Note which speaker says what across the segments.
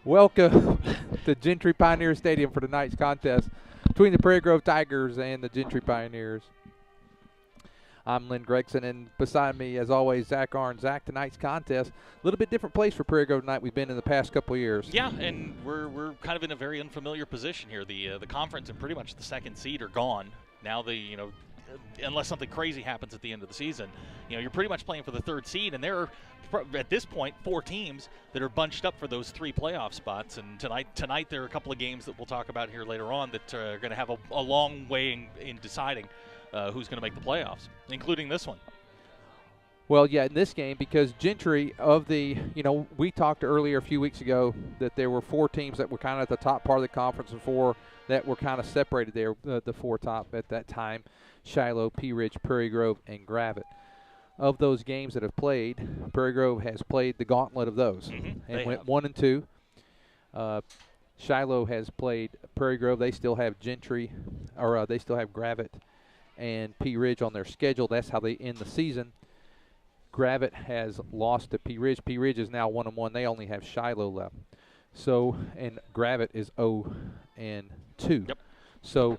Speaker 1: Welcome to Gentry Pioneer Stadium for tonight's contest between the Prairie Grove Tigers and the Gentry Pioneers. I'm Lynn Gregson, and beside me, as always, Zach Arn. Zach, tonight's contest, a little bit different place for Prairie Grove tonight we've been in the past couple of years.
Speaker 2: Yeah, and we're kind of in a very unfamiliar position here. The conference and pretty much the second seed are gone. Now unless something crazy happens at the end of the season, you're pretty much playing for the third seed, and there are, at this point, 4 teams that are bunched up for those 3 playoff spots. And tonight there are a couple of games that we'll talk about here later on that are going to have a long way in deciding who's going to make the playoffs, including this one.
Speaker 1: Well, yeah, in this game, because Gentry we talked earlier a few weeks ago that there were 4 teams that were kind of at the top part of the conference and 4 that were kind of separated there, the 4 top at that time: Shiloh, Pea Ridge, Prairie Grove, and Gravette. Of those games that have played, Prairie Grove has played the gauntlet of those and went 1-2. Shiloh has played Prairie Grove. They still have Gentry, or they still have Gravette and Pea Ridge on their schedule. That's how they end the season. Gravette has lost to Pea Ridge. Pea Ridge is now 1-1. They only have Shiloh left. So, and Gravette is 0-2.
Speaker 2: Yep.
Speaker 1: So,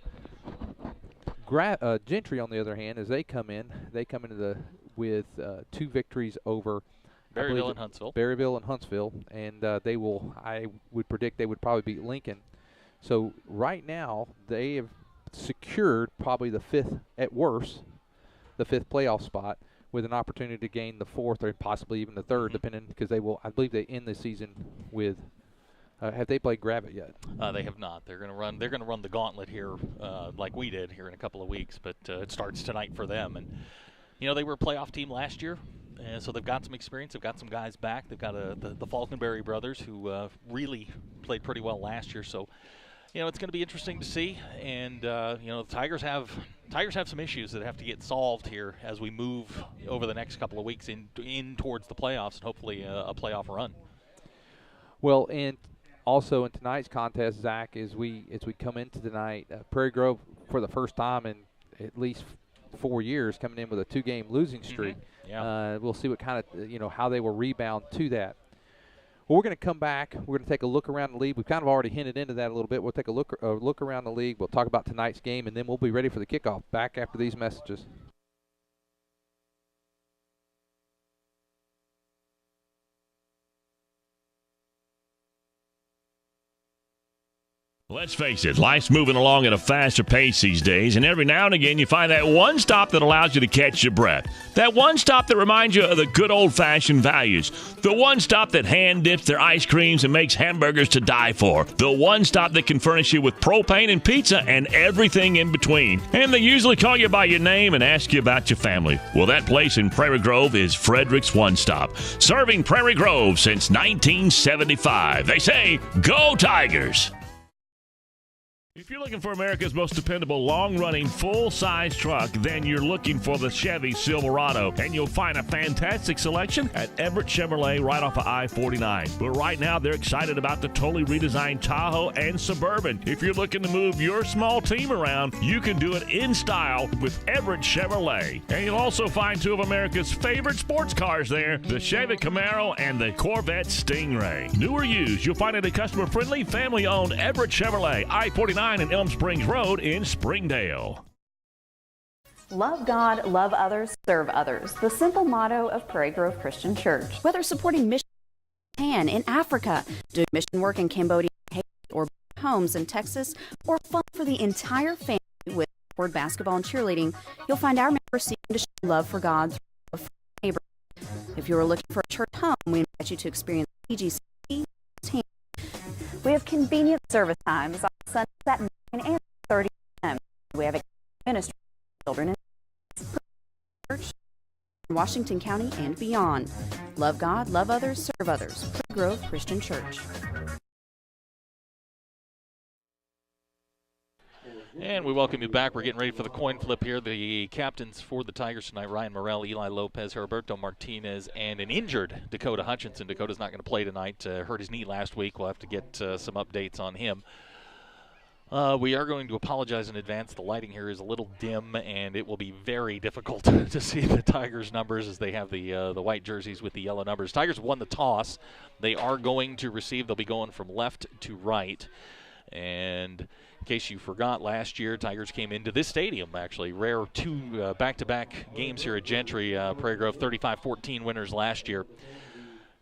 Speaker 1: Gentry, on the other hand, as they come into with 2 victories over
Speaker 2: Berryville and Huntsville.
Speaker 1: Berryville and Huntsville, and I would predict they would probably beat Lincoln. So right now they have secured probably the 5th, at worst, the 5th playoff spot, with an opportunity to gain the 4th or possibly even the 3rd, depending, because I believe they end the season with. Have they played Gravette yet?
Speaker 2: They have not. They're going to run the gauntlet here, like we did here in a couple of weeks. But it starts tonight for them. And they were a playoff team last year, and so they've got some experience. They've got some guys back. They've got the Falkenberry brothers who really played pretty well last year. So it's going to be interesting to see. And the Tigers have some issues that have to get solved here as we move over the next couple of weeks in towards the playoffs and hopefully a playoff run.
Speaker 1: Well, and also in tonight's contest, Zach, as we come into tonight, Prairie Grove for the first time in at least 4 years coming in with a 2-game losing streak.
Speaker 2: Yeah.
Speaker 1: We'll see what kind of how they will rebound to that. Well, we're going to come back. We're going to take a look around the league. We've kind of already hinted into that a little bit. We'll take a look around the league. We'll talk about tonight's game, and then we'll be ready for the kickoff. Back after these messages.
Speaker 3: Let's face it, life's moving along at a faster pace these days, and every now and again you find that one stop that allows you to catch your breath. That one stop that reminds you of the good old-fashioned values. The one stop that hand dips their ice creams and makes hamburgers to die for. The one stop that can furnish you with propane and pizza and everything in between. And they usually call you by your name and ask you about your family. Well, that place in Prairie Grove is Frederick's One Stop, serving Prairie Grove since 1975. They say, "Go Tigers!" If you're looking for America's most dependable, long-running, full-size truck, then you're looking for the Chevy Silverado. And you'll find a fantastic selection at Everett Chevrolet right off of I-49. But right now, they're excited about the totally redesigned Tahoe and Suburban. If you're looking to move your small team around, you can do it in style with Everett Chevrolet. And you'll also find 2 of America's favorite sports cars there, the Chevy Camaro and the Corvette Stingray. New or used, you'll find it a customer-friendly, family-owned Everett Chevrolet, I-49 and Elm Springs Road in Springdale.
Speaker 4: Love God, love others, serve others. The simple motto of Prairie Grove Christian Church. Whether supporting mission in Africa, doing mission work in Cambodia, or homes in Texas, or fun for the entire family with board basketball and cheerleading, you'll find our members seeking to show love for God through love for neighbors. If you are looking for a church home, we invite you to experience PGC. We have convenient service times on Sundays at 9 and 30 p.m. We have a ministry for children and church in Washington County and beyond. Love God, love others, serve others. Prairie Grove Christian Church.
Speaker 2: And we welcome you back. We're getting ready for the coin flip here. The captains for the Tigers tonight: Ryan Morrell, Eli Lopez, Roberto Martinez, and an injured Dakota Hutchinson. Dakota's not going to play tonight. Hurt his knee last week. We'll have to get some updates on him. We are going to apologize in advance. The lighting here is a little dim, and it will be very difficult to see the Tigers' numbers as they have the white jerseys with the yellow numbers. Tigers won the toss. They are going to receive. They'll be going from left to right. And in case you forgot, last year Tigers came into this stadium, actually. Rare two back-to-back games here at Gentry. Prairie Grove 35-14 winners last year.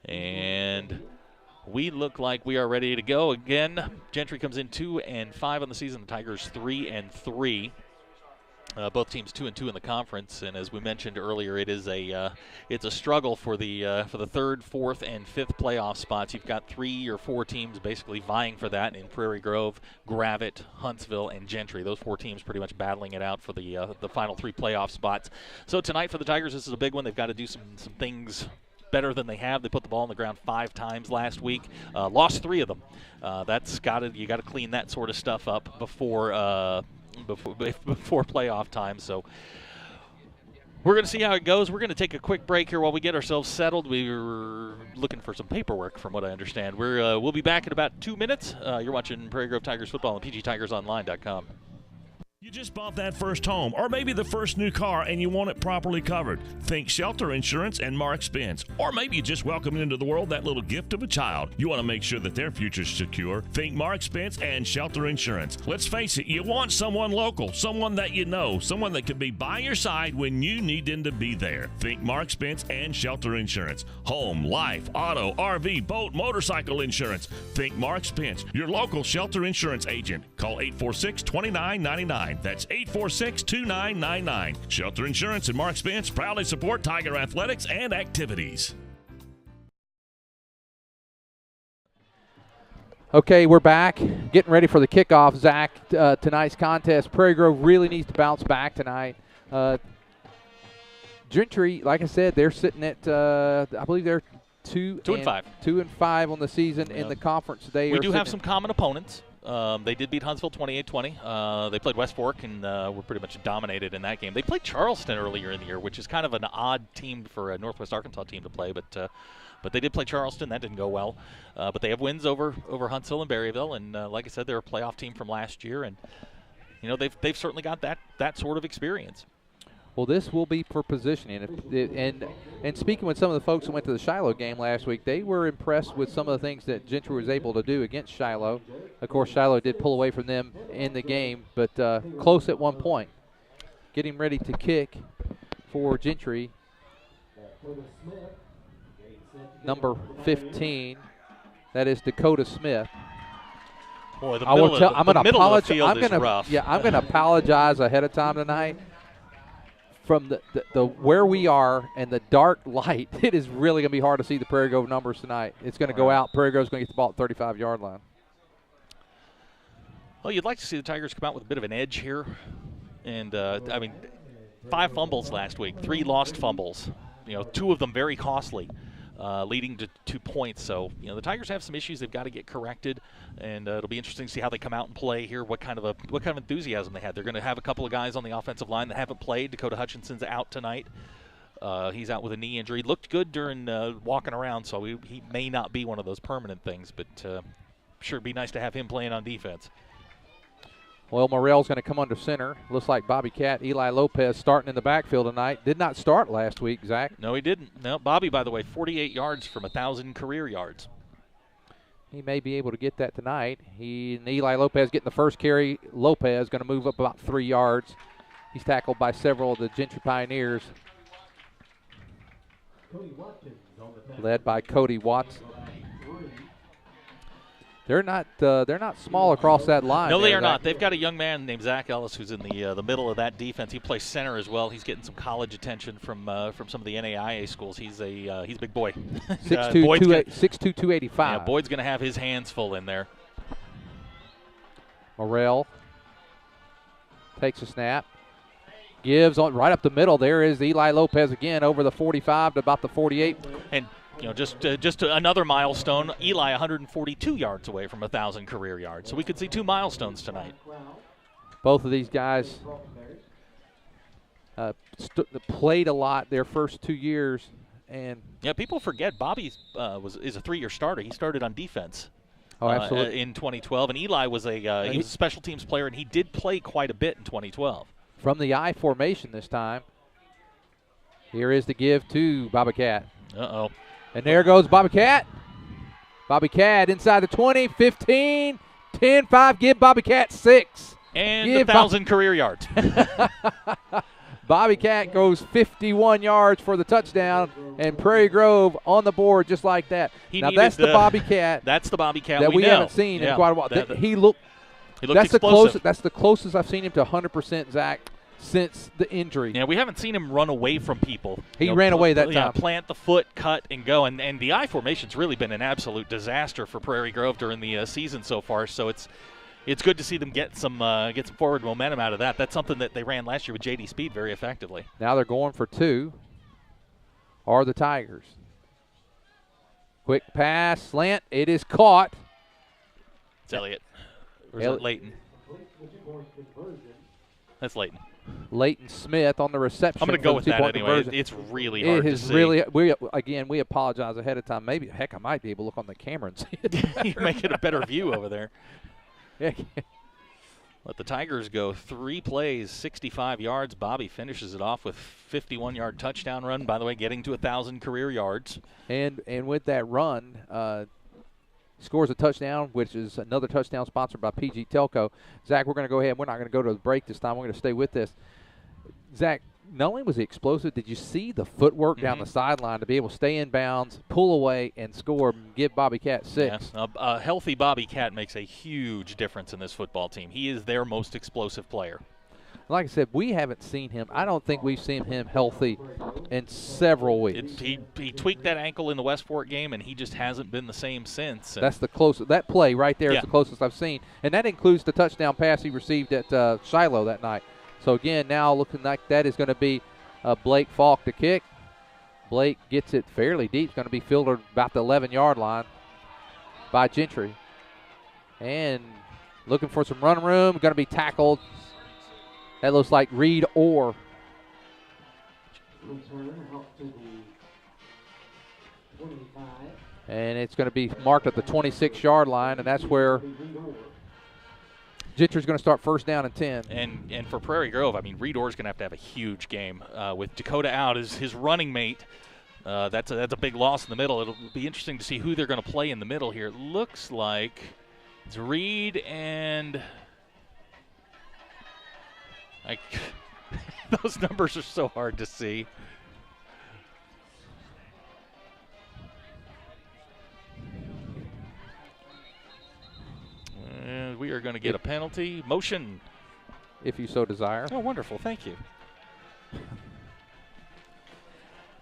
Speaker 2: And we look like we are ready to go again. Gentry comes in 2-5 on the season. The Tigers 3-3. Both teams 2-2 in the conference, and as we mentioned earlier, it is it's a struggle for the third, fourth, and fifth playoff spots. You've got 3 or 4 teams basically vying for that in Prairie Grove, Gravette, Huntsville, and Gentry. Those 4 teams pretty much battling it out for the final 3 playoff spots. So tonight for the Tigers, this is a big one. They've got to do some things better than they have. They put the ball on the ground 5 times last week, lost 3 of them. You got to clean that sort of stuff up before playoff time. So we're going to see how it goes. We're going to take a quick break here while we get ourselves settled. We're looking for some paperwork, from what I understand. We'll be back in about 2 minutes. You're watching Prairie Grove Tigers football on pgtigersonline.com.
Speaker 3: You just bought that first home, or maybe the first new car, and you want it properly covered. Think Shelter Insurance and Mark Spence. Or maybe you just welcomed into the world that little gift of a child. You want to make sure that their future's secure. Think Mark Spence and Shelter Insurance. Let's face it, you want someone local, someone that you know, someone that can be by your side when you need them to be there. Think Mark Spence and Shelter Insurance. Home, life, auto, RV, boat, motorcycle insurance. Think Mark Spence, your local Shelter Insurance agent. Call 846-2999. That's 846-2999. Shelter Insurance and Mark Spence proudly support Tiger athletics and activities.
Speaker 1: Okay, we're back, getting ready for the kickoff, Zach. Tonight's contest, Prairie Grove really needs to bounce back tonight. Gentry, like I said, they're sitting at, I believe they're 2-5. 2-5 on the season in the conference.
Speaker 2: We do have some common opponents. They did beat Huntsville 28-20. They played West Fork and were pretty much dominated in that game. They played Charleston earlier in the year, which is kind of an odd team for a Northwest Arkansas team to play. But they did play Charleston. That didn't go well. But they have wins over Huntsville and Berryville. And like I said, they're a playoff team from last year. And you know they've certainly got that sort of experience.
Speaker 1: Well, this will be for positioning. And speaking with some of the folks who went to the Shiloh game last week, they were impressed with some of the things that Gentry was able to do against Shiloh. Of course, Shiloh did pull away from them in the game, but close at one point. Getting ready to kick for Gentry, number 15. That is Dakota Smith.
Speaker 2: Boy, the middle of the field is rough.
Speaker 1: Yeah, I'm going to apologize ahead of time tonight. From the where we are and the dark light, it is really going to be hard to see the Prairie Grove numbers tonight. It's going to go out. Prairie Grove's going to get the ball at 35-yard line.
Speaker 2: Well, you'd like to see the Tigers come out with a bit of an edge here. And, 5 fumbles last week, 3 lost fumbles. 2 of them very costly, leading to 2 points. So, the Tigers have some issues they've got to get corrected, and it'll be interesting to see how they come out and play here, what kind of enthusiasm they had. They're going to have a couple of guys on the offensive line that haven't played. Dakota Hutchinson's out tonight. He's out with a knee injury. Looked good during walking around, so he may not be one of those permanent things, but sure it'd be nice to have him playing on defense.
Speaker 1: Well, Morrell's going to come under center. Looks like Bobby Cat, Eli Lopez starting in the backfield tonight. Did not start last week, Zach.
Speaker 2: No, he didn't. No, Bobby, by the way, 48 yards from 1,000 career yards.
Speaker 1: He may be able to get that tonight. And Eli Lopez getting the first carry. Lopez going to move up about 3 yards. He's tackled by several of the Gentry Pioneers, led by Cody Watts. They're not small across that line.
Speaker 2: No, they are not. They've got a young man named Zach Ellis who's in the middle of that defense. He plays center as well. He's getting some college attention from some of the NAIA schools. He's a big boy.
Speaker 1: 6'2", 285.
Speaker 2: Yeah, Boyd's going to have his hands full in there.
Speaker 1: Morrell takes a snap. Gives on right up the middle. There is Eli Lopez again over the 45 to about the 48.
Speaker 2: And just another milestone. Eli 142 yards away from 1,000 career yards. So we could see 2 milestones tonight.
Speaker 1: Both of these guys played a lot their first 2 years, and
Speaker 2: yeah, people forget Bobby is a 3-year starter. He started on defense.
Speaker 1: Oh, absolutely.
Speaker 2: In 2012. And Eli was he was a special teams player, and he did play quite a bit in 2012.
Speaker 1: From the I formation this time. Here is the give to Bobby Cat.
Speaker 2: Uh-oh.
Speaker 1: And there goes Bobby Cat. Bobby Cat inside the 20, 15, 10, 5. Give Bobby Cat 6.
Speaker 2: And 1,000 career yards.
Speaker 1: Bobby Cat goes 51 yards for the touchdown, and Prairie Grove on the board just like that. That's the Bobby Cat.
Speaker 2: That's the Bobby Cat
Speaker 1: that we
Speaker 2: know.
Speaker 1: haven't seen in quite a while. He looked
Speaker 2: explosive.
Speaker 1: That's the closest I've seen him to 100%, Zach, since the injury.
Speaker 2: Yeah, we haven't seen him run away from people.
Speaker 1: He ran away that time.
Speaker 2: Yeah, plant the foot, cut, and go. And the I formation's really been an absolute disaster for Prairie Grove during the season so far. So it's good to see them get some forward momentum out of that. That's something that they ran last year with J.D. Speed very effectively.
Speaker 1: Now they're going for 2. Are the Tigers. Quick pass, slant. It is caught.
Speaker 2: It's Elliott. Or is it Leighton? That's Leighton.
Speaker 1: Leighton Smith on the reception.
Speaker 2: I'm going to go with that anyway. It's really hard to see.
Speaker 1: We apologize ahead of time. Maybe, heck, I might be able to look on the camera and see it.
Speaker 2: You make it a better view over there.
Speaker 1: Yeah.
Speaker 2: Let the Tigers go 3 plays, 65 yards. Bobby finishes it off with 51-yard touchdown run, by the way, getting to 1,000 career yards.
Speaker 1: And with that run, scores a touchdown, which is another touchdown sponsored by PG Telco. Zach, we're going to go ahead. We're not going to go to the break this time. We're going to stay with this. Zach, not only was he explosive, did you see the footwork down the sideline to be able to stay in bounds, pull away, and score, and give Bobby Cat 6?
Speaker 2: Yeah. A healthy Bobby Cat makes a huge difference in this football team. He is their most explosive player.
Speaker 1: Like I said, we haven't seen him. I don't think we've seen him healthy in several weeks.
Speaker 2: He tweaked that ankle in the Westport game, and he just hasn't been the same since.
Speaker 1: That's the closest. That play right there is the closest I've seen. And that includes the touchdown pass he received at Shiloh that night. So, again, now looking like that is going to be Blake Falk to kick. Blake gets it fairly deep. It's going to be fielded about the 11-yard line by Gentry. And looking for some run room. Going to be tackled. That looks like Reed Orr. And it's going to be marked at the 26-yard line, and that's where Gentry's going to start first down and 10.
Speaker 2: And for Prairie Grove, I mean, Reed Orr's going to have a huge game. With Dakota out as his running mate, that's a big loss in the middle. It'll be interesting to see who they're going to play in the middle here. It looks like it's Reed and those numbers are so hard to see. And we are going to get a penalty. Motion.
Speaker 1: If you so desire.
Speaker 2: Oh, wonderful. Thank you.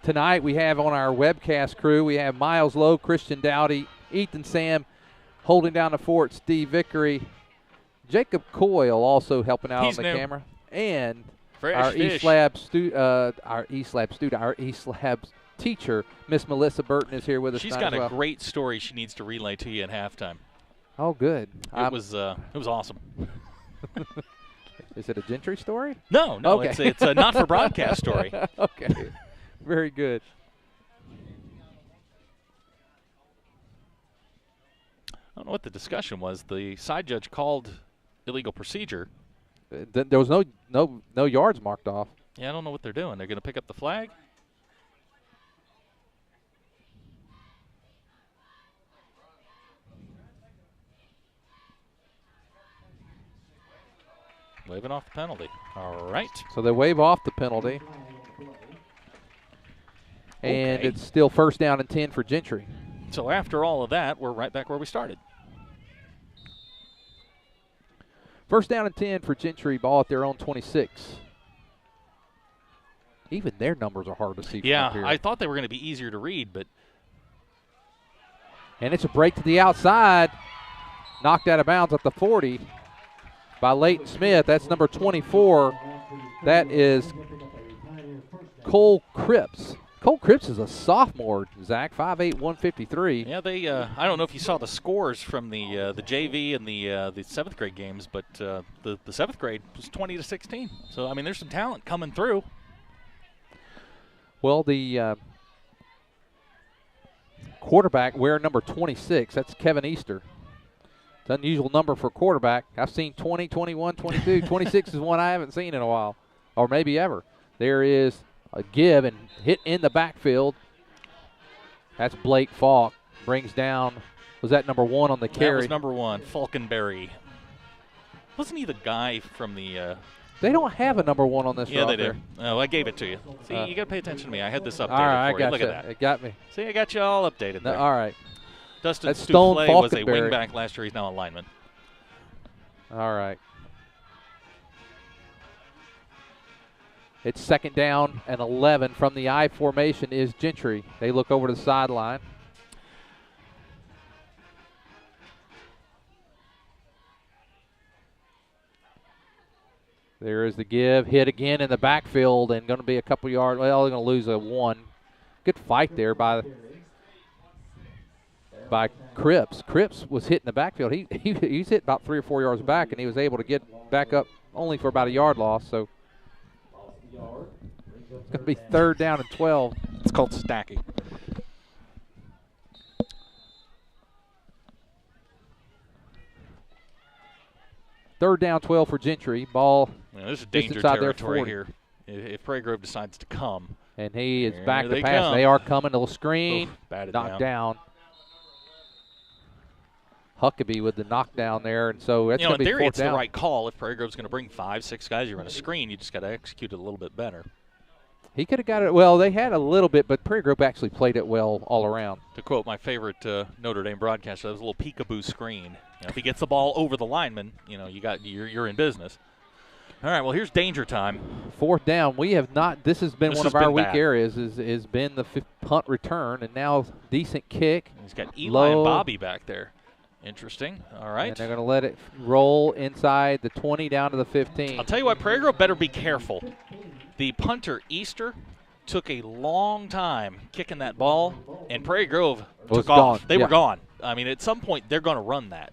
Speaker 1: Tonight we have on our webcast crew, we have Miles Lowe, Christian Dowdy, Ethan Sam holding down the fort, Steve Vickery, Jacob Coyle also helping out on the camera, and our East Lab teacher, Miss Melissa Burton, is here with us.
Speaker 2: She's got a great story she needs to relay to you at halftime.
Speaker 1: Oh, good.
Speaker 2: It was awesome.
Speaker 1: Is it a Gentry story?
Speaker 2: No,
Speaker 1: okay.
Speaker 2: It's a not for broadcast story.
Speaker 1: Okay, very good.
Speaker 2: I don't know what the discussion was. The side judge called illegal procedure.
Speaker 1: There was no yards marked off.
Speaker 2: Yeah, I don't know what they're doing. They're going to pick up the flag? Waving off the penalty. All right.
Speaker 1: So they wave off the penalty. And it's still first down and 10 for Gentry.
Speaker 2: So after all of that, we're right back where we started.
Speaker 1: First down and 10 for Gentry, ball at their own 26. Even their numbers are hard to see.
Speaker 2: Yeah,
Speaker 1: from up here.
Speaker 2: I thought they were going to be easier to read, but.
Speaker 1: And it's a break to the outside. Knocked out of bounds at the 40 by Leighton Smith. That's number 24. That is Cole Cripps. Cole Cripps is a sophomore, Zach, 5'8", 153.
Speaker 2: Yeah, they. I don't know if you saw the scores from the JV and the seventh grade games, but the seventh grade was 20-16. So I mean, there's some talent coming through.
Speaker 1: Well, the quarterback wearing number 26, that's Kevin Easter. It's an unusual number for a quarterback. I've seen 20, 21, 22. 26 is one I haven't seen in a while, or maybe ever. There is a give and hit in the backfield. That's Blake Falk. Brings down, was that number 1 on the carry?
Speaker 2: That was number 1, Falkenberry. Wasn't he the guy from the
Speaker 1: they don't have a number 1 on this roster.
Speaker 2: Yeah, they do. Oh, I gave it to you. See, you got to pay attention to me. I had this updated
Speaker 1: all right,
Speaker 2: for you. Look
Speaker 1: you.
Speaker 2: at that.
Speaker 1: It got me.
Speaker 2: See, I got you all updated there.
Speaker 1: All right.
Speaker 2: Dustin
Speaker 1: That's Stone
Speaker 2: Stoufflet was a
Speaker 1: Falkenberry.
Speaker 2: wingback last year. He's now a lineman.
Speaker 1: All right. It's 2nd down and 11 from the I formation is Gentry. They look over to the sideline. There is the give. Hit again in the backfield and going to be a couple yards. Well, they're going to lose a 1. Good fight there by Cripps. Cripps was hit in the backfield. He's hit about 3 or 4 yards back, and he was able to get back up only for about a yard loss. So it's going to be 3rd down and 12.
Speaker 2: It's called stacking.
Speaker 1: Third down, 12 for Gentry. Ball.
Speaker 2: This is danger
Speaker 1: inside their
Speaker 2: territory
Speaker 1: 40.
Speaker 2: here. If Prairie Grove decides to come.
Speaker 1: And he is
Speaker 2: Here
Speaker 1: back to
Speaker 2: they
Speaker 1: pass.
Speaker 2: come.
Speaker 1: They are coming. Little screen.
Speaker 2: Oof, batted
Speaker 1: knocked down. Huckabee with the knockdown there. And so that's going to be
Speaker 2: in theory,
Speaker 1: 4th
Speaker 2: it's
Speaker 1: down.
Speaker 2: the right call. If Prairie Grove's going to bring 5, 6 guys, you run a screen. You just got to execute it a little bit better.
Speaker 1: He could have got it. Well, they had a little bit, but Prairie Grove actually played it well all around.
Speaker 2: To quote my favorite Notre Dame broadcaster, that was a little peekaboo screen. If he gets the ball over the lineman, you're in business. All right, well, here's danger time.
Speaker 1: 4th down. We have not. This has been
Speaker 2: This
Speaker 1: one
Speaker 2: has
Speaker 1: of our
Speaker 2: been
Speaker 1: weak
Speaker 2: bad.
Speaker 1: areas. Is been the punt return, and now decent kick.
Speaker 2: He's got Eli
Speaker 1: Low.
Speaker 2: and Bobby back there. Interesting. All right.
Speaker 1: And they're going to let it roll inside the 20 down to the 15.
Speaker 2: I'll tell you what, Prairie Grove better be careful. The punter, Easter, took a long time kicking that ball, and Prairie Grove took off.
Speaker 1: Gone.
Speaker 2: They
Speaker 1: Yeah.
Speaker 2: were gone. I mean, at some point, they're going to run that.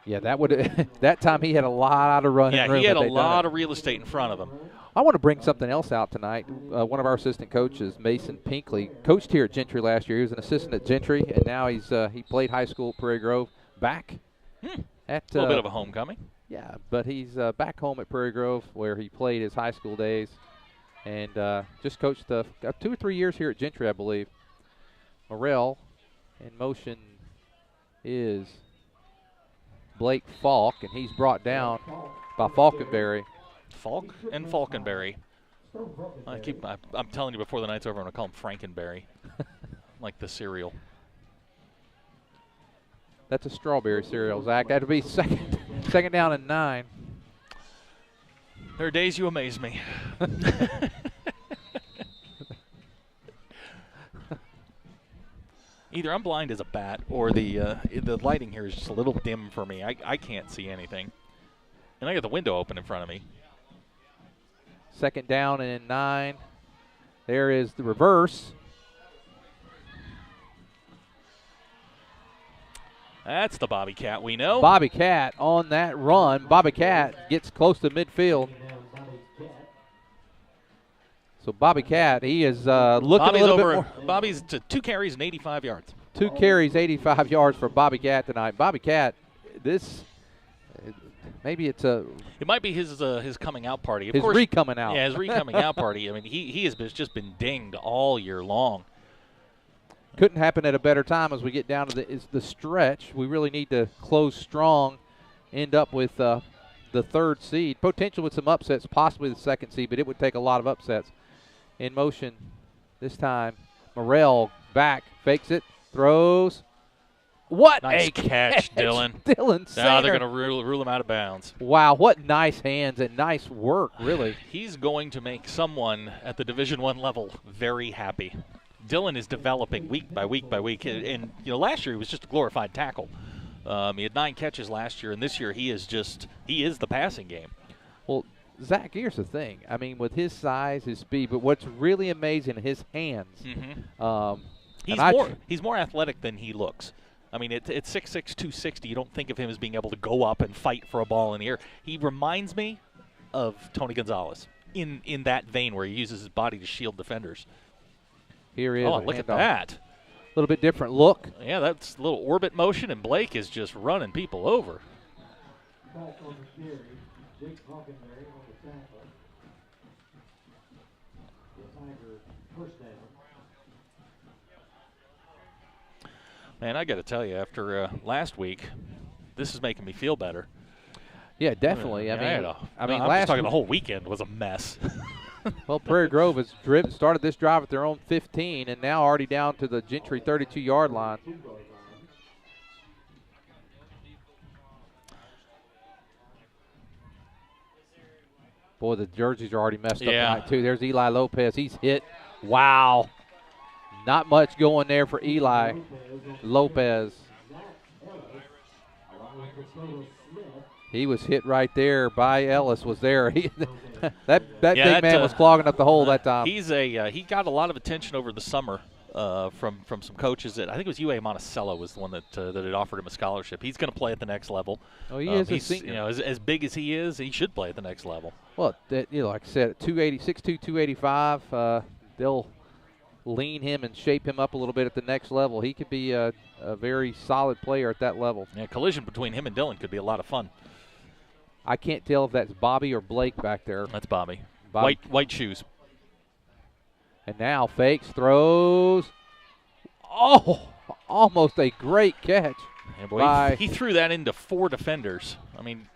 Speaker 1: Yeah, that would. That time he had a lot of running room.
Speaker 2: Yeah, he had
Speaker 1: but
Speaker 2: a
Speaker 1: they done
Speaker 2: lot
Speaker 1: it.
Speaker 2: of real estate in front of him.
Speaker 1: I want to bring something else out tonight. One of our assistant coaches, Mason Pinkley, coached here at Gentry last year. He was an assistant at Gentry, and now he played high school at Prairie Grove. Back at
Speaker 2: A little bit of a homecoming.
Speaker 1: Yeah, but he's back home at Prairie Grove where he played his high school days, and just coached got 2 or 3 years here at Gentry, I believe. Morrell in motion is Blake Falk, and he's brought down by Falkenberry.
Speaker 2: Falk and Falkenberry. I'm telling you before the night's over, I'm going to call him Frankenberry, like the cereal.
Speaker 1: That's a strawberry cereal, Zach. That'd be second down and 9.
Speaker 2: There are days you amaze me. Either I'm blind as a bat, or the lighting here is just a little dim for me. I can't see anything, and I got the window open in front of me.
Speaker 1: 2nd down and 9. There is the reverse.
Speaker 2: That's the Bobby Cat we know.
Speaker 1: Bobby Cat on that run. Bobby Cat gets close to midfield. So Bobby Cat, he is looking
Speaker 2: Bobby's
Speaker 1: a little
Speaker 2: over.
Speaker 1: bit more.
Speaker 2: Bobby's to 2 carries and 85 yards.
Speaker 1: 2 carries, 85 yards for Bobby Cat tonight. Bobby Cat, maybe it's a.
Speaker 2: It might be his coming out party. Of
Speaker 1: His
Speaker 2: course,
Speaker 1: re-coming out.
Speaker 2: Yeah, his re-coming out party. I mean, he has just been dinged all year long.
Speaker 1: Couldn't happen at a better time as we get down to the stretch. We really need to close strong, end up with the 3rd seed. Potential with some upsets, possibly the 2nd seed, but it would take a lot of upsets. In motion this time, Morrell back, fakes it, throws. What
Speaker 2: Nice
Speaker 1: a
Speaker 2: catch, Dylan.
Speaker 1: Dylan
Speaker 2: Now they're
Speaker 1: Sainer.
Speaker 2: going to rule him out of bounds.
Speaker 1: Wow, what nice hands and nice work, really.
Speaker 2: He's going to make someone at the Division I level very happy. Dylan is developing week by week by week, and last year he was just a glorified tackle. He had 9 catches last year, and this year he is the passing game.
Speaker 1: Well, Zach, here's the thing. I mean, with his size, his speed, but what's really amazing, his hands.
Speaker 2: He's more athletic than he looks. I mean, it's 6'6", 260. You don't think of him as being able to go up and fight for a ball in the air. He reminds me of Tony Gonzalez in that vein where he uses his body to shield defenders.
Speaker 1: Here is
Speaker 2: look at that.
Speaker 1: little bit different look.
Speaker 2: Yeah, that's a little orbit motion, and Blake is just running people over. Man, I got to tell you, after last week, this is making me feel better.
Speaker 1: Yeah, definitely.
Speaker 2: I'm
Speaker 1: last
Speaker 2: just talking
Speaker 1: week,
Speaker 2: the whole weekend was a mess.
Speaker 1: well, Prairie Grove has started this drive at their own 15 and now already down to the Gentry 32-yard line. Boy, the jerseys are already messed up tonight, too. There's Eli Lopez. He's hit. Wow. Not much going there for Eli Lopez. He was hit right there by Ellis was there. That big man was clogging up the hole that time.
Speaker 2: He got a lot of attention over the summer from some coaches. I think it was UA Monticello was the one that had offered him a scholarship. He's going to play at the next level.
Speaker 1: Oh, he is a
Speaker 2: senior. You know, as big as he is, he should play at the next level.
Speaker 1: Well, like I said, 6'2", 285, they'll lean him and shape him up a little bit at the next level. He could be a very solid player at that level.
Speaker 2: Yeah, collision between him and Dylan could be a lot of fun.
Speaker 1: I can't tell if that's Bobby or Blake back there.
Speaker 2: That's Bobby. White shoes.
Speaker 1: And now fakes, throws. Oh, almost a great catch.
Speaker 2: Yeah, boy, he threw that into 4 defenders. I mean,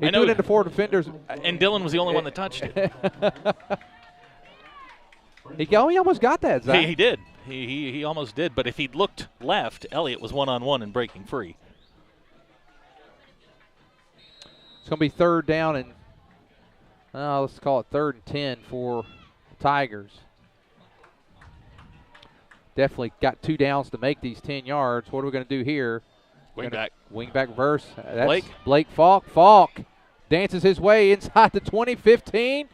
Speaker 1: he threw it into 4 defenders.
Speaker 2: And Dylan was the only one that touched it.
Speaker 1: He almost got that, Zach.
Speaker 2: He did. He almost did. But if he'd looked left, Elliott was one-on-one and breaking free.
Speaker 1: It's going to be 3rd down and, let's call it 3rd and 10 for the Tigers. Definitely got 2 downs to make these 10 yards. What are we going to do here?
Speaker 2: Wing back
Speaker 1: verse. That's Blake Falk. Falk dances his way inside the 20, 15.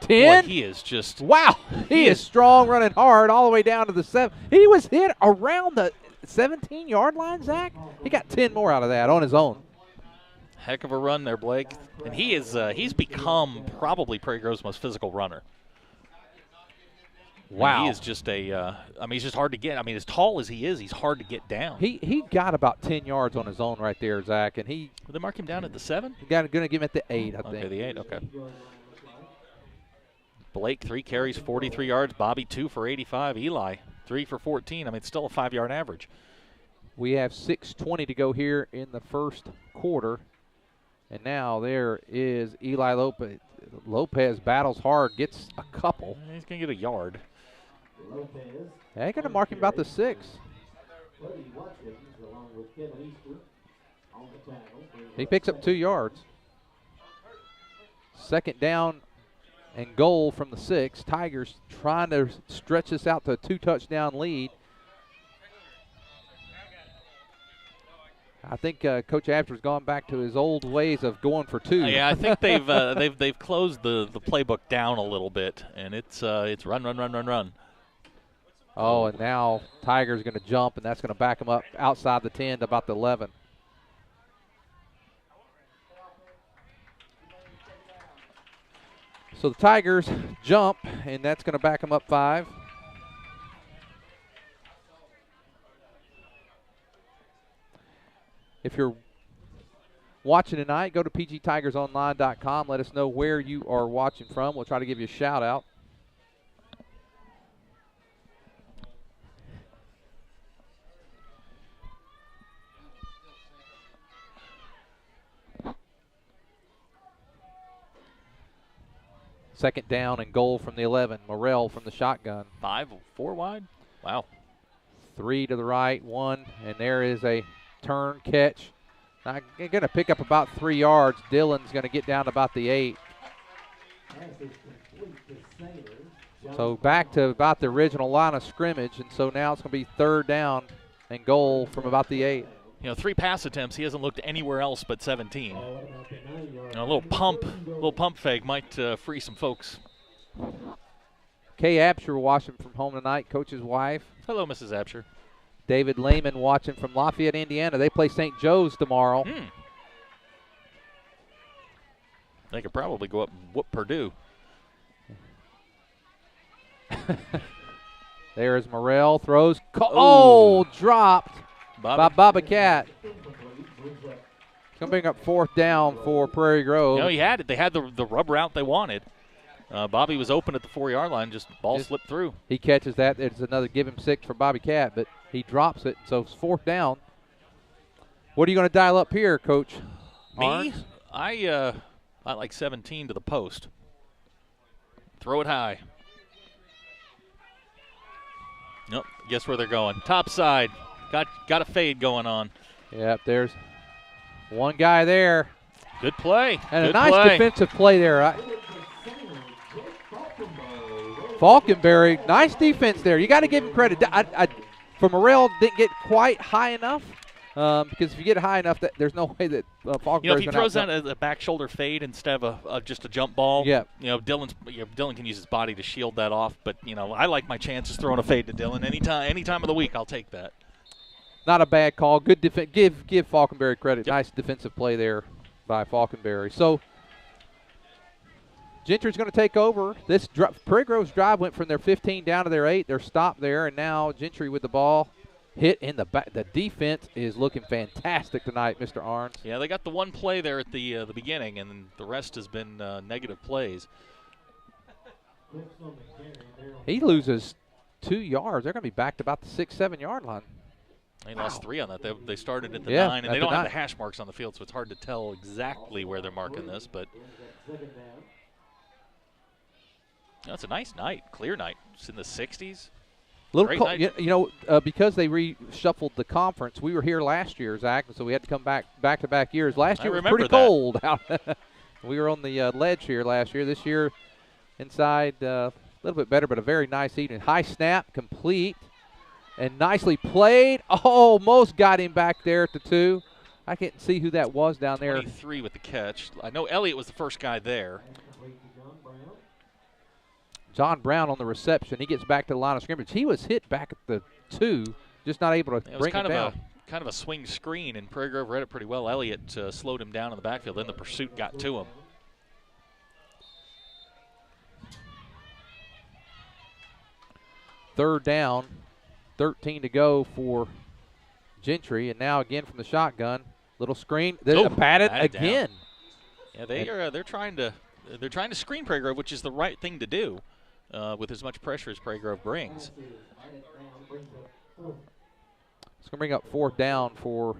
Speaker 1: 10.
Speaker 2: Boy, he is just.
Speaker 1: Wow. He is strong, running hard all the way down to the 7. He was hit around the 17-yard line, Zach. He got 10 more out of that on his own.
Speaker 2: Heck of a run there, Blake. And he's become probably Prairie Grove's most physical runner.
Speaker 1: Wow.
Speaker 2: And he is just he's just hard to get. I mean, as tall as he is, he's hard to get down.
Speaker 1: He got about 10 yards on his own right there, Zach. And
Speaker 2: Did they mark him down at the 7?
Speaker 1: Going to give him at the 8, I think.
Speaker 2: Okay, the 8, okay. Blake, 3 carries, 43 yards. Bobby, 2 for 85. Eli, 3 for 14. I mean, it's still a 5-yard average.
Speaker 1: We have 6:20 to go here in the first quarter. And now there is Eli Lopez. Lopez battles hard, gets a couple.
Speaker 2: He's going to get a yard.
Speaker 1: They're going to mark him about the 6. He picks up 2 yards. 2nd down and goal from the 6. Tigers trying to stretch this out to a 2-touchdown lead. I think Coach Abster's gone back to his old ways of going for 2.
Speaker 2: Yeah, I think they've closed the playbook down a little bit, and it's run.
Speaker 1: Oh, and now Tigers going to jump, and that's going to back them up outside the 10 to about the 11. So the Tigers jump, and that's going to back them up 5. If you're watching tonight, go to pgtigersonline.com. Let us know where you are watching from. We'll try to give you a shout out. Second down and goal from the 11. Morrell from the shotgun.
Speaker 2: 4 wide. Wow.
Speaker 1: 3 to the right, 1, and there is a turn catch. Now, going to pick up about 3 yards. Dylan's going to get down to about the 8. So back to about the original line of scrimmage, and so now it's going to be 3rd down and goal from about the 8.
Speaker 2: 3 pass attempts. He hasn't looked anywhere else but 17. A little pump fake might free some folks.
Speaker 1: Kay Absher watching from home tonight, coach's wife.
Speaker 2: Hello, Mrs. Absher.
Speaker 1: David Lehman watching from Lafayette, Indiana. They play St. Joe's tomorrow.
Speaker 2: They could probably go up and whoop Purdue.
Speaker 1: There is Morrell, throws. Dropped by Bobby Cat. It's going to bring up 4th down for Prairie Grove.
Speaker 2: He had it. They had the rub route they wanted. Bobby was open at the 4-yard line, just slipped through.
Speaker 1: He catches that. It's another give him 6 for Bobby Cat, but he drops it, so it's 4th down. What are you going to dial up here, Coach?
Speaker 2: Me?
Speaker 1: Arns?
Speaker 2: I like 17 to the post. Throw it high. Nope. Guess where they're going? Top side. Got a fade going on.
Speaker 1: Yep, there's one guy there.
Speaker 2: Good play.
Speaker 1: And
Speaker 2: Good
Speaker 1: a nice
Speaker 2: play.
Speaker 1: defensive play there. Falconberry, nice defense there. You got to give him credit. For Morrell, didn't get quite high enough. Because if you get high enough, there's no way that Falconberry's
Speaker 2: if he throws that as a back shoulder fade instead of just a jump ball, Dylan can use his body to shield that off. But I like my chances throwing a fade to Dylan any time of the week. I'll take that.
Speaker 1: Not a bad call. Good defense. Give Falconberry credit.
Speaker 2: Yep.
Speaker 1: Nice defensive play there by Falconberry. So Gentry's going to take over. This Prairie Grove's drive went from their 15 down to their 8. They're stopped there, and now Gentry with the ball. Hit in the back. The defense is looking fantastic tonight, Mr. Arns.
Speaker 2: Yeah, they got the one play there at the beginning, and the rest has been negative plays.
Speaker 1: He loses 2 yards. They're going to be back to about the 6-7 yard line.
Speaker 2: They lost 3 on that. They started at the 9, and
Speaker 1: at
Speaker 2: they don't
Speaker 1: the
Speaker 2: have
Speaker 1: 9.
Speaker 2: the hash marks on the field, so it's hard to tell exactly where they're marking this. But it's a nice night, clear night. It's in the 60s.
Speaker 1: Little cold, because they reshuffled the conference. We were here last year, Zach, so we had to come back-to-back years. Last year it was pretty cold out. We were on the ledge here last year. This year, inside a little bit better, but a very nice evening. High snap, complete, and nicely played. Almost got him back there at the 2. I can't see who that was down there.
Speaker 2: 23 with the catch. I know Elliott was the first guy there.
Speaker 1: John Brown on the reception. He gets back to the line of scrimmage. He was hit back at the 2, just not able to bring it down.
Speaker 2: Kind of a swing screen, and Prairie Grove read it pretty well. Elliott slowed him down in the backfield. Then the pursuit got to him.
Speaker 1: Third down, 13 to go for Gentry, and now again from the shotgun. Little screen. Patted again.
Speaker 2: Down. Yeah, they're trying to screen Prairie Grove, which is the right thing to do. With as much pressure as Prairie Grove brings.
Speaker 1: It's going to bring up 4th down for.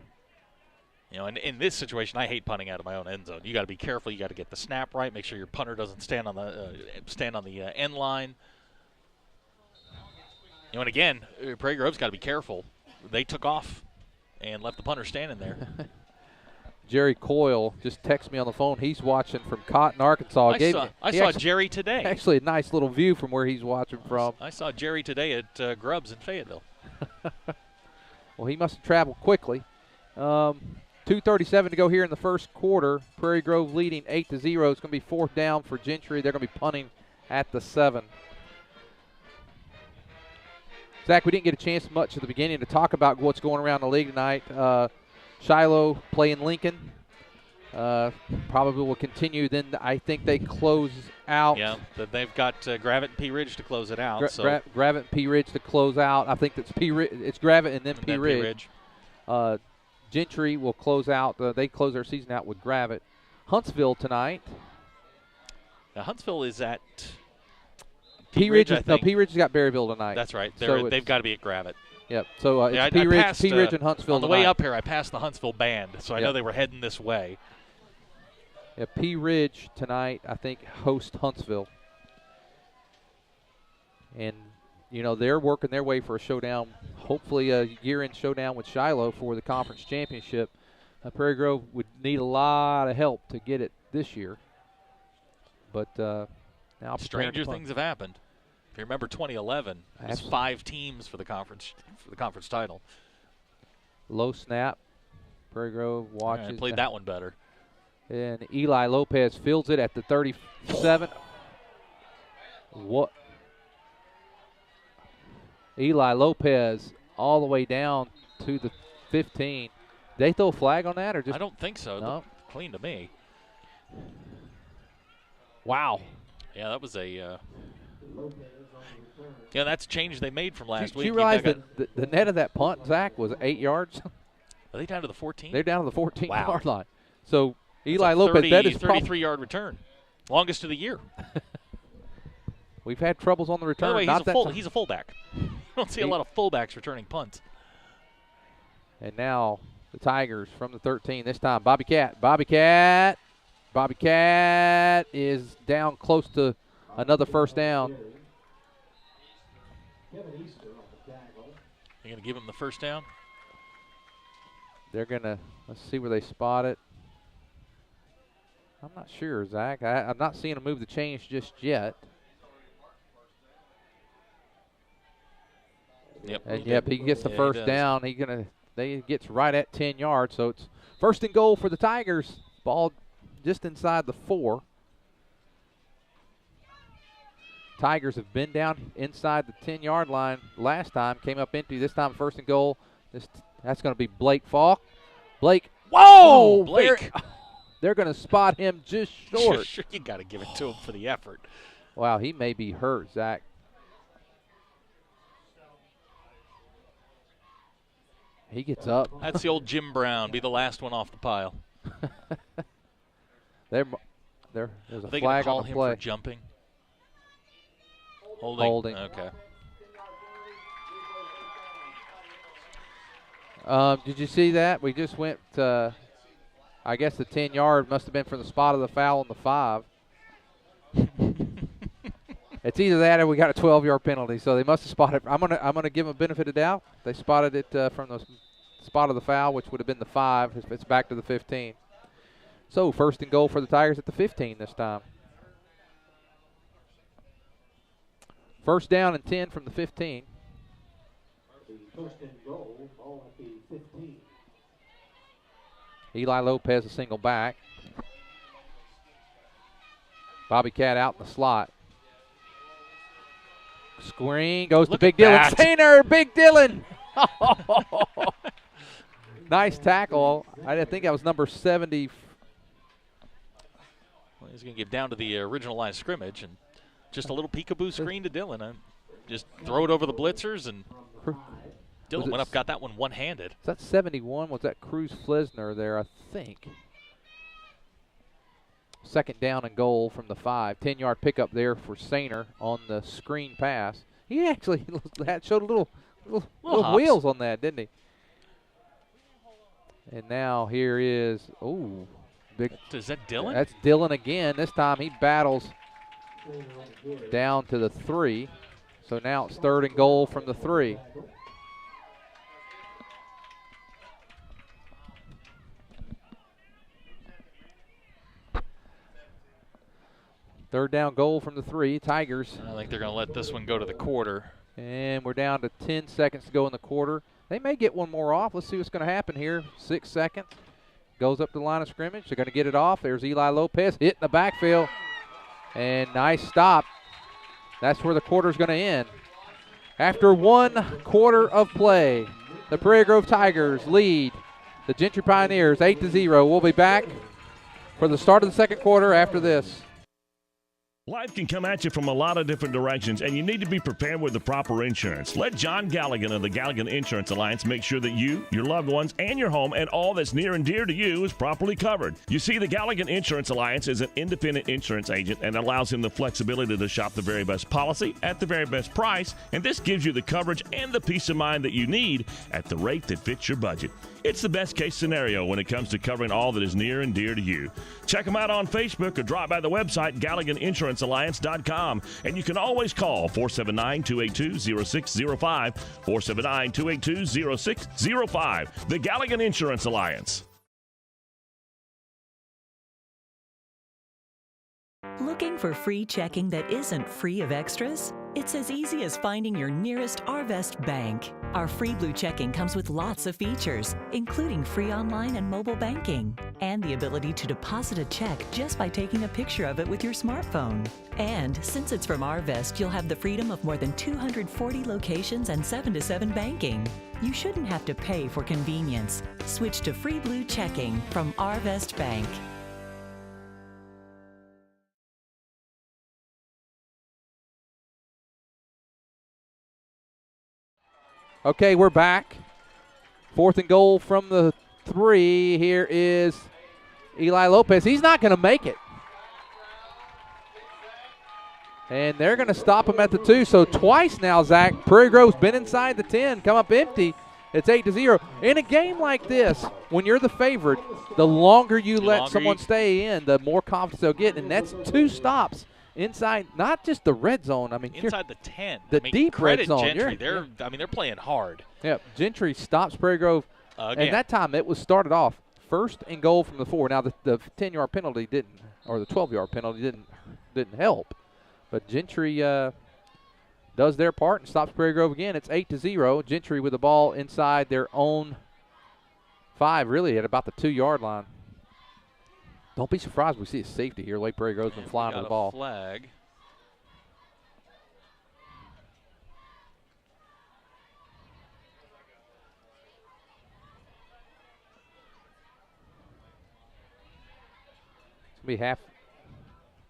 Speaker 2: And in this situation, I hate punting out of my own end zone. You got to be careful. You got to get the snap right. Make sure your punter doesn't stand on the end line. And again, Prairie Grove's got to be careful. They took off and left the punter standing there.
Speaker 1: Jerry Coyle just texted me on the phone. He's watching from Cotton, Arkansas.
Speaker 2: I saw Jerry today.
Speaker 1: Actually, a nice little view from where he's watching from.
Speaker 2: I saw Jerry today at Grubbs in Fayetteville.
Speaker 1: Well, he must have traveled quickly. 2:37 to go here in the first quarter. Prairie Grove leading 8-0. It's going to be 4th down for Gentry. They're going to be punting at the 7. Zach, we didn't get a chance much at the beginning to talk about what's going around the league tonight. Shiloh playing Lincoln. Probably will continue. Then I think they close out.
Speaker 2: Yeah, they've got Gravett and P Ridge to close it out.
Speaker 1: Gravett and P Ridge to close out. I think it's it's Gravett and then P Ridge. Gentry will close out. They close their season out with Gravett. Huntsville tonight.
Speaker 2: Now Huntsville is at
Speaker 1: P Ridge. No, P Ridge has got Berryville tonight.
Speaker 2: That's right. They've got to be at Gravett.
Speaker 1: Yep. So it's P Ridge and Huntsville
Speaker 2: on the
Speaker 1: tonight.
Speaker 2: way up here, I passed the Huntsville band, so I know they were heading this way.
Speaker 1: Yeah, P Ridge tonight, I think, host Huntsville. And, they're working their way for a showdown, hopefully a year-end showdown with Shiloh for the conference championship. Prairie Grove would need a lot of help to get it this year. But now
Speaker 2: stranger things have happened. If you remember 2011, it was 5 teams for the conference title.
Speaker 1: Low snap. Prairie Grove watches.
Speaker 2: Played that one better.
Speaker 1: And Eli Lopez fields it at the 37. What? Eli Lopez all the way down to the 15. They throw a flag on that or just?
Speaker 2: I don't think so.
Speaker 1: No.
Speaker 2: Clean to me.
Speaker 1: Wow.
Speaker 2: Yeah, that was a Yeah, that's a change they made from last week.
Speaker 1: You realize that the net of that punt, Zach, was 8 yards?
Speaker 2: Are they down to the 14?
Speaker 1: They're down to the 14-yard
Speaker 2: Wow.
Speaker 1: line. So Eli
Speaker 2: That's a
Speaker 1: Lopez, that is
Speaker 2: 33-yard return. Longest of the year.
Speaker 1: We've had troubles on the return.
Speaker 2: By the way, he's a fullback. You don't see a lot of fullbacks returning punts.
Speaker 1: And now the Tigers from the 13. This time, Bobby Cat. Bobby Cat is down close to another first down.
Speaker 2: You're going to give him the first down?
Speaker 1: They're going to, let's see where they spot it. I'm not sure, Zach. I'm not seeing them move the chains just yet.
Speaker 2: Yep.
Speaker 1: And he gets the first down. He gets right at 10 yards. So it's first and goal for the Tigers. Ball just inside the 4. Tigers have been down inside the 10-yard line last time. Came up empty. This time first and goal. That's going to be Blake Falk. Blake. Whoa!
Speaker 2: Blake.
Speaker 1: They're going to spot him just short.
Speaker 2: Sure, you got to give it to him for the effort.
Speaker 1: Wow, he may be hurt, Zach. He gets up.
Speaker 2: That's the old Jim Brown. Be the last one off the pile.
Speaker 1: There's a flag on the
Speaker 2: him
Speaker 1: play.
Speaker 2: For jumping?
Speaker 1: Holding.
Speaker 2: Okay.
Speaker 1: Did you see that? We just went, I guess the 10-yard must have been from the spot of the foul on the 5. It's either that or we got a 12-yard penalty, so they must have spotted. I'm gonna give them a benefit of doubt. They spotted it from the spot of the foul, which would have been the 5. If it's back to the 15. So first and goal for the Tigers at the 15 this time. First down and 10 from the 15.
Speaker 5: First and goal, ball at the 15.
Speaker 1: Eli Lopez a single back. Bobby Cat out in the slot. Screen goes to Big Dylan Stainer. Big Dylan. Nice tackle. I think that was number 70.
Speaker 2: Well, he's going to get down to the original line of scrimmage and just a little peekaboo screen to Dylan. Just throw it over the blitzers, and Dylan went up, got that one one-handed.
Speaker 1: Is that 71? Was that Cruz Flesner there, I think? Second down and goal from the 5. 10-yard pickup there for Sainer on the screen pass. He actually showed a little wheels on that, didn't he? And now here is, big.
Speaker 2: Is that Dylan?
Speaker 1: That's Dylan again. This time he battles down to the 3. So now it's third and goal from the 3. Third down goal from the 3, Tigers.
Speaker 2: I think they're going to let this one go to the quarter.
Speaker 1: And we're down to 10 seconds to go in the quarter. They may get one more off. Let's see what's going to happen here. 6 seconds. Goes up to the line of scrimmage. They're going to get it off. There's Eli Lopez hitting the backfield. And nice stop. That's where the quarter's going to end. After 1 quarter of play, the Prairie Grove Tigers lead the Gentry Pioneers 8-0. We'll be back for the start of the second quarter after this.
Speaker 3: Life can come at you from a lot of different directions, and you need to be prepared with the proper insurance. Let John Galligan of the Galligan Insurance Alliance make sure that you, your loved ones, and your home and all that's near and dear to you is properly covered. You see, the Galligan Insurance Alliance is an independent insurance agent and allows him the flexibility to shop the very best policy at the very best price, and this gives you the coverage and the peace of mind that you need at the rate that fits your budget. It's the best case scenario when it comes to covering all that is near and dear to you. Check them out on Facebook or drop by the website GalliganInsuranceAlliance.com. And you can always call 479-282-0605, 479-282-0605. The Galligan Insurance Alliance.
Speaker 6: Looking for free checking that isn't free of extras? It's as easy as finding your nearest Arvest bank. Our free Blue Checking comes with lots of features, including free online and mobile banking, and the ability to deposit a check just by taking a picture of it with your smartphone. And since it's from Arvest, you'll have the freedom of more than 240 locations and 7-to-7 banking. You shouldn't have to pay for convenience. Switch to free Blue Checking from Arvest Bank.
Speaker 1: Okay, we're back. 4th and goal from the 3. Here is Eli Lopez. He's not going to make it. And they're going to stop him at the 2. So twice now, Zach, Prairie Grove's been inside the 10, come up empty. It's 8-0. In a game like this, when you're the favorite, the longer you let someone stay in, the more confidence they'll get. And that's 2 stops inside, not just the red zone. I mean,
Speaker 2: inside the 10.
Speaker 1: The deep red zone.
Speaker 2: Gentry. They're playing hard.
Speaker 1: Yeah, Gentry stops Prairie Grove. And that time it was started off 1st and goal from the 4. Now the 10-yard penalty didn't, or the 12-yard penalty didn't help. But Gentry does their part and stops Prairie Grove again. It's 8-0. Gentry with the ball inside their own 5, really at about the 2-yard line. Don't be surprised we see a safety here. Lake Prairie Grove's been flying to the ball.
Speaker 2: Flag.
Speaker 1: It's going to be half.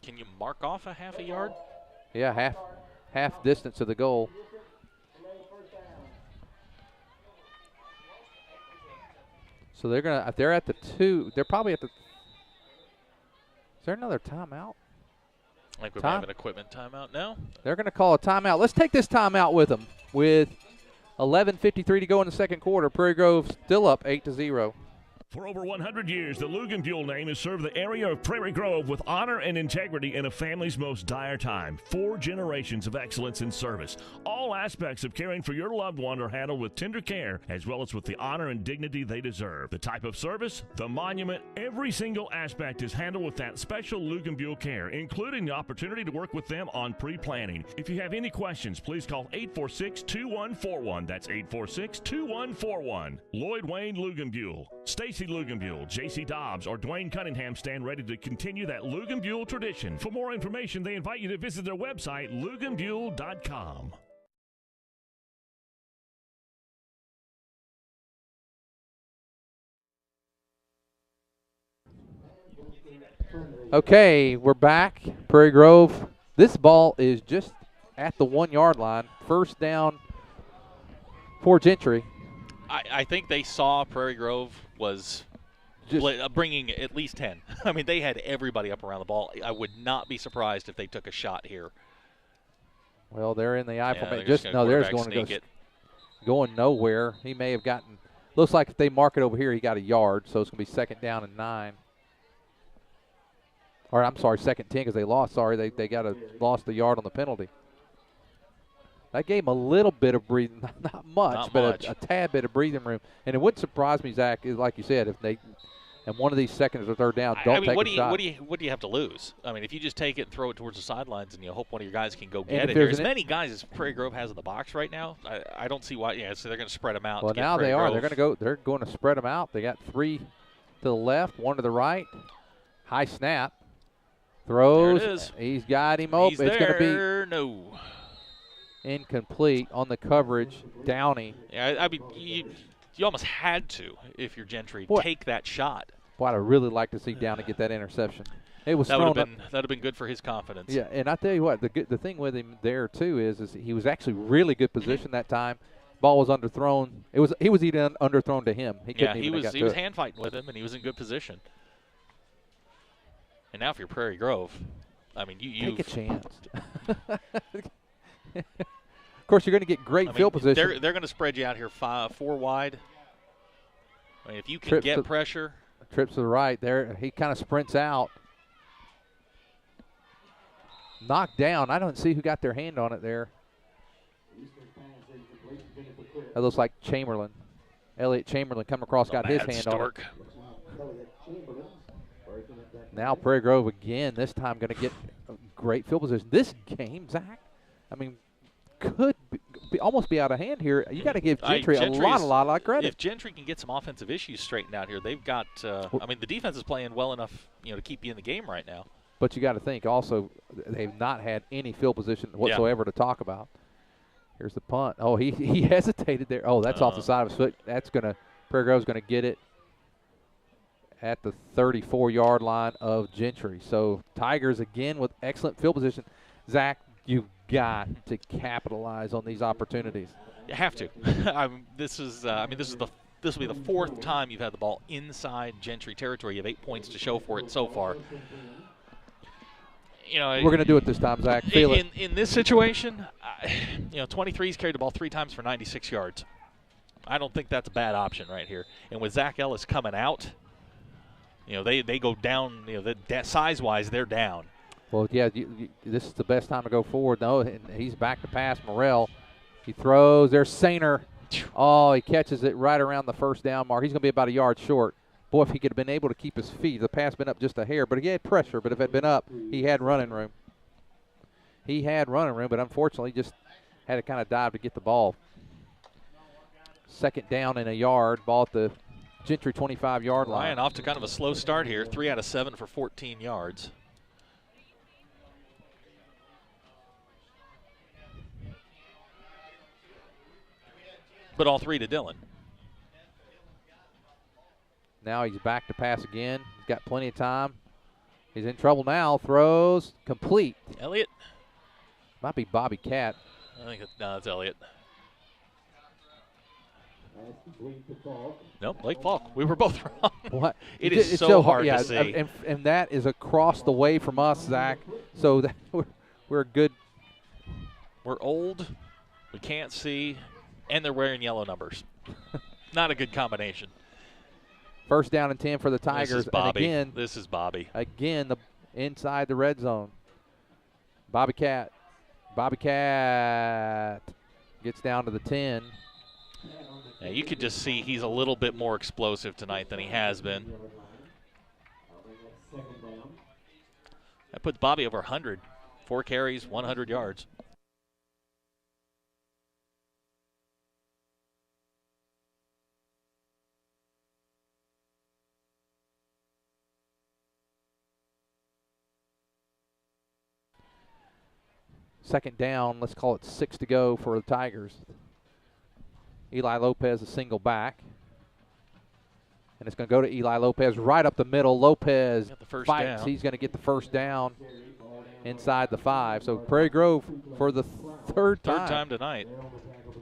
Speaker 2: Can you mark off a half a yard?
Speaker 1: Yeah, half distance to the goal. So they're gonna, if they're at the 2, they're probably at the. Is there another timeout?
Speaker 2: I think we might have an equipment timeout now.
Speaker 1: They're gonna call a timeout. Let's take this timeout with them. With 11:53 to go in the second quarter, Prairie Grove still up 8-0.
Speaker 3: For over 100 years, the Luganville name has served the area of Prairie Grove with honor and integrity in a family's most dire time. 4 generations of excellence in service. All aspects of caring for your loved one are handled with tender care, as well as with the honor and dignity they deserve. The type of service, the monument, every single aspect is handled with that special Luganville care, including the opportunity to work with them on pre-planning. If you have any questions, please call 846-2141. That's 846-2141. Lloyd Wayne Luganville. Stacy Luganville, J.C. Dobbs, or Dwayne Cunningham stand ready to continue that Luganville tradition. For more information, they invite you to visit their website, luganville.com.
Speaker 1: Okay, we're back. Prairie Grove. This ball is just at the 1-yard line. First down for Gentry.
Speaker 2: I think they saw Prairie Grove was bringing at least 10. I mean, they had everybody up around the ball. I would not be surprised if they took a shot here.
Speaker 1: Well, they're in the I formation.
Speaker 2: There's
Speaker 1: going nowhere. He may have gotten. Looks like if they mark it over here, he got a yard. So it's going to be 2nd down and 9. Or I'm sorry, 2nd 10 because they lost. Sorry, they lost the yard on the penalty. That gave him a little bit of breathing, not much, but a tad bit of breathing room. And it wouldn't surprise me, Zach, is like you said, if they, and one of these 2nd or 3rd down, take a shot.
Speaker 2: What do you have to lose? I mean, if you just take it and throw it towards the sidelines and you hope one of your guys can go get it. There's as many guys as Prairie Grove has in the box right now. I don't see why. Yeah, so they're going to spread them out.
Speaker 1: Well, now they are. They're going to spread them out. They got 3 to the left, 1 to the right. High snap. Throws.
Speaker 2: There it is.
Speaker 1: He's got him open.
Speaker 2: He's
Speaker 1: it's going to
Speaker 2: be no.
Speaker 1: Incomplete on the coverage. Downey.
Speaker 2: Yeah, I mean, you almost had to, if you're Gentry, take that shot.
Speaker 1: Boy, I'd really like to see Downey get that interception. It was
Speaker 2: that would have been good for his confidence.
Speaker 1: Yeah, and I tell you what, the thing with him there too is he was actually really good position that time. Ball was underthrown. He was even underthrown to him.
Speaker 2: He was hand fighting with him, and he was in good position. And now if you're Prairie Grove, I mean, you
Speaker 1: take a chance. Of course, you're going to get great field position.
Speaker 2: They're going to spread you out here 4 wide. I mean, if you can get pressure.
Speaker 1: Trips to the right there. He kind of sprints out. Knocked down. I don't see who got their hand on it there. That looks like Chamberlain. Elliott Chamberlain come across, got his hand on it. Now Prairie Grove again, this time going to get a great field position. This game, Zach, I mean, could almost be out of hand here. You got to give Gentry a lot of credit.
Speaker 2: If Gentry can get some offensive issues straightened out here, they've got. I mean, the defense is playing well enough, to keep you in the game right now.
Speaker 1: But you got to think also, they've not had any field position whatsoever to talk about. Here's the punt. Oh, he hesitated there. Oh, that's off the side of his foot. That's Prairie Grove's going to get it at the 34-yard line of Gentry. So Tigers again with excellent field position. Zach, you've got to capitalize on these opportunities.
Speaker 2: You have to. This will be the fourth time you've had the ball inside Gentry territory. You have 8 points to show for it so far.
Speaker 1: We're going to do it this time, Zach. Feel it.
Speaker 2: In this situation, 23's carried the ball 3 times for 96 yards. I don't think that's a bad option right here. And with Zach Ellis coming out, they go down. Size-wise, they're down.
Speaker 1: Well, yeah, this is the best time to go forward. No, and he's back to pass. Morrell, he throws. There's Sainer. Oh, he catches it right around the first down mark. He's going to be about a yard short. Boy, if he could have been able to keep his feet. The pass been up just a hair, but he had pressure. But if it had been up, he had running room. But unfortunately just had to kind of dive to get the ball. Second down and a yard. Ball at the Gentry 25-yard line.
Speaker 2: Ryan off to kind of a slow start here. 3 out of 7 for 14 yards. But all 3 to Dillon.
Speaker 1: Now he's back to pass again. He's got plenty of time. He's in trouble now. Throws complete.
Speaker 2: Elliott.
Speaker 1: Might be Bobby Cat.
Speaker 2: I think it's Elliott. Nope, Blake Falk. We were both wrong.
Speaker 1: What?
Speaker 2: It is so hard
Speaker 1: yeah,
Speaker 2: to see.
Speaker 1: And that is across the way from us, Zach. So that we're good.
Speaker 2: We're old. We can't see. And they're wearing yellow numbers. Not a good combination.
Speaker 1: First down and 10 for the Tigers.
Speaker 2: This is Bobby.
Speaker 1: And again,
Speaker 2: This is Bobby.
Speaker 1: Again, inside the red zone. Bobby Cat gets down to the 10.
Speaker 2: Yeah, you could just see he's a little bit more explosive tonight than he has been. That puts Bobby over 100. 4 carries, 100 yards.
Speaker 1: Second down, let's call it 6 to go for the Tigers. Eli Lopez a single back. And it's going to go to Eli Lopez right up the middle. Lopez fights.
Speaker 2: Down.
Speaker 1: He's going to get the first down inside the 5. So Prairie Grove for the third time.
Speaker 2: Third time tonight.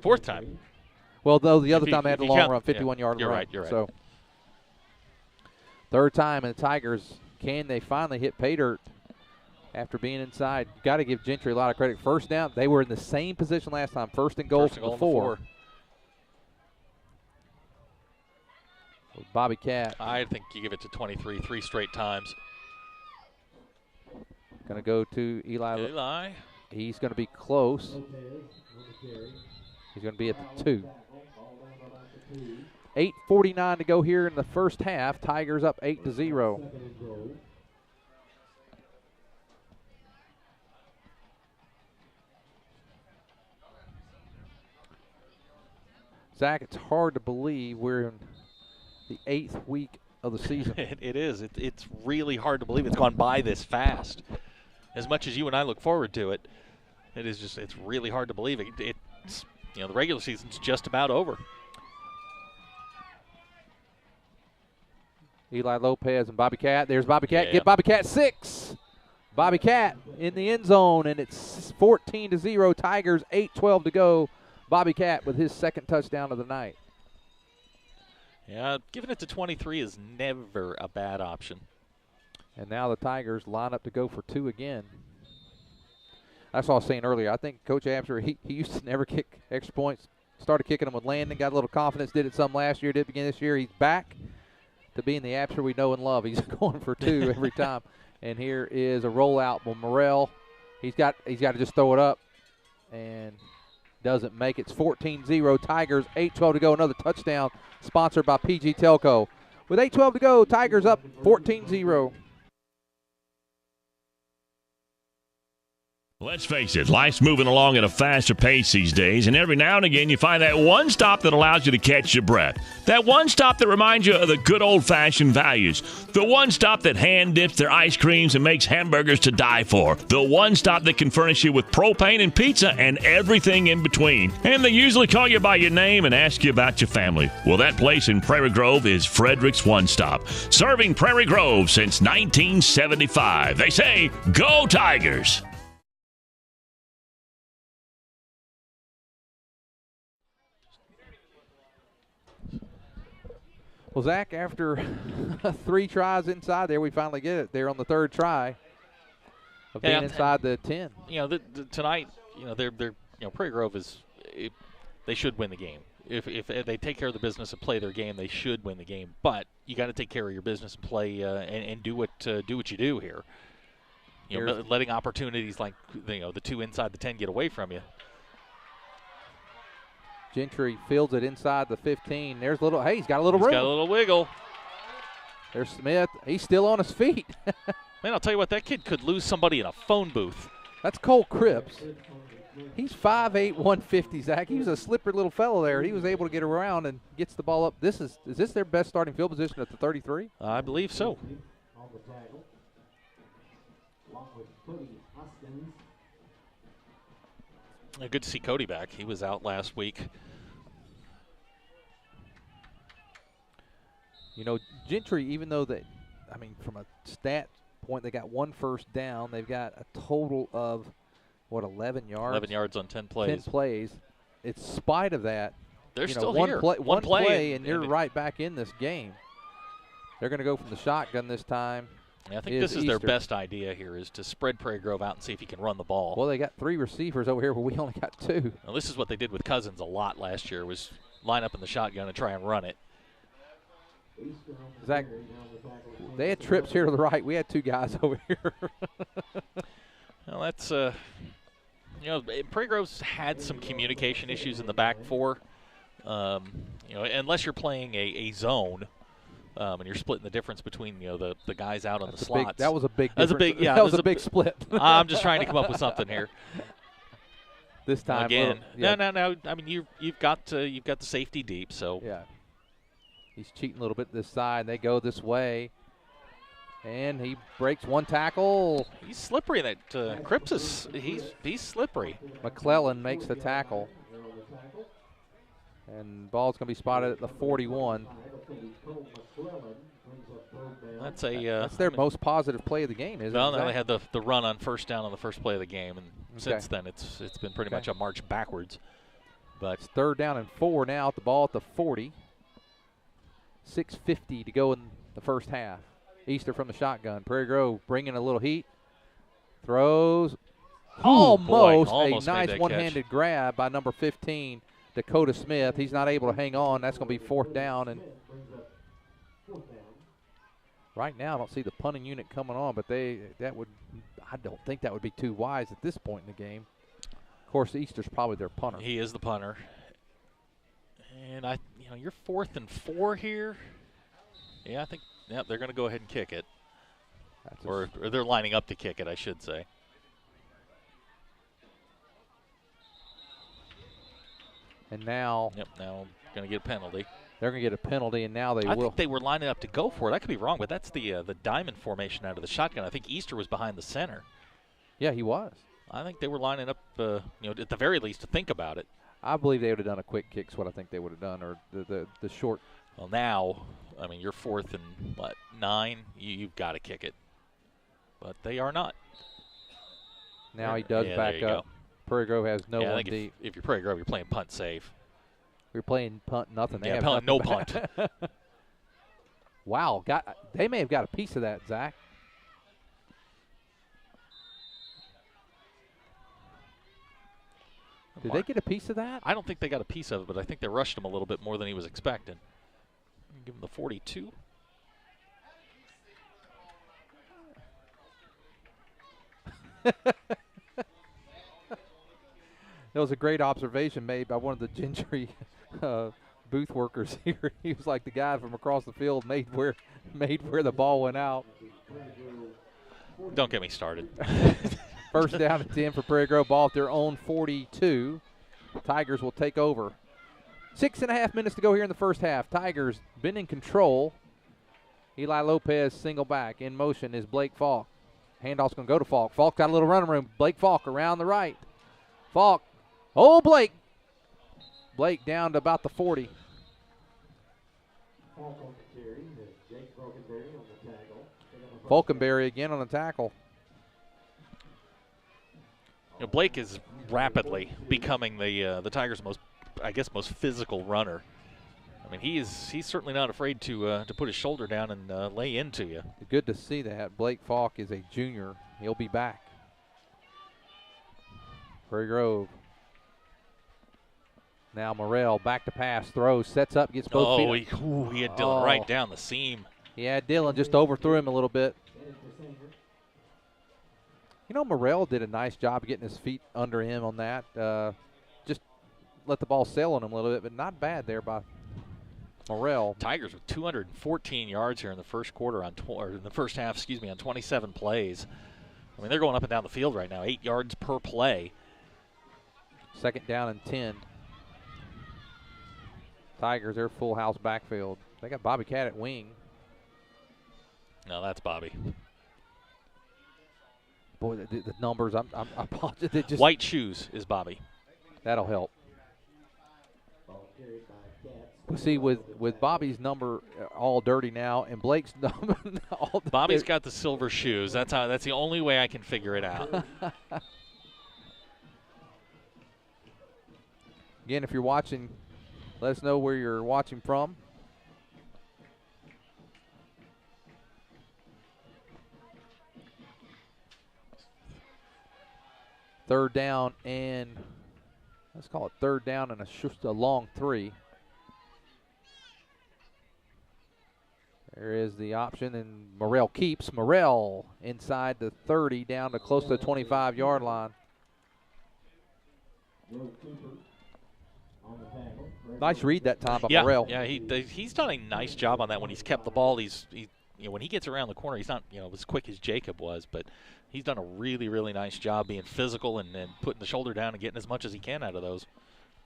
Speaker 2: Fourth time.
Speaker 1: Well, though the other time they had the long run, 51-yard
Speaker 2: You're
Speaker 1: run.
Speaker 2: right, you're right.
Speaker 1: So third time, and the Tigers, can they finally hit pay dirt after being inside? You got to give Gentry a lot of credit. First down, they were in the same position last time. First and goal from the 4. Bobby Cat.
Speaker 2: I think you give it to 23 3 straight times.
Speaker 1: Going to go to Eli. He's going to be close. He's going to be at the 2. 8:49 to go here in the first half. Tigers up 8-0. Zach, it's hard to believe we're in the 8th week of the season.
Speaker 2: It is. It's really hard to believe it's gone by this fast. As much as you and I look forward to it, it's really hard to believe it. It's the regular season's just about over.
Speaker 1: Eli Lopez and Bobby Cat. There's Bobby Cat.
Speaker 2: Yeah.
Speaker 1: Get Bobby Cat 6. Bobby Cat in the end zone, and it's 14-0. Tigers 8:12 to go. Bobby Cat with his second touchdown of the night.
Speaker 2: Yeah, giving it to 23 is never a bad option.
Speaker 1: And now the Tigers line up to go for 2 again. That's what I was saying earlier. I think Coach Abser, he used to never kick extra points. Started kicking them with Landon, got a little confidence, did it some last year, did it begin this year. He's back to being the Abser we know and love. He's going for 2 every time. And here is a rollout. Well, Morrell, he's got to just throw it up. And doesn't make it. It's 14-0. Tigers, 8:12 to go. Another touchdown sponsored by PG Telco. With 8:12 to go, Tigers up 14-0.
Speaker 3: Let's face it, life's moving along at a faster pace these days, and every now and again you find that one stop that allows you to catch your breath. That one stop that reminds you of the good old-fashioned values. The one stop that hand dips their ice creams and makes hamburgers to die for. The one stop that can furnish you with propane and pizza and everything in between. And they usually call you by your name and ask you about your family. Well, that place in Prairie Grove is Frederick's One Stop, serving Prairie Grove since 1975. They say, go Tigers!
Speaker 1: Well, Zach, after 3 tries inside there, we finally get it there on the 3rd try of being inside the 10.
Speaker 2: You know, tonight, you know, Prairie Grove they should win the game. If they take care of the business and play their game, they should win the game. But you got to take care of your business and play and do what you do here. You know, letting opportunities like the 2 inside the 10 get away from you.
Speaker 1: Gentry fields it inside the 15. There's he's got a little room.
Speaker 2: He's got a little wiggle.
Speaker 1: There's Smith. He's still on his feet.
Speaker 2: Man, I'll tell you what, that kid could lose somebody in a phone booth.
Speaker 1: That's Cole Cripps. He's 5'8", 150, Zach. He was a slippery little fellow there. He was able to get around and gets the ball up. Is this their best starting field position at the 33?
Speaker 2: I believe so. Good to see Cody back. He was out last week.
Speaker 1: You know, Gentry, even though from a stat point, they got 1 first down. They've got a total of, 11 yards?
Speaker 2: 11 yards on 10 plays.
Speaker 1: 10 plays. In spite of that,
Speaker 2: they're still
Speaker 1: one
Speaker 2: here.
Speaker 1: One play, and you're right back in this game. They're going to go from the shotgun this time.
Speaker 2: I think this is their best idea here, is to spread Prairie Grove out and see if he can run the ball.
Speaker 1: Well, they got 3 receivers over here, but we only got 2.
Speaker 2: Well, this is what they did with Cousins a lot last year, was line up in the shotgun and try and run it.
Speaker 1: Zach, they had trips here to the right. We had 2 guys over here.
Speaker 2: Well, that's, Prairie Grove's had some communication issues in the back 4. Unless you're playing a zone. And you're splitting the difference between the guys out on the slots.
Speaker 1: That was a big.
Speaker 2: That was a big
Speaker 1: split.
Speaker 2: I'm just trying to come up with something here.
Speaker 1: This time
Speaker 2: again, no. I mean, you've got the safety deep, so
Speaker 1: yeah. He's cheating a little bit this side. They go this way, and he breaks 1 tackle.
Speaker 2: He's slippery. That Cripps is he's slippery.
Speaker 1: McClellan makes the tackle, and ball's going to be spotted at the 41.
Speaker 2: That's
Speaker 1: their most positive play of the game, isn't it?
Speaker 2: Well, they had the run on first down on the first play of the game, and since then it's been pretty much a march backwards. But
Speaker 1: it's 3rd down and 4 now. The ball at the 40. 6:50 to go in the first half. Easter from the shotgun. Prairie Grove bringing a little heat. Throws. Almost a nice one-handed grab by number 15. Dakota Smith. He's not able to hang on. That's going to be 4th down. And right now, I don't see the punting unit coming on, but I don't think that would be too wise at this point in the game. Of course, Easter's probably their punter.
Speaker 2: He is the punter. And you're 4th and 4 here. Yeah, I think they're going to go ahead and kick it. Or they're lining up to kick it, I should say.
Speaker 1: And now.
Speaker 2: Yep, now going to get a penalty.
Speaker 1: They're going to get a penalty, and now I
Speaker 2: think they were lining up to go for it. I could be wrong, but that's the diamond formation out of the shotgun. I think Easter was behind the center.
Speaker 1: Yeah, he was.
Speaker 2: I think they were lining up, at the very least, to think about it.
Speaker 1: I believe they would have done a quick kick. Is what I think they would have done, or the short.
Speaker 2: Well, now, I mean, you're 4th and 9. You've got to kick it, but they are not.
Speaker 1: Now he does back up.
Speaker 2: Go.
Speaker 1: Prairie Grove has no one deep.
Speaker 2: If you're Prairie Grove, you're playing punt safe.
Speaker 1: We're playing punt nothing. They
Speaker 2: have
Speaker 1: nothing
Speaker 2: no punt.
Speaker 1: Wow, they may have got a piece of that, Zach. Did they get a piece of that?
Speaker 2: I don't think they got a piece of it, but I think they rushed him a little bit more than he was expecting. Give him the 42.
Speaker 1: That was a great observation made by one of the Gentry booth workers here. He was like the guy from across the field made where the ball went out.
Speaker 2: Don't get me started.
Speaker 1: First down and 10 for Prairie Grove, ball at their own 42. Tigers will take over. 6.5 minutes to go here in the first half. Tigers been in control. Eli Lopez single back. In motion is Blake Falk. Handoff's going to go to Falk. Falk got a little running room. Blake Falk around the right. Falk. Oh, Blake. Blake down to about the 40. Falkenberry again on the tackle.
Speaker 2: Blake is rapidly becoming the Tigers' most physical runner. I mean, he's certainly not afraid to put his shoulder down and lay into you.
Speaker 1: Good to see that. Blake Falk is a junior. He'll be back. Prairie Grove. Now Morrell back to pass, throws, sets up, gets both feet.
Speaker 2: He had Dylan right down the seam.
Speaker 1: Yeah, Dylan just overthrew him a little bit. You know, Morrell did a nice job getting his feet under him on that. Just let the ball sail on him a little bit, but not bad there by Morrell.
Speaker 2: Tigers with 214 yards here in the first quarter or in the first half, on 27 plays. I mean, they're going up and down the field right now, 8 yards per play.
Speaker 1: Second down and 10. Tigers, their full house backfield. They got Bobby Cat at wing.
Speaker 2: No, that's Bobby.
Speaker 1: Boy, the numbers, I apologize. Just,
Speaker 2: White shoes is Bobby.
Speaker 1: That'll help. See, with Bobby's number all dirty now and Blake's number all dirty.
Speaker 2: Bobby's got the silver shoes. That's the only way I can figure it out.
Speaker 1: Again, if you're watching, let us know where you're watching from. Third down and let's call it third down and a long 3. There is the option, and Morrell keeps. Morrell inside the 30 down to close to the 25-yard line. Nice read that time by Morrell.
Speaker 2: Yeah, he's done a nice job on that when he's kept the ball. When he gets around the corner, he's not as quick as Jacob was, but he's done a really, really nice job being physical and putting the shoulder down and getting as much as he can out of those.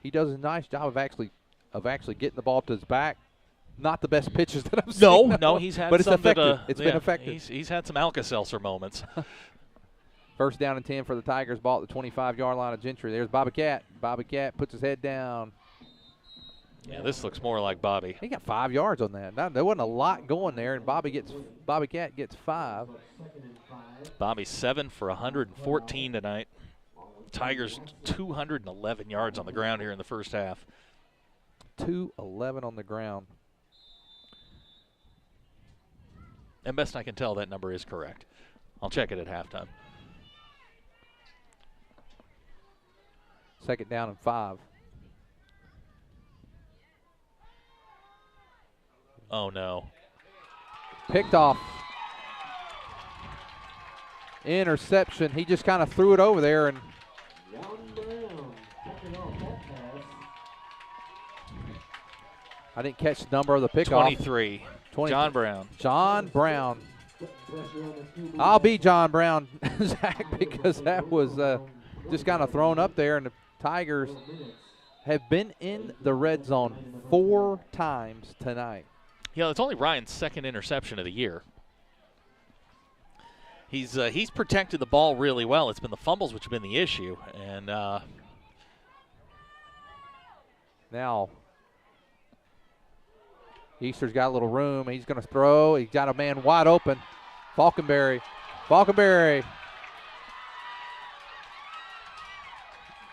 Speaker 1: He does a nice job of actually getting the ball to his back. Not the best pitches that I've seen.
Speaker 2: No, he's had
Speaker 1: but it's
Speaker 2: some
Speaker 1: effective. It's been effective.
Speaker 2: He's had some Alka-Seltzer moments.
Speaker 1: First down and 10 for the Tigers. Ball at the 25-yard line of Gentry. There's Bobby Cat. Bobby Cat puts his head down.
Speaker 2: Yeah, this looks more like Bobby.
Speaker 1: He got 5 yards on that. Now, there wasn't a lot going there, and Bobby Cat gets 5.
Speaker 2: Bobby 7 for 114 tonight. Tigers 211 yards on the ground here in the first half.
Speaker 1: 211 on the ground.
Speaker 2: And best I can tell, that number is correct. I'll check it at halftime.
Speaker 1: Second down and 5.
Speaker 2: Oh, no.
Speaker 1: Picked off. Interception. He just kind of threw it over there, and I didn't catch the number of the pickoff.
Speaker 2: 23. John Brown.
Speaker 1: John Brown. I'll be John Brown, Zach, because that was just kind of thrown up there, and the Tigers have been in the red zone 4 times tonight.
Speaker 2: Yeah, it's only Ryan's second interception of the year. He's protected the ball really well. It's been the fumbles which have been the issue, and
Speaker 1: now Easter's got a little room. He's going to throw. He's got a man wide open. Falconberry.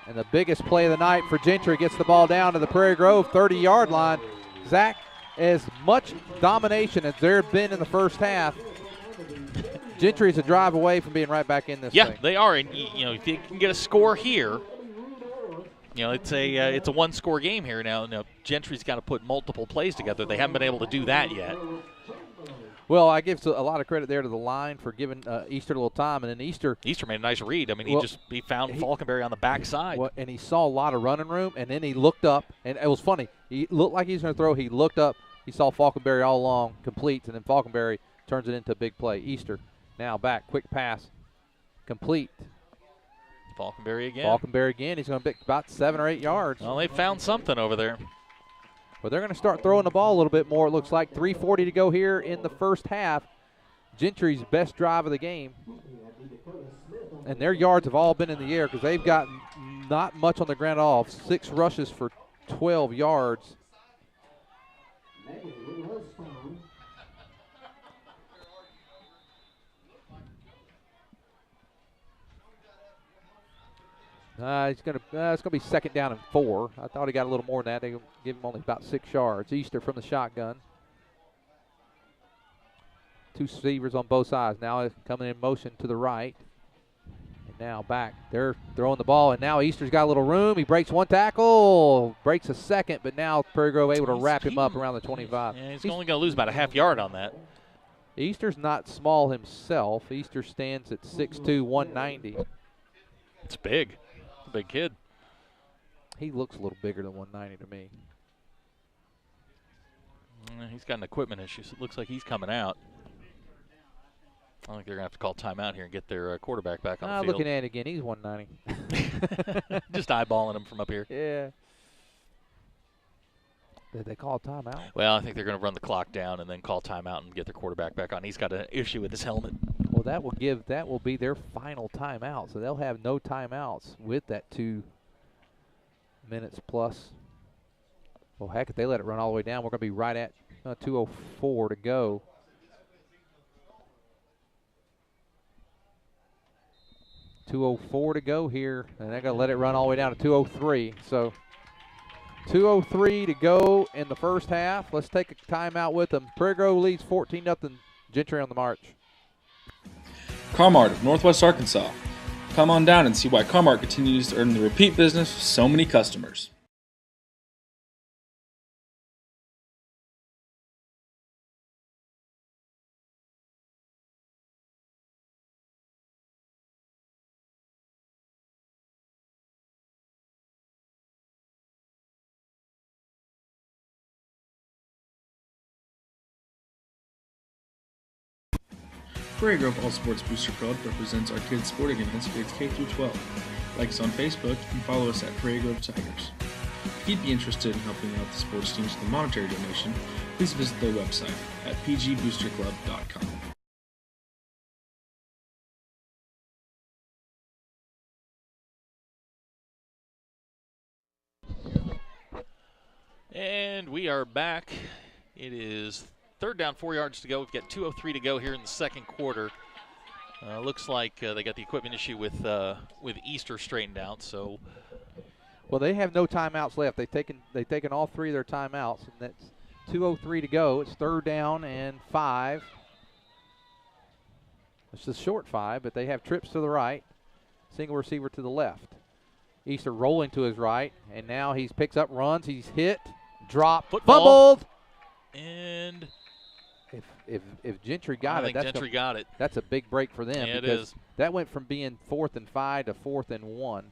Speaker 1: And the biggest play of the night for Gentry gets the ball down to the Prairie Grove 30-yard line. Zach, as much domination as there had been in the first half, Gentry is a drive away from being right back in this thing.
Speaker 2: Yeah, they are. And, if you can get a score here, it's a one-score game here now. Gentry's got to put multiple plays together. They haven't been able to do that yet.
Speaker 1: Well, I give a lot of credit there to the line for giving Easter a little time, and then Easter
Speaker 2: made a nice read. I mean, he found Falconberry on the backside.
Speaker 1: Well, and he saw a lot of running room, and then he looked up, and it was funny. He looked like he was going to throw. He looked up. He saw Falconberry all along, completes, and then Falconberry turns it into a big play. Easter now back, quick pass, complete.
Speaker 2: Falconberry again.
Speaker 1: He's going to be about 7 or 8 yards.
Speaker 2: Well, they found something over there.
Speaker 1: But they're going to start throwing the ball a little bit more. It looks like 3:40 to go here in the first half. Gentry's best drive of the game. And their yards have all been in the air because they've got not much on the ground at all. 6 rushes for 12 yards. It's gonna be 2nd down and 4. I thought he got a little more than that. They give him only about 6 yards. Easter from the shotgun. 2 receivers on both sides. Now coming in motion to the right. And now back. They're throwing the ball, and now Easter's got a little room. He breaks 1 tackle, breaks a second, but now Prairie Grove able to wrap him up around the 25.
Speaker 2: Yeah, he's only going to lose about a half yard on that.
Speaker 1: Easter's not small himself. Easter stands at 6'2", 190.
Speaker 2: It's big. It's a big kid.
Speaker 1: He looks a little bigger than 190 to me.
Speaker 2: He's got an equipment issue, so it looks like he's coming out. I think they're going to have to call timeout here and get their quarterback back on the field.
Speaker 1: Looking at it again, he's 190.
Speaker 2: Just eyeballing him from up here.
Speaker 1: Yeah. Did they call a timeout?
Speaker 2: Well, I think they're going to run the clock down and then call timeout and get their quarterback back on. He's got an issue with his helmet.
Speaker 1: Well, that will be their final timeout, so they'll have no timeouts with that 2 minutes plus. Well, heck, if they let it run all the way down, we're going to be right at 2:04 to go. .204 to go here, and they're going to let it run all the way down to 2:03. So 2:03 to go in the first half. Let's take a timeout with them. Prairie Grove leads 14-0. Gentry on the march.
Speaker 7: Car-Mart of Northwest Arkansas. Come on down and see why Car-Mart continues to earn the repeat business with so many customers. Prairie Grove All Sports Booster Club represents our kids' sporting events grades K through 12. Like us on Facebook and follow us at Prairie Grove Tigers. If you'd be interested in helping out the sports teams with a monetary donation, please visit their website at pgboosterclub.com.
Speaker 2: And we are back. It is 3rd down, 4 yards to go. We've got 2:03 to go here in the second quarter. Looks like they got the equipment issue with Easter straightened out. So,
Speaker 1: well, they have no timeouts left. They've taken all 3 of their timeouts, and that's 2:03 to go. It's 3rd down and 5. It's a short 5, but they have trips to the right, single receiver to the left. Easter rolling to his right, and now he picks up runs. He's hit, dropped, fumbled,
Speaker 2: and
Speaker 1: if Gentry got it,
Speaker 2: Gentry got it.
Speaker 1: That's a big break for them,
Speaker 2: yeah,
Speaker 1: because
Speaker 2: it is.
Speaker 1: That went from being 4th and 5 to 4th and 1.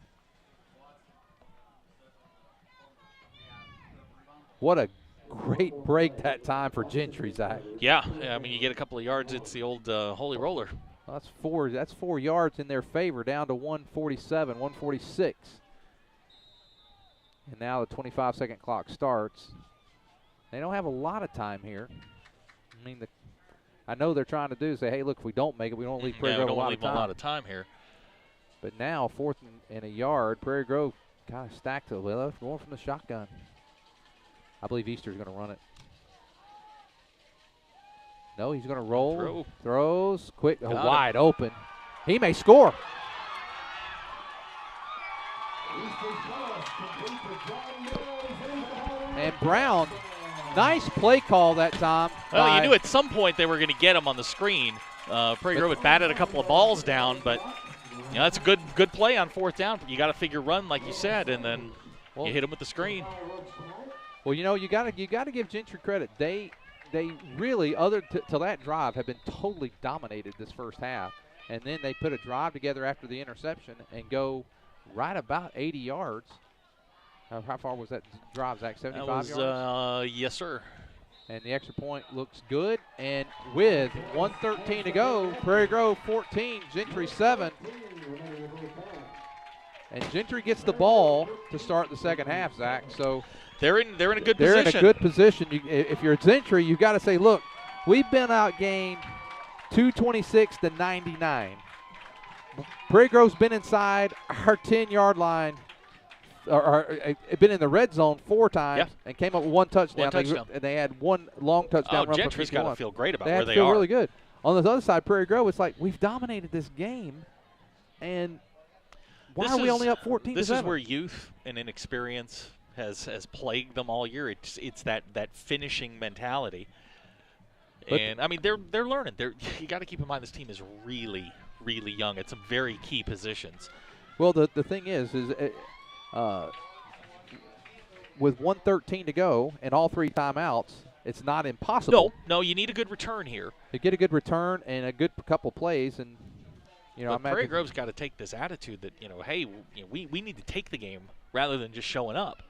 Speaker 1: What a great break that time for Gentry, Zach.
Speaker 2: Yeah, I mean, you get a couple of yards. It's the old holy roller.
Speaker 1: Well, that's 4 yards in their favor, down to 147, 146. And now the 25-second clock starts. They don't have a lot of time here. I mean, I know they're trying to do is say, hey, look, if we don't make it, we don't leave Prairie Grove a lot of time
Speaker 2: here.
Speaker 1: But now, 4th and a yard, Prairie Grove kind of stacked it. Well, going from the shotgun. I believe Easter's going to run it. No, he's going to roll. Throws, quick, wide open. He may score. And Brown, nice play call that time.
Speaker 2: Well, you knew at some point they were going to get him on the screen. Prairie Grove had batted a couple of balls down, but that's a good play on 4th down. You got to figure run, like you said, and then you hit him with the screen.
Speaker 1: Well, you got to give Gentry credit. They really, till that drive, have been totally dominated this first half, and then they put a drive together after the interception and go right about 80 yards. How far was that drive, Zach? 75 yards?
Speaker 2: Yes, sir.
Speaker 1: And the extra point looks good. And with 1:13 to go, Prairie Grove 14, Gentry 7. And Gentry gets the ball to start the second half, Zach. So
Speaker 2: they're in a good position.
Speaker 1: They're in a good position. If you're Gentry, you've got to say, look, we've been outgained 226 to 99. Prairie Grove's been inside our 10-yard line. Or been in the red zone 4 times and came up with 1 touchdown. And they had 1 long touchdown run.
Speaker 2: Gentry's got to feel great about where they
Speaker 1: feel
Speaker 2: are.
Speaker 1: Really good. On the other side, Prairie Grove, it's like we've dominated this game, and Why are we only up 14-7?
Speaker 2: This is where youth and inexperience has plagued them all year. It's that finishing mentality. And I mean, they're learning. You got to keep in mind this team is really, really young at some very key positions.
Speaker 1: Well, the thing is with 1:13 to go and all 3 timeouts, it's not impossible.
Speaker 2: No, you need a good return here.
Speaker 1: To get a good return and a good couple plays, and
Speaker 2: but Prairie Grove's got to take this attitude that hey, we need to take the game rather than just showing up.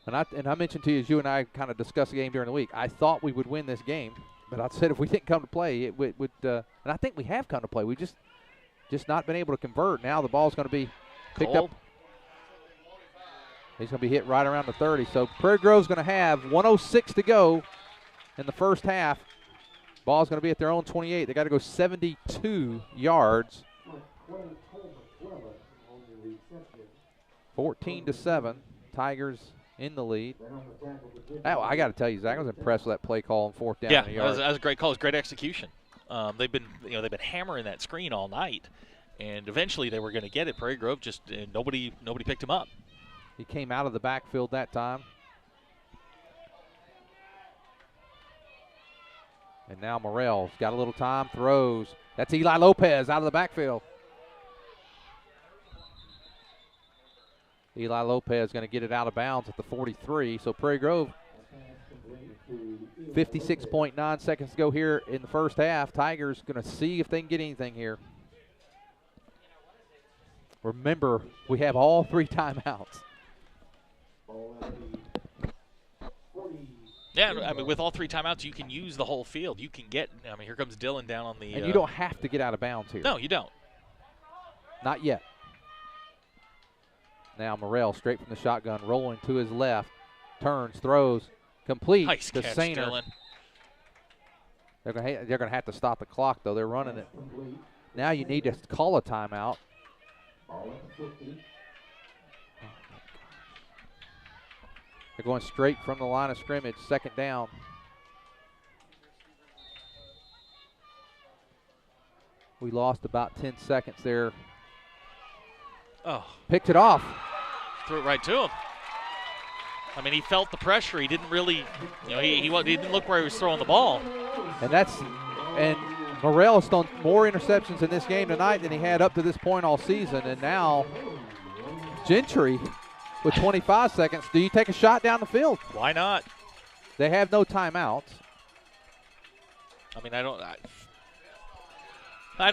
Speaker 1: And I mentioned to you, as you and I kind of discussed the game during the week, I thought we would win this game, but I said if we didn't come to play, it would. And I think we have come to play. We just not been able to convert. Now the ball's going to be picked up. He's going to be hit right around the 30. So Prairie Grove's going to have 1:06 to go in the first half. Ball's going to be at their own 28. They got to go 72 yards. 14-7. Tigers in the lead. Oh, I got to tell you, Zach, I was impressed with that play call on 4th down.
Speaker 2: Yeah, that was a great call. It was great execution. They've been hammering that screen all night, and eventually they were going to get it. Prairie Grove just nobody picked him up.
Speaker 1: He came out of the backfield that time. And now Morrell's got a little time, throws. That's Eli Lopez out of the backfield. Eli Lopez going to get it out of bounds at the 43. So Prairie Grove, 56.9 seconds to go here in the first half. Tigers going to see if they can get anything here. Remember, we have all 3 timeouts.
Speaker 2: Yeah, I mean, with all 3 timeouts, you can use the whole field. You can get, I mean, here comes Dylan down on the.
Speaker 1: And you don't have to get out of bounds here.
Speaker 2: No, you don't.
Speaker 1: Not yet. Now Morrell straight from the shotgun, rolling to his left, turns, throws, complete
Speaker 2: nice
Speaker 1: to
Speaker 2: catch,
Speaker 1: Sainer.
Speaker 2: Dylan.
Speaker 1: They're going to have to stop the clock, though. They're running it. Now you need to call a timeout. They're going straight from the line of scrimmage, 2nd down. We lost about 10 seconds there.
Speaker 2: Oh.
Speaker 1: Picked it off.
Speaker 2: Threw it right to him. I mean, he felt the pressure. He didn't really, he didn't look where he was throwing the ball.
Speaker 1: And Morrell has thrown more interceptions in this game tonight than he had up to this point all season. And now Gentry with 25 seconds. Do you take a shot down the field?
Speaker 2: Why not?
Speaker 1: They have no timeouts.
Speaker 2: I mean, I don't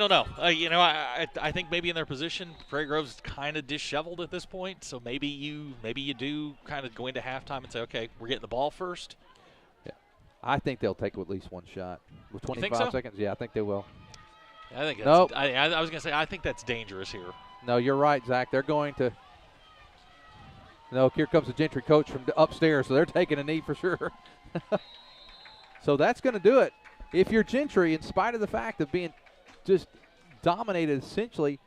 Speaker 2: know. I think maybe in their position, Prairie Grove's kind of disheveled at this point. So maybe you do kind of go into halftime and say, okay, we're getting the ball first.
Speaker 1: Yeah, I think they'll take at least one shot with 25
Speaker 2: so?
Speaker 1: seconds. Yeah, I think they will.
Speaker 2: I think that's,
Speaker 1: nope.
Speaker 2: I was going to say I think that's dangerous here.
Speaker 1: No, you're right, Zach. They're going to. No, here comes the Gentry coach from upstairs, so they're taking a knee for sure. So that's going to do it. If you're Gentry, in spite of the fact of being just dominated essentially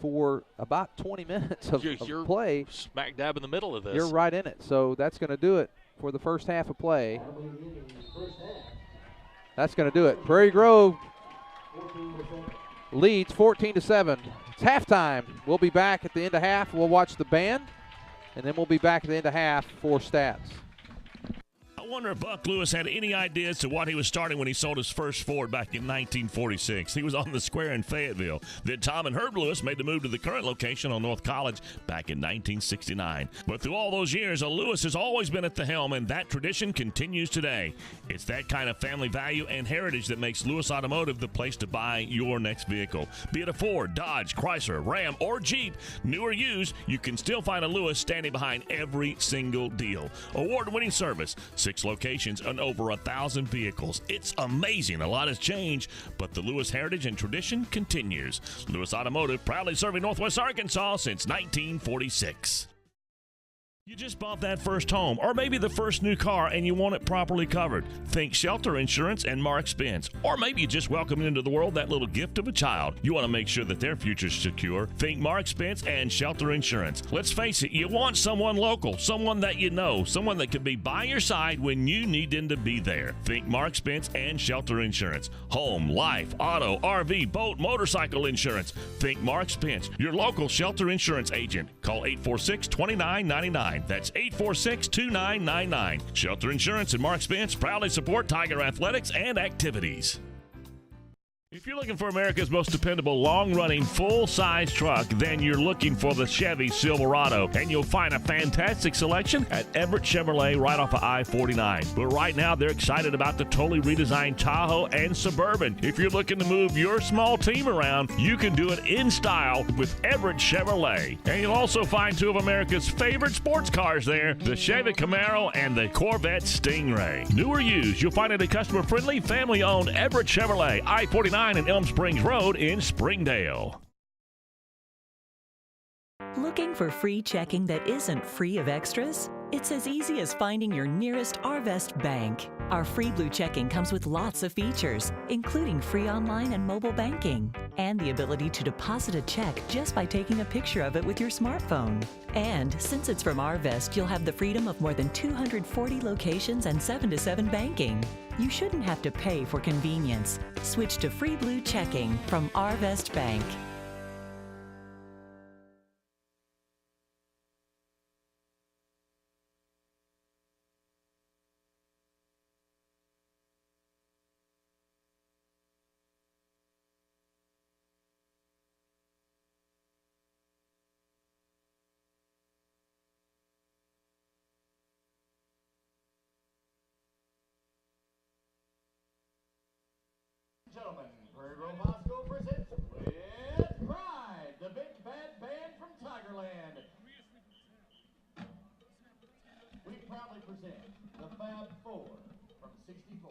Speaker 1: for about 20 minutes of play.
Speaker 2: Smack dab in the middle of this.
Speaker 1: You're right in it. So that's going to do it for the first half of play. That's going to do it. Prairie Grove leads 14-7. It's halftime. We'll be back at the end of half. We'll watch the band, and then we'll be back at the end of half for stats.
Speaker 3: I wonder if Buck Lewis had any idea as to what he was starting when he sold his first Ford back in 1946. He was on the square in Fayetteville. Then Tom and Herb Lewis made the move to the current location on North College back in 1969. But through all those years, a Lewis has always been at the helm, and that tradition continues today. It's that kind of family value and heritage that makes Lewis Automotive the place to buy your next vehicle. Be it a Ford, Dodge, Chrysler, Ram, or Jeep, new or used, you can still find a Lewis standing behind every single deal. Award-winning service, 6 locations and over 1,000 vehicles. It's amazing. A lot has changed, but the Lewis heritage and tradition continues. Lewis Automotive, proudly serving Northwest Arkansas since 1946. You just bought that first home, or maybe the first new car, and you want it properly covered. Think Shelter Insurance and Mark Spence. Or maybe you just welcomed into the world that little gift of a child. You want to make sure that their future's secure. Think Mark Spence and Shelter Insurance. Let's face it, you want someone local, someone that you know, someone that can be by your side when you need them to be there. Think Mark Spence and Shelter Insurance. Home, life, auto, RV, boat, motorcycle insurance. Think Mark Spence, your local Shelter Insurance agent. Call 846-2999. That's 846-2999. Shelter Insurance and Mark Spence proudly support Tiger athletics and activities. If you're looking for America's most dependable, long-running, full-size truck, then you're looking for the Chevy Silverado, and you'll find a fantastic selection at Everett Chevrolet right off of I-49. But right now, they're excited about the totally redesigned Tahoe and Suburban. If you're looking to move your small team around, you can do it in style with Everett Chevrolet. And you'll also find two of America's favorite sports cars there, the Chevy Camaro and the Corvette Stingray. New or used, you'll find it at customer-friendly, family-owned Everett Chevrolet, I-49 and Elm Springs Road in Springdale.
Speaker 6: Looking for free checking that isn't free of extras? It's as easy as finding your nearest Arvest bank. Our free blue checking comes with lots of features, including free online and mobile banking, and the ability to deposit a check just by taking a picture of it with your smartphone. And since it's from Arvest, you'll have the freedom of more than 240 locations and 7-to-7 banking. You shouldn't have to pay for convenience. Switch to free blue checking from Arvest Bank.
Speaker 8: Gentlemen, Prairie Grove High School presents with pride the big bad band from Tigerland. We proudly present the Fab Four from 64.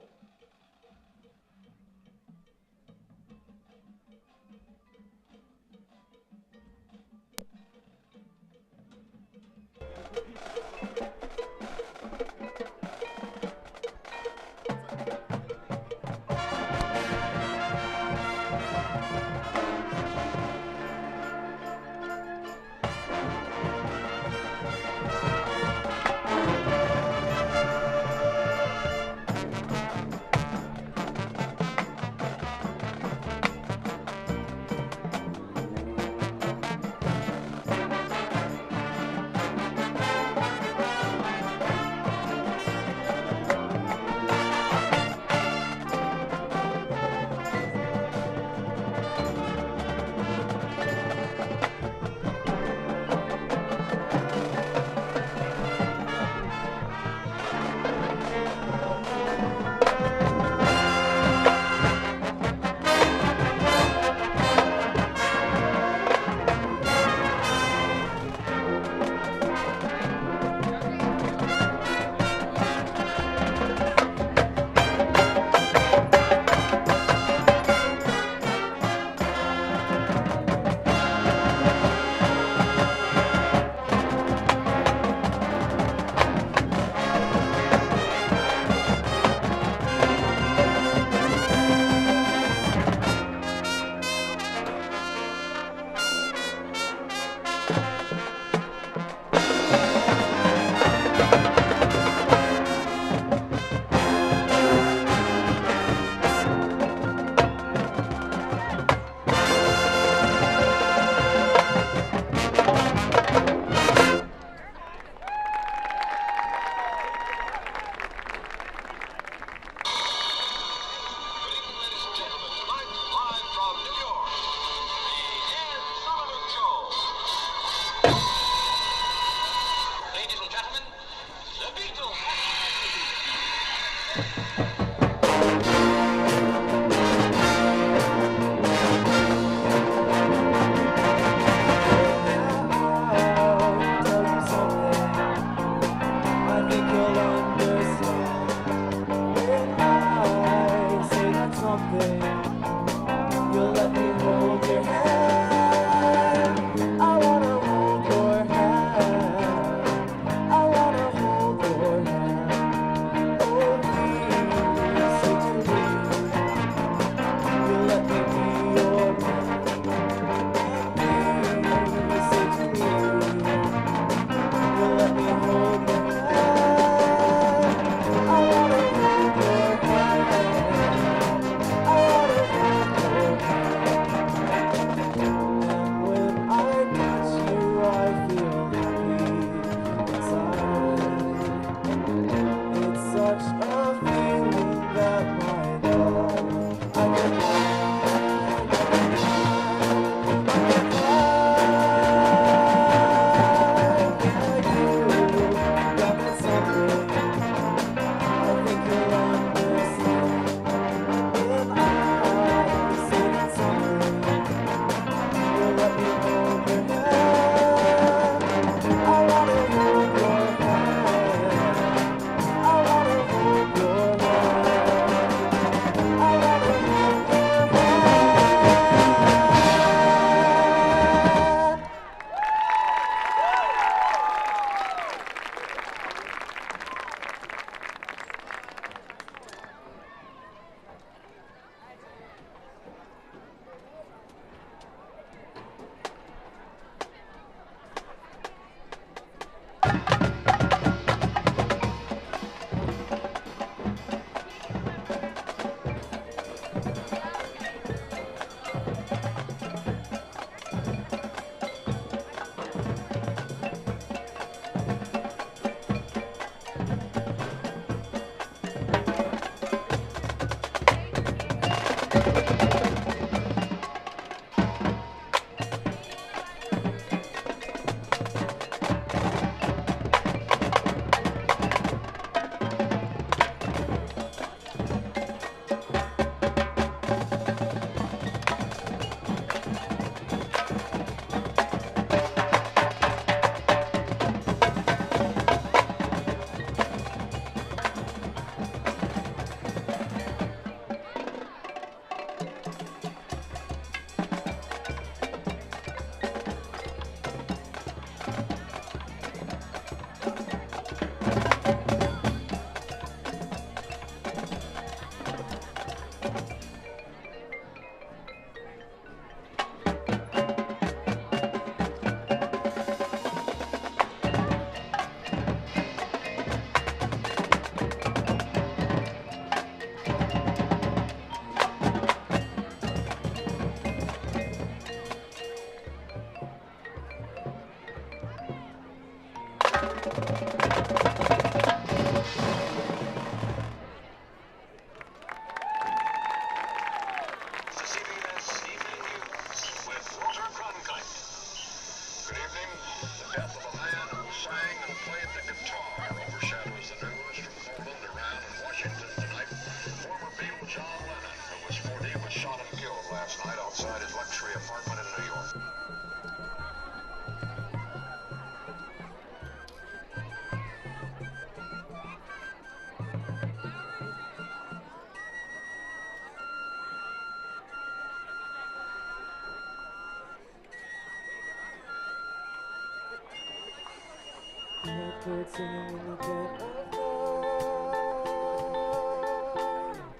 Speaker 9: Birds singing in the dead of night,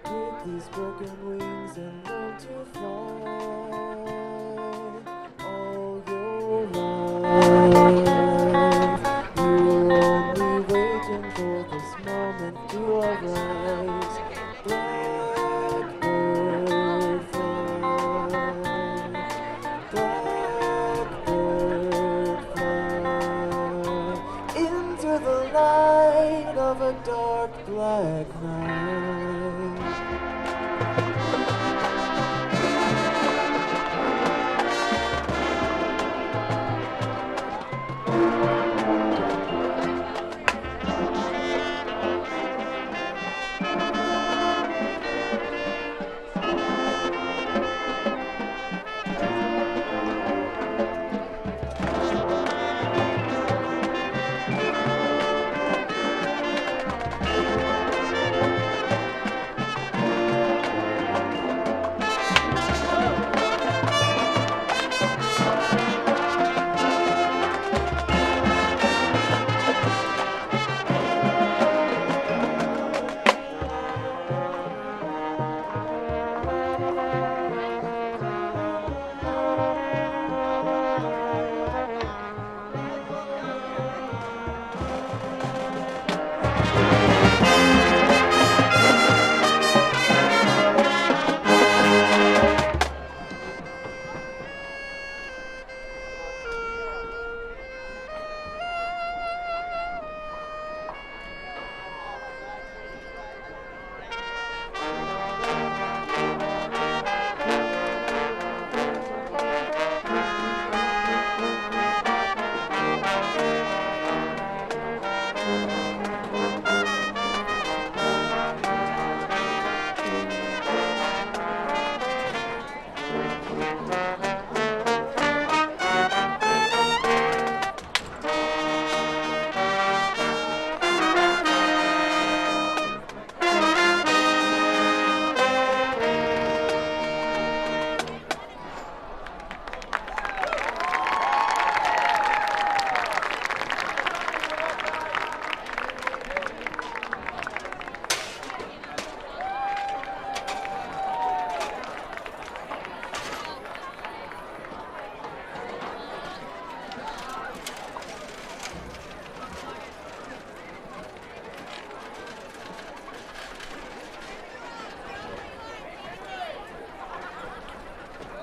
Speaker 9: with these broken wings and learn to fly all your life. You were only waiting for this moment to arise. Blackbird fly, into the light of a dark black night.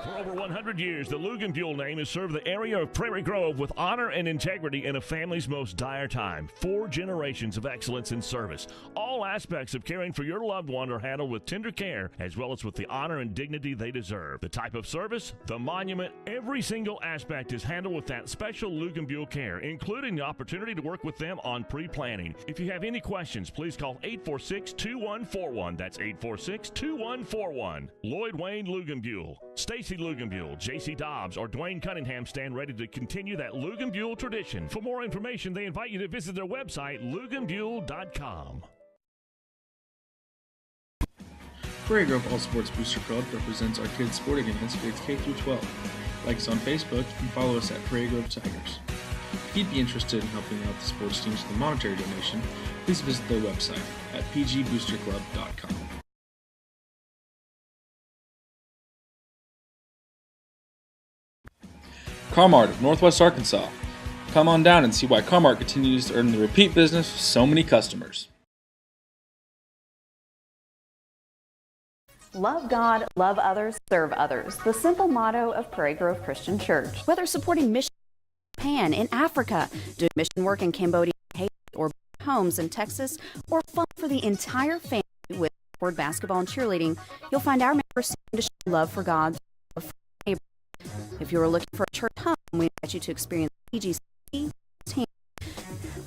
Speaker 3: For over 100 years, the Luganbuehl name has served the area of Prairie Grove with honor and integrity in a family's most dire time. 4 generations of excellence in service. All aspects of caring for your loved one are handled with tender care, as well as with the honor and dignity they deserve. The type of service, the monument, every single aspect is handled with that special Luganbuehl care, including the opportunity to work with them on pre-planning. If you have any questions, please call 846-2141. That's 846-2141. Lloyd Wayne Luganbuehl, Stacy Luganbuehl, J.C. Dobbs, or Dwayne Cunningham stand ready to continue that Luganbuehl tradition. For more information, they invite you to visit their website, luganbuehl.com.
Speaker 7: Prairie Grove All Sports Booster Club represents our kids' sporting events grades K through 12. Like us on Facebook and follow us at Prairie Grove Tigers. If you'd be interested in helping out the sports teams with a monetary donation, please visit their website at pgboosterclub.com. Car-Mart of Northwest Arkansas. Come on down and see why Car-Mart continues to earn the repeat business with so many customers.
Speaker 4: Love God, love others, serve others. The simple motto of Prairie Grove Christian Church. Whether supporting mission in Japan, in Africa, doing mission work in Cambodia, Haiti, or homes in Texas, or fun for the entire family with board basketball and cheerleading, you'll find our members seeking to show love for God. If you're looking for a church home, we invite you to experience PGC.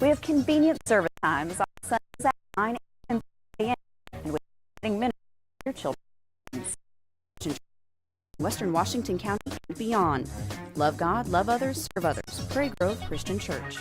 Speaker 4: We have convenient service times on Sundays at 9 and 10 a.m. and with minutes for your children. Western Washington County and beyond. Love God, love others, serve others. Prairie Grove Christian Church.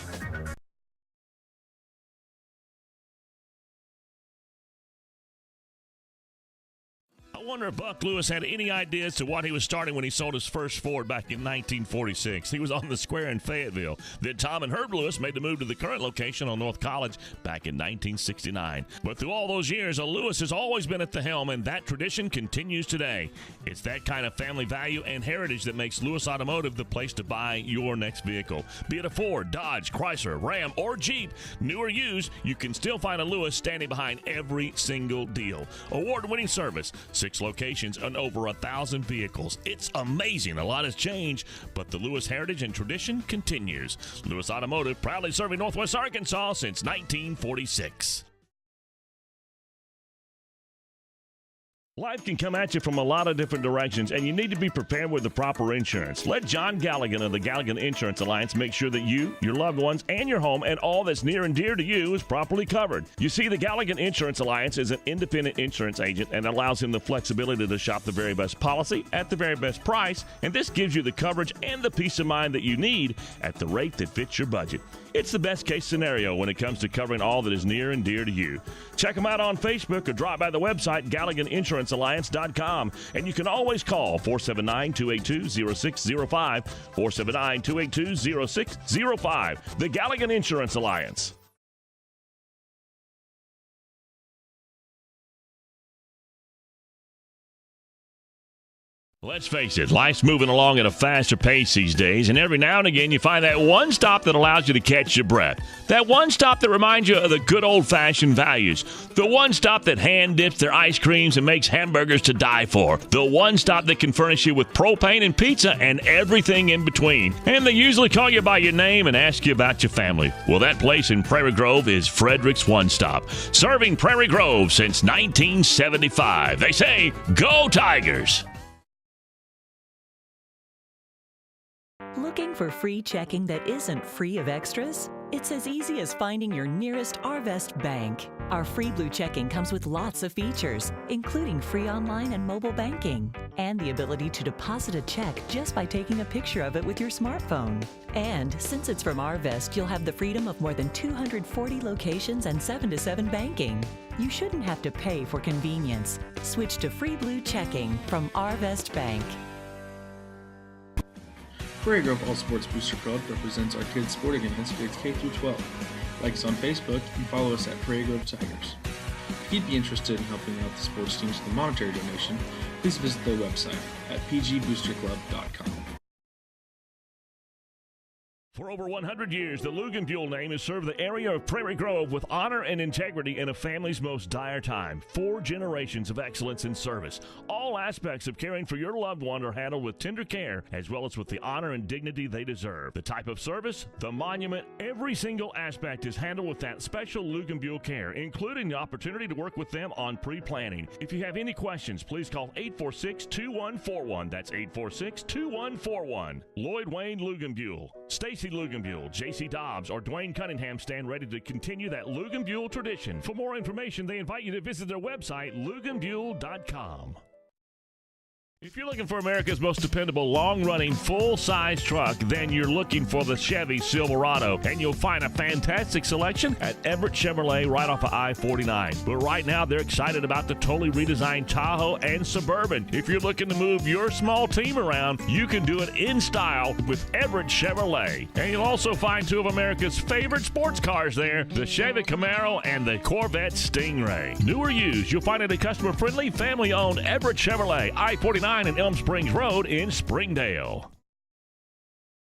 Speaker 3: I wonder if Buck Lewis had any idea as to what he was starting when he sold his first Ford back in 1946. He was on the square in Fayetteville. Then Tom and Herb Lewis made the move to the current location on North College back in 1969. But through all those years, a Lewis has always been at the helm, and that tradition continues today. It's that kind of family value and heritage that makes Lewis Automotive the place to buy your next vehicle. Be it a Ford, Dodge, Chrysler, Ram, or Jeep, new or used, you can still find a Lewis standing behind every single deal. Award-winning service, 6 locations and over 1,000 vehicles. It's amazing. A lot has changed, but the Lewis heritage and tradition continues. Lewis Automotive, proudly serving Northwest Arkansas since 1946. Life can come at you from a lot of different directions, and you need to be prepared with the proper insurance. Let John Galligan of the Galligan Insurance Alliance make sure that you, your loved ones, and your home and all that's near and dear to you is properly covered. You see, the Galligan Insurance Alliance is an independent insurance agent and allows him the flexibility to shop the very best policy at the very best price, and this gives you the coverage and the peace of mind that you need at the rate that fits your budget. It's the best case scenario when it comes to covering all that is near and dear to you. Check them out on Facebook or drop by the website GalliganInsuranceAlliance.com. And you can always call 479-282-0605, 479-282-0605. The Galligan Insurance Alliance. Let's face it, life's moving along at a faster pace these days, and every now and again you find that one stop that allows you to catch your breath. That one stop that reminds you of the good old-fashioned values. The one stop that hand dips their ice creams and makes hamburgers to die for. The one stop that can furnish you with propane and pizza and everything in between. And they usually call you by your name and ask you about your family. Well, that place in Prairie Grove is Frederick's One Stop, serving Prairie Grove since 1975. They say, go Tigers!
Speaker 6: Looking for free checking that isn't free of extras? It's as easy as finding your nearest Arvest bank. Our free blue checking comes with lots of features, including free online and mobile banking, and the ability to deposit a check just by taking a picture of it with your smartphone. And since it's from Arvest, you'll have the freedom of more than 240 locations and 7-to-7 banking. You shouldn't have to pay for convenience. Switch to free blue checking from Arvest Bank.
Speaker 7: Prairie Grove All Sports Booster Club represents our kids' sporting events grades K through 12. Like us on Facebook and follow us at Prairie Grove Tigers. If you'd be interested in helping out the sports teams with a monetary donation, please visit their website at pgboosterclub.com.
Speaker 3: For over 100 years, the Luganbuehl name has served the area of Prairie Grove with honor and integrity in a family's most dire time. 4 generations of excellence in service. All aspects of caring for your loved one are handled with tender care, as well as with the honor and dignity they deserve. The type of service, the monument, every single aspect is handled with that special Luganbuehl care, including the opportunity to work with them on pre-planning. If you have any questions, please call 846-2141. That's 846-2141. Lloyd Wayne Luganbuehl, Stacy Luganbuehl, J.C. Dobbs, or Dwayne Cunningham stand ready to continue that Luganbuehl tradition. For more information, they invite you to visit their website, luganbuehl.com. If you're looking for America's most dependable, long-running, full-size truck, then you're looking for the Chevy Silverado, and you'll find a fantastic selection at Everett Chevrolet right off of I-49. But right now, they're excited about the totally redesigned Tahoe and Suburban. If you're looking to move your small team around, you can do it in style with Everett Chevrolet. And you'll also find 2 of America's favorite sports cars there, the Chevy Camaro and the Corvette Stingray. New or used, you'll find it a customer-friendly, family-owned Everett Chevrolet, I-49 and Elm Springs Road in Springdale.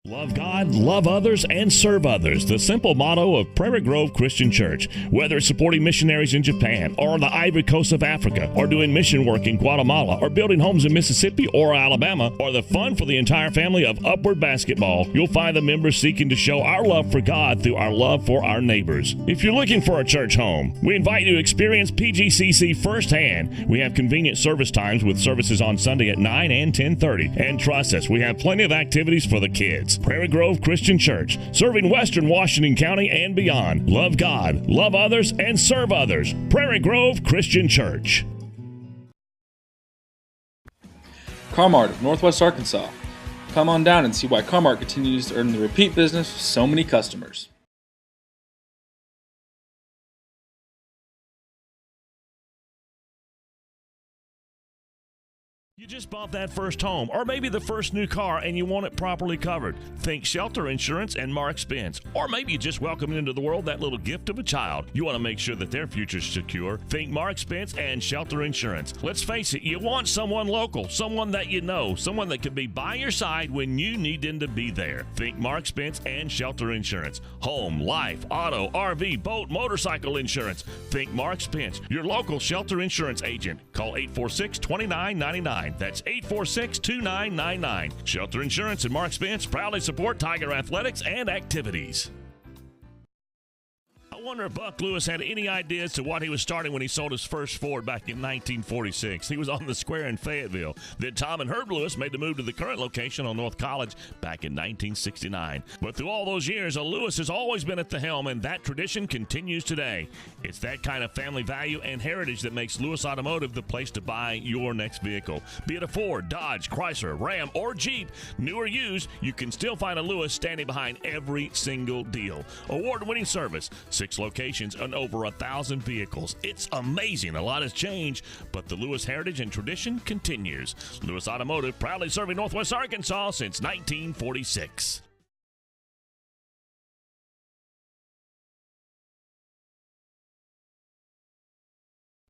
Speaker 3: Love God, love others, and serve others. The simple motto of Prairie Grove Christian Church. Whether it's supporting missionaries in Japan or on the Ivory Coast of Africa, or doing mission work in Guatemala, or building homes in Mississippi or Alabama, or the fun for the entire family of Upward Basketball, you'll find the members seeking to show our love for God through our love for our neighbors. If you're looking for a church home, we invite you to experience PGCC firsthand. We have convenient service times with services on Sunday at 9 and 10:30. And trust us, we have plenty of activities for the kids. Prairie Grove Christian Church, serving Western Washington County and beyond. Love God, love others, and serve others. Prairie Grove Christian Church.
Speaker 7: Carmart of Northwest Arkansas. Come on down and see why Carmart continues to earn the repeat business with so many customers.
Speaker 3: You just bought that first home, or maybe the first new car, and you want it properly covered. Think Shelter Insurance and Mark Spence. Or maybe you just welcomed into the world that little gift of a child. You want to make sure that their future's secure. Think Mark Spence and Shelter Insurance. Let's face it, you want someone local, someone that you know, someone that can be by your side when you need them to be there. Think Mark Spence and Shelter Insurance. Home, life, auto, RV, boat, motorcycle insurance. Think Mark Spence, your local Shelter Insurance agent. Call 846-2999. That's 846-2999. Shelter Insurance and Mark Spence proudly support Tiger athletics and activities. I wonder if Buck Lewis had any idea as to what he was starting when he sold his first Ford back in 1946. He was on the square in Fayetteville. Then Tom and Herb Lewis made the move to the current location on North College back in 1969. But through all those years, a Lewis has always been at the helm, and that tradition continues today. It's that kind of family value and heritage that makes Lewis Automotive the place to buy your next vehicle. Be it a Ford, Dodge, Chrysler, Ram, or Jeep, new or used, you can still find a Lewis standing behind every single deal. Award-winning service, 6 locations and over 1,000 vehicles. It's amazing. A lot has changed, but the Lewis heritage and tradition continues. Lewis Automotive, proudly serving Northwest Arkansas since 1946.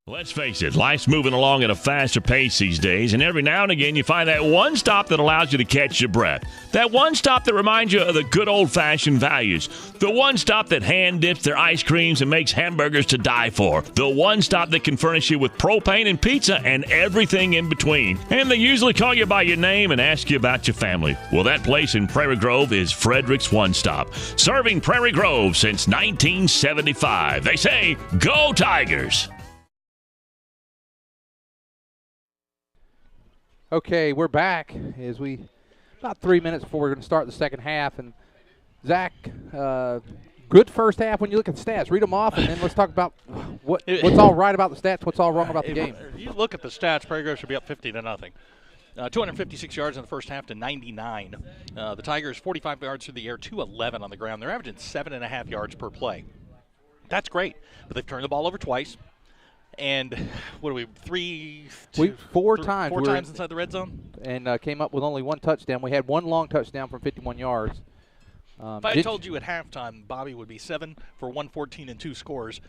Speaker 3: Let's face it, life's moving along at a faster pace these days, and every now and again you find that one stop that allows you to catch your breath. That one stop that reminds you of the good old-fashioned values. The one stop that hand dips their ice creams and makes hamburgers to die for. The one stop that can furnish you with propane and pizza and everything in between. And they usually call you by your name and ask you about your family. Well, that place in Prairie Grove is Frederick's One Stop, serving Prairie Grove since 1975. They say, go Tigers!
Speaker 1: Okay, we're back as we about 3 minutes before we're going to start the second half. And Zach, good first half when you look at the stats. Read them off, and then let's talk about what's all right about the stats, what's all wrong about the game.
Speaker 2: If you look at the stats, Prairie Grove should be up 50-0. 256 yards in the first half to 99. The Tigers 45 yards through the air, 211 on the ground. They're averaging 7.5 yards per play. That's great, but they've turned the ball over twice. And what are we,
Speaker 1: four times
Speaker 2: inside the red zone?
Speaker 1: And came up with only one touchdown. We had one long touchdown from 51 yards.
Speaker 2: If I told you at halftime Bobby would be 7 for 114 and 2 scores,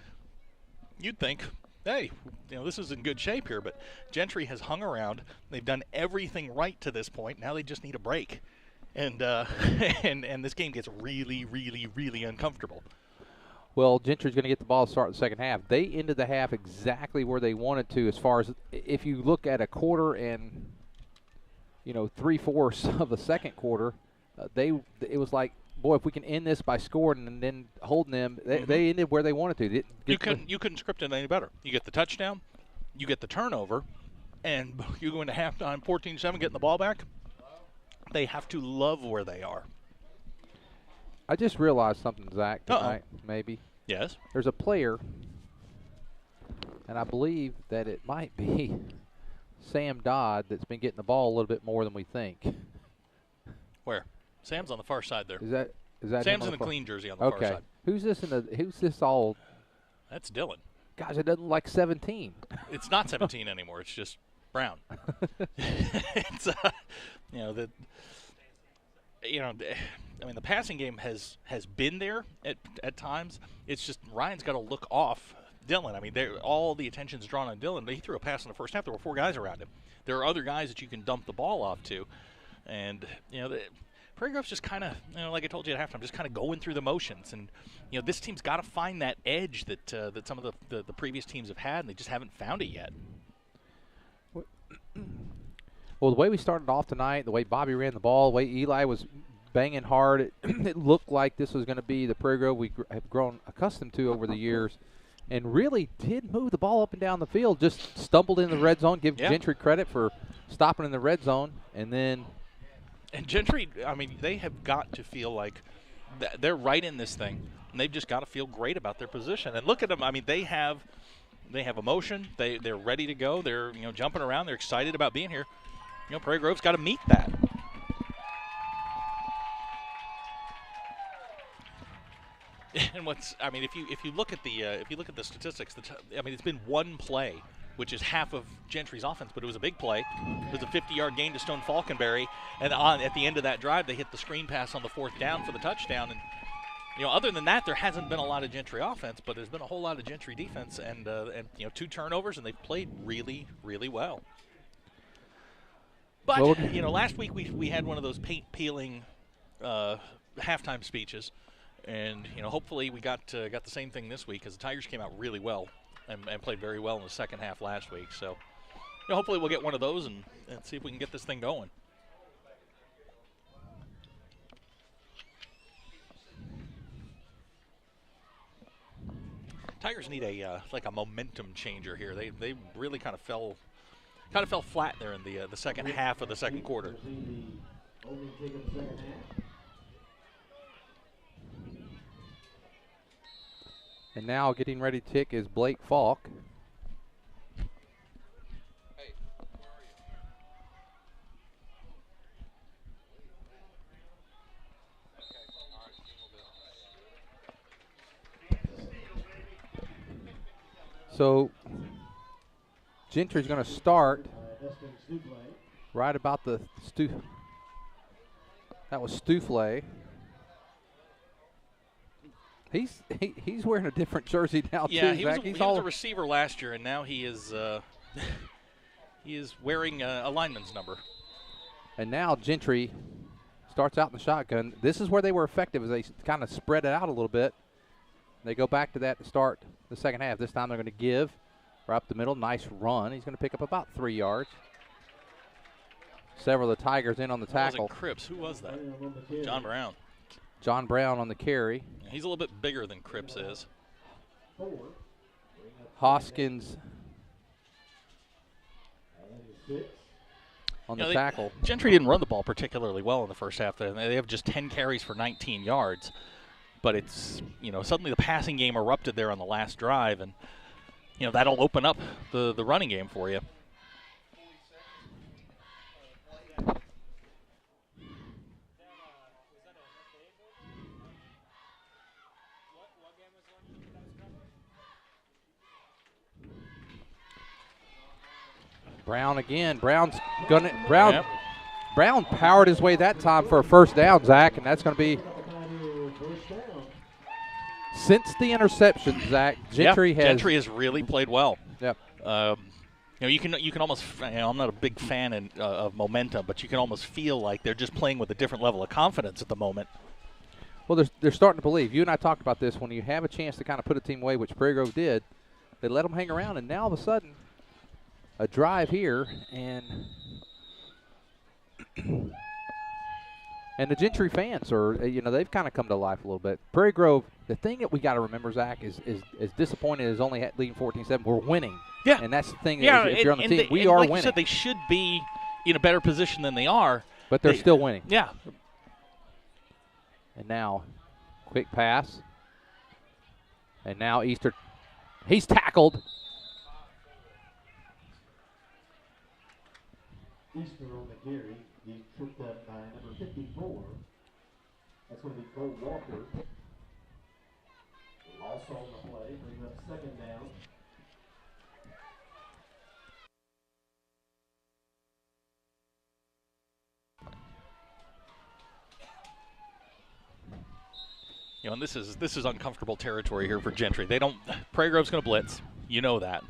Speaker 2: you'd think, hey, this is in good shape here. But Gentry has hung around. They've done everything right to this point. Now they just need a break. And and this game gets really, really, really uncomfortable.
Speaker 1: Well, Gentry's going to get the ball to start the second half. They ended the half exactly where they wanted to as far as if you look at a quarter and, 3/4 of the second quarter, it was like, boy, if we can end this by scoring and then holding them, they ended where they wanted to.
Speaker 2: You couldn't script it any better. You get the touchdown, you get the turnover, and you go into halftime 14-7 getting the ball back. They have to love where they are.
Speaker 1: I just realized something, Zach, tonight, maybe.
Speaker 2: Yes?
Speaker 1: There's a player, and I believe that it might be Sam Dodd that's been getting the ball a little bit more than we think.
Speaker 2: Where? Sam's on the far side there.
Speaker 1: Is that
Speaker 2: Sam's in the clean jersey on the far side.
Speaker 1: Who's this all?
Speaker 2: That's Dylan.
Speaker 1: Gosh, it doesn't look like 17.
Speaker 2: It's not 17 anymore. It's just Brown. It's the passing game has been there at times. It's just Ryan's got to look off Dylan. I mean, all the attention's drawn on Dylan, but he threw a pass in the first half. There were 4 guys around him. There are other guys that you can dump the ball off to. And, Prairie Grove's just kind of, like I told you at halftime, just kind of going through the motions. And, this team's got to find that edge that that some of the previous teams have had, and they just haven't found it yet.
Speaker 1: Well, the way we started off tonight, the way Bobby ran the ball, the way Eli was banging hard, it looked like this was going to be the Prairie Grove we have grown accustomed to over the years, and really did move the ball up and down the field, just stumbled in the red zone. Give Gentry credit for stopping in the red zone, and then –
Speaker 2: and Gentry, I mean, they have got to feel like they're right in this thing, and they've just got to feel great about their position. And look at them. I mean, they have emotion. They're ready to go. They're jumping around. They're excited about being here. Prairie Grove's got to meet that. And if you look at the statistics, it's been one play, which is half of Gentry's offense, but it was a big play. It was a 50-yard gain to Stone Falconberry, and at the end of that drive, they hit the screen pass on the 4th down for the touchdown. And other than that, there hasn't been a lot of Gentry offense, but there's been a whole lot of Gentry defense, and 2 turnovers, and they've played really, really well. But last week we had one of those paint-peeling halftime speeches, and hopefully we got the same thing this week, because the Tigers came out really well. And played very well in the second half last week. So hopefully we'll get one of those and see if we can get this thing going. Tigers need a momentum changer here. They really kind of fell flat there in the second half of the second quarter.
Speaker 1: And now getting ready to kick is Blake Falk. So Gentry's going to start right about the that was Stufley. He's wearing a different jersey now too.
Speaker 2: Yeah, he was a receiver last year, and now he is wearing a lineman's number.
Speaker 1: And now Gentry starts out in the shotgun. This is where they were effective, as they kind of spread it out a little bit. They go back to that to start the second half. This time they're going to give right up the middle. Nice run. He's going to pick up about 3 yards. Several of the Tigers in on the tackle.
Speaker 2: That wasn't Cripps. Who was that? John Brown.
Speaker 1: John Brown on the carry.
Speaker 2: He's a little bit bigger than Cripps is.
Speaker 1: Hoskins on the tackle.
Speaker 2: Gentry didn't run the ball particularly well in the first half. They have just 10 carries for 19 yards. But it's, suddenly the passing game erupted there on the last drive, and, that'll open up the running game for you.
Speaker 1: Brown again. Brown powered his way that time for a first down, Zach, and that's going to be since the interception, Zach. Gentry
Speaker 2: has really played well.
Speaker 1: Yep.
Speaker 2: You can almost. I'm not a big fan of momentum, but you can almost feel like they're just playing with a different level of confidence at the moment.
Speaker 1: Well, they're starting to believe. You and I talked about this. When you have a chance to kind of put a team away, which Prairie Grove did, they let them hang around, and now all of a sudden, a drive here, and the Gentry fans are, they've kind of come to life a little bit. Prairie Grove, the thing that we got to remember, Zach, is as disappointing as only leading 14-7, we're winning.
Speaker 2: Yeah.
Speaker 1: And that's the thing.
Speaker 2: Yeah,
Speaker 1: if you're on the team, we
Speaker 2: are
Speaker 1: like
Speaker 2: winning. You said, they should be in a better position than they are.
Speaker 1: But they're still winning.
Speaker 2: Yeah.
Speaker 1: And now, quick pass. And now Easter, he's tackled.
Speaker 5: Easter on the carry. He's tripped up by number 54. That's going to be Cole Walker. Loss on the play. Brings up second down.
Speaker 2: And this is uncomfortable territory here for Gentry. Prairie Grove's going to blitz. You know that.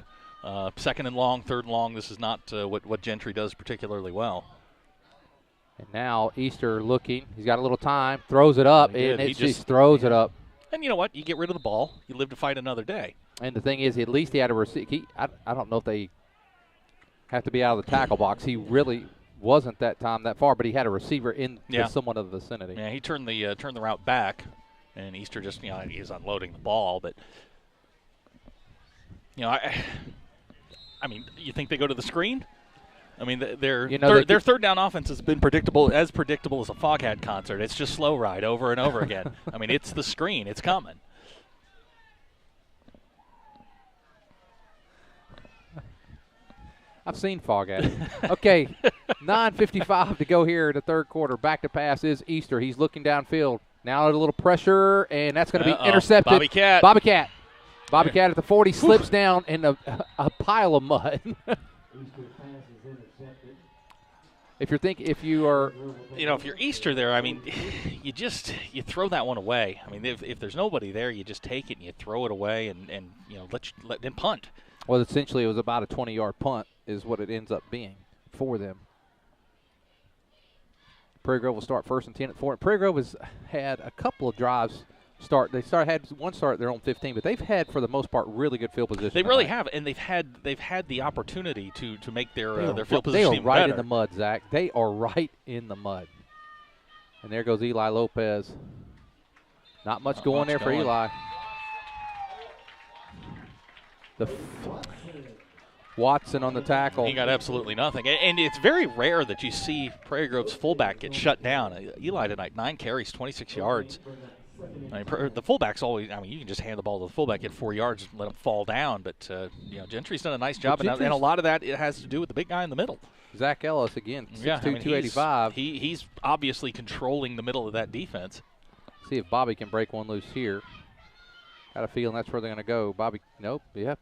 Speaker 2: Second and long, third and long. This is not what Gentry does particularly well.
Speaker 1: And now Easter looking. He's got a little time, throws it up, and it just throws it up.
Speaker 2: And you know what? You get rid of the ball. You live to fight another day.
Speaker 1: And the thing is, at least he had a receiver. I don't know if they have to be out of the tackle box. He really wasn't that far, but he had a receiver in somewhat of the vicinity.
Speaker 2: Yeah, he turned the route back, and Easter just he's unloading the ball. But I mean, you think they go to the screen? I mean, their third down offense has been predictable as a Foghat concert. It's just slow ride over and over again. I mean, it's the screen. It's coming.
Speaker 1: I've seen Foghat. Okay, 9:55 to go here in the third quarter. Back to pass is Easter. He's looking downfield. Now a little pressure, and that's going to be intercepted.
Speaker 2: Bobby Cat
Speaker 1: at the 40 slips down in a pile of mud. If
Speaker 2: you're Easter there, I mean, you throw that one away. I mean, if there's nobody there, you just take it and you throw it away and let them punt.
Speaker 1: Well, essentially, it was about a 20-yard punt is what it ends up being for them. Prairie Grove will start 1st and 10 at 4. Prairie Grove has had a couple of drives start. They had one start at their own 15, but they've had, for the most part, really good field position.
Speaker 2: They really have, and they've had the opportunity to make their field position
Speaker 1: even better. They are right in
Speaker 2: the
Speaker 1: mud, Zach. They are right in the mud. And there goes Eli Lopez. Not much going there for Eli. Watson on the tackle.
Speaker 2: He got absolutely nothing. And it's very rare that you see Prairie Grove's fullback get shut down. Eli tonight, 9 carries, 26 yards. I mean, the fullback's always, you can just hand the ball to the fullback, get 4 yards, and let him fall down. But, Gentry's done a nice job. And a lot of that has to do with the big guy in the middle.
Speaker 1: Zach Ellis, again, 6'2", 285.
Speaker 2: He's obviously controlling the middle of that defense.
Speaker 1: See if Bobby can break one loose here. Got a feeling that's where they're going to go. Bobby, nope, yeah.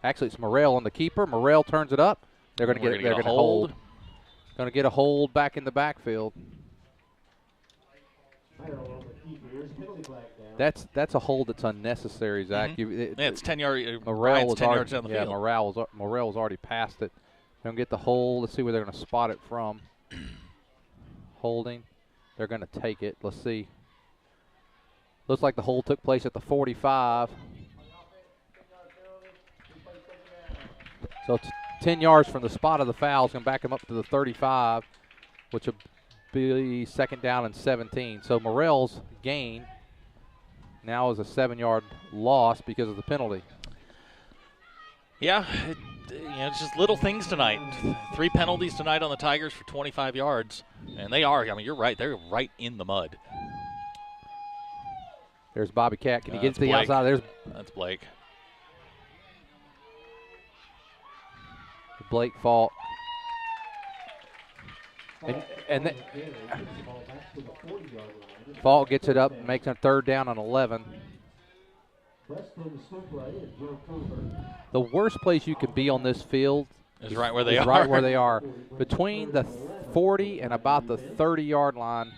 Speaker 1: Actually, it's Morrell on the keeper. Morrell turns it up. They're going to get it. They're going to hold. Going to get a hold back in the backfield. That's a hold that's unnecessary, Zach.
Speaker 2: Mm-hmm. It's 10 yards.
Speaker 1: Morrell was
Speaker 2: 10 yards down the field.
Speaker 1: Yeah, Morrell was already past it. They're going to get the hold. Let's see where they're going to spot it from. Holding. They're going to take it. Let's see. Looks like the hold took place at the 45. So it's 10 yards from the spot of the foul. It's going to back him up to the 35, which will be 2nd down and 17. So Morrell's gain now is a 7-yard loss because of the penalty.
Speaker 2: Yeah, it's just little things tonight. 3 penalties tonight on the Tigers for 25 yards. And they are, you're right, they're right in the mud.
Speaker 1: There's Bobby Cat. Can he get to the outside?
Speaker 2: That's Blake.
Speaker 1: Blake Fault. And Fault gets it up, makes a 3rd down and 11. The worst place you can be on this field
Speaker 2: is right where they are.
Speaker 1: Right where they are. Between the 40 and about the 30-yard line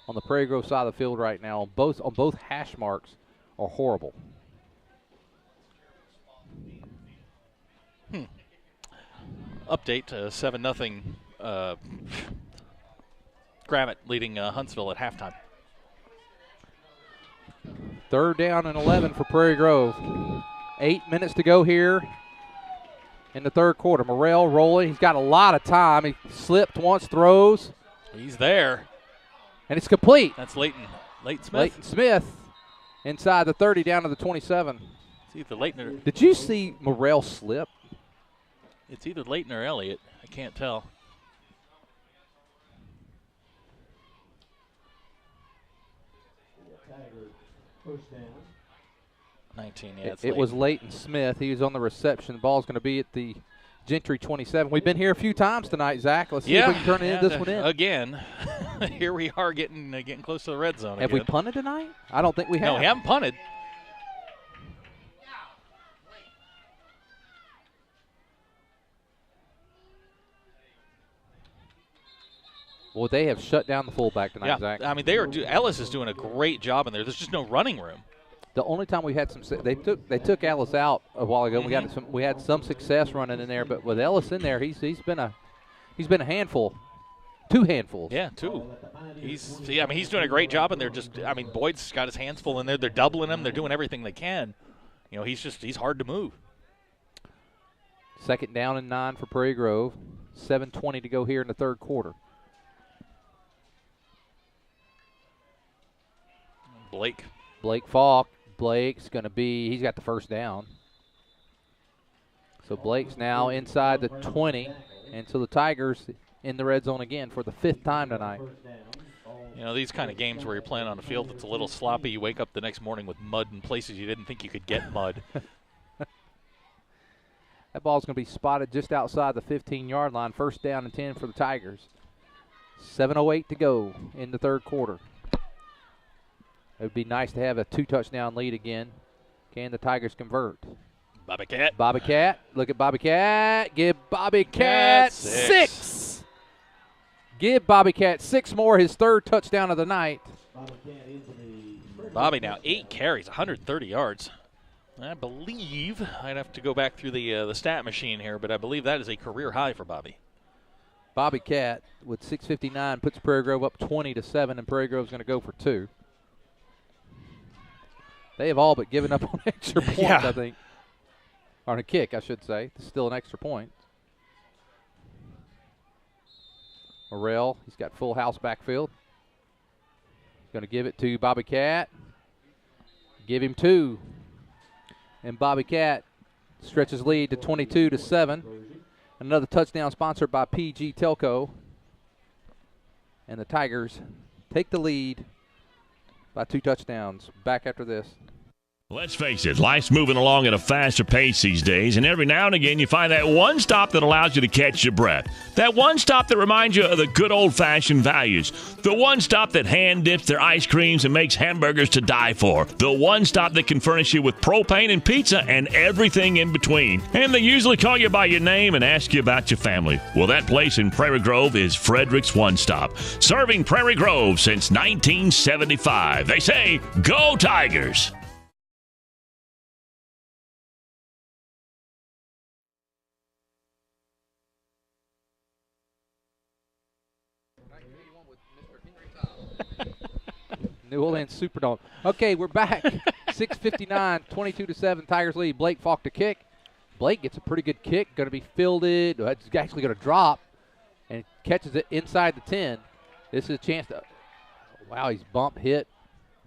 Speaker 1: on the Prairie Grove side of the field right now, on both hash marks are horrible.
Speaker 2: Update 7-0 Grammet leading Huntsville at halftime.
Speaker 1: 3rd down and 11 for Prairie Grove. 8 minutes to go here in the 3rd quarter. Morrell rolling. He's got a lot of time. He slipped once, throws.
Speaker 2: He's there.
Speaker 1: And it's complete.
Speaker 2: That's Leighton Smith.
Speaker 1: Leighton Smith inside the 30 down to the 27.
Speaker 2: It's either Leighton or
Speaker 1: Did you see Morrell slip?
Speaker 2: It's either Leighton or Elliott. I can't tell.
Speaker 5: First down.
Speaker 2: 19, yeah.
Speaker 1: It was Leighton Smith. He was on the reception. The ball's going to be at the Gentry 27. We've been here a few times tonight, Zach. Let's see if we can turn this one in.
Speaker 2: Again, here we are getting close to the red zone.
Speaker 1: Have we punted tonight? I don't think we have.
Speaker 2: No, we haven't punted.
Speaker 1: Well, they have shut down the fullback tonight, Zach.
Speaker 2: I mean, Ellis is doing a great job in there. There's just no running room.
Speaker 1: The only time we had they took Ellis out a while ago. Mm-hmm. We had some success running in there, but with Ellis in there, he's been a handful 2 handfuls.
Speaker 2: Yeah, 2. He's doing a great job, and they're just, Boyd's got his hands full in there. They're doubling him. They're doing everything they can. He's hard to move.
Speaker 1: 2nd down and 9 for Prairie Grove. 7:20 to go here in the 3rd quarter. Blake Falk. Blake's going to he's got the 1st down. So Blake's now inside the 20, and so the Tigers in the red zone again for the 5th time tonight.
Speaker 2: These kind of games where you're playing on a field that's a little sloppy, you wake up the next morning with mud in places you didn't think you could get mud.
Speaker 1: That ball's going to be spotted just outside the 15-yard line. 1st down and 10 for the Tigers. 7:08 to go in the 3rd quarter. It would be nice to have a 2-touchdown lead again. Can the Tigers convert? Bobby Cat. Look at Bobby Cat. Give Bobby Cat 6. Give Bobby Cat 6 more, his 3rd touchdown of the night.
Speaker 2: Bobby now 8 carries, 130 yards. I believe, I'd have to go back through the stat machine here, but I believe that is a career high for Bobby.
Speaker 1: Bobby Cat with 6:59 puts Prairie Grove up 20-7, and Prairie Grove's going to go for 2. They have all but given up on extra points,
Speaker 2: yeah.
Speaker 1: I think. On a kick, I should say. It's still an extra point. Morrell, he's got full house backfield. Going to give it to Bobby Cat. Give him 2. And Bobby Cat stretches lead to 22-7. Another touchdown sponsored by PG Telco. And the Tigers take the lead by 2 touchdowns. Back after this.
Speaker 3: Let's face it, life's moving along at a faster pace these days, and every now and again you find that one stop that allows you to catch your breath. That one stop that reminds you of the good old-fashioned values. The one stop that hand dips their ice creams and makes hamburgers to die for. The one stop that can furnish you with propane and pizza and everything in between. And they usually call you by your name and ask you about your family. Well, that place in Prairie Grove is Frederick's One Stop, serving Prairie Grove since 1975. They say, go Tigers!
Speaker 1: New Orleans Superdome. Okay, we're back. 6:59, 22-7, Tigers lead. Blake Falk to kick. Blake gets a pretty good kick. Going to be fielded. It's actually going to drop and catches it inside the 10. This is a chance to. Wow, he's bump hit.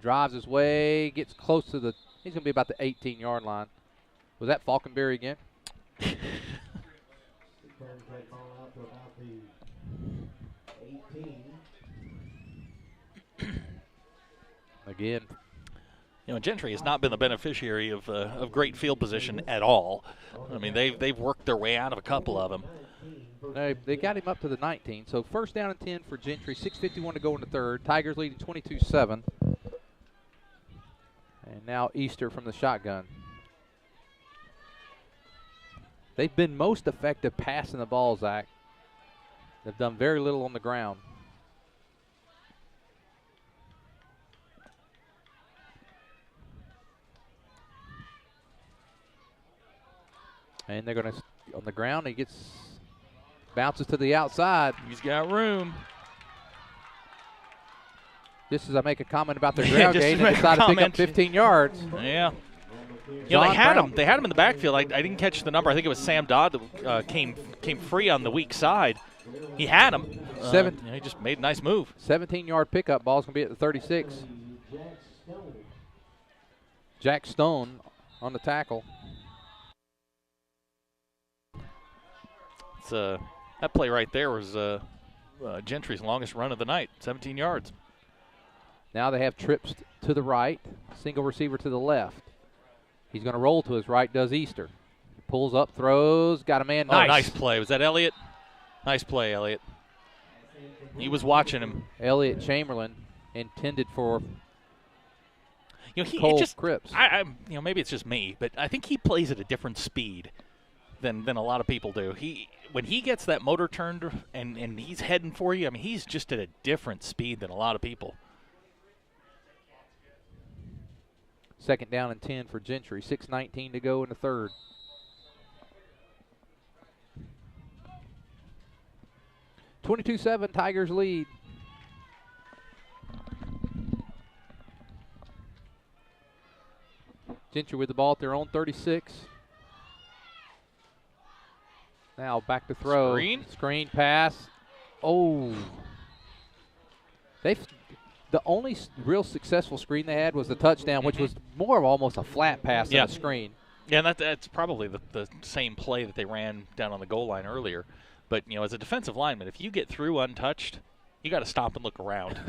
Speaker 1: Drives his way. Gets close to the. He's going to be about the 18-yard line. Was that Falconberry again? Again.
Speaker 2: Gentry has not been the beneficiary of great field position at all. I mean, they've worked their way out of a couple of them.
Speaker 1: They got him up to the 19. So 1st down and 10 for Gentry. 6:51 to go in the 3rd. Tigers leading 22-7. And now Easter from the shotgun. They've been most effective passing the ball, Zach. They've done very little on the ground. And they're going to, on the ground, he bounces to the outside.
Speaker 2: He's got room.
Speaker 1: Just as I make a comment about their ground game, they decided to pick up 15 yards.
Speaker 2: Yeah. They had him. They had him in the backfield. I didn't catch the number. I think it was Sam Dodd that came free on the weak side. He had him. He just made a nice move.
Speaker 1: 17-yard pickup. Ball's going to be at the 36. Jack Stone on the tackle.
Speaker 2: That play right there was Gentry's longest run of the night, 17 yards.
Speaker 1: Now they have trips to the right, single receiver to the left. He's going to roll to his right, does Easter. He pulls up, throws, got a man.
Speaker 2: Nice. Nice play. Was that Elliott? Nice play, Elliott. He was watching him.
Speaker 1: Elliott Chamberlain intended for
Speaker 2: Cole
Speaker 1: Cripps.
Speaker 2: Maybe it's just me, but I think he plays at a different speed than a lot of people do. When he gets that motor turned and he's heading for you, he's just at a different speed than a lot of people.
Speaker 1: 2nd down and 10 for Gentry. 6:19 to go in the 3rd. 22-7, Tigers lead. Gentry with the ball at their own 36. Now back to throw. Screen pass. Oh. The only real successful screen they had was the touchdown, which was more of almost a flat pass than a screen.
Speaker 2: Yeah, and that's probably the same play that they ran down on the goal line earlier. But, you know, as a defensive lineman, if you get through untouched, you got to stop and look around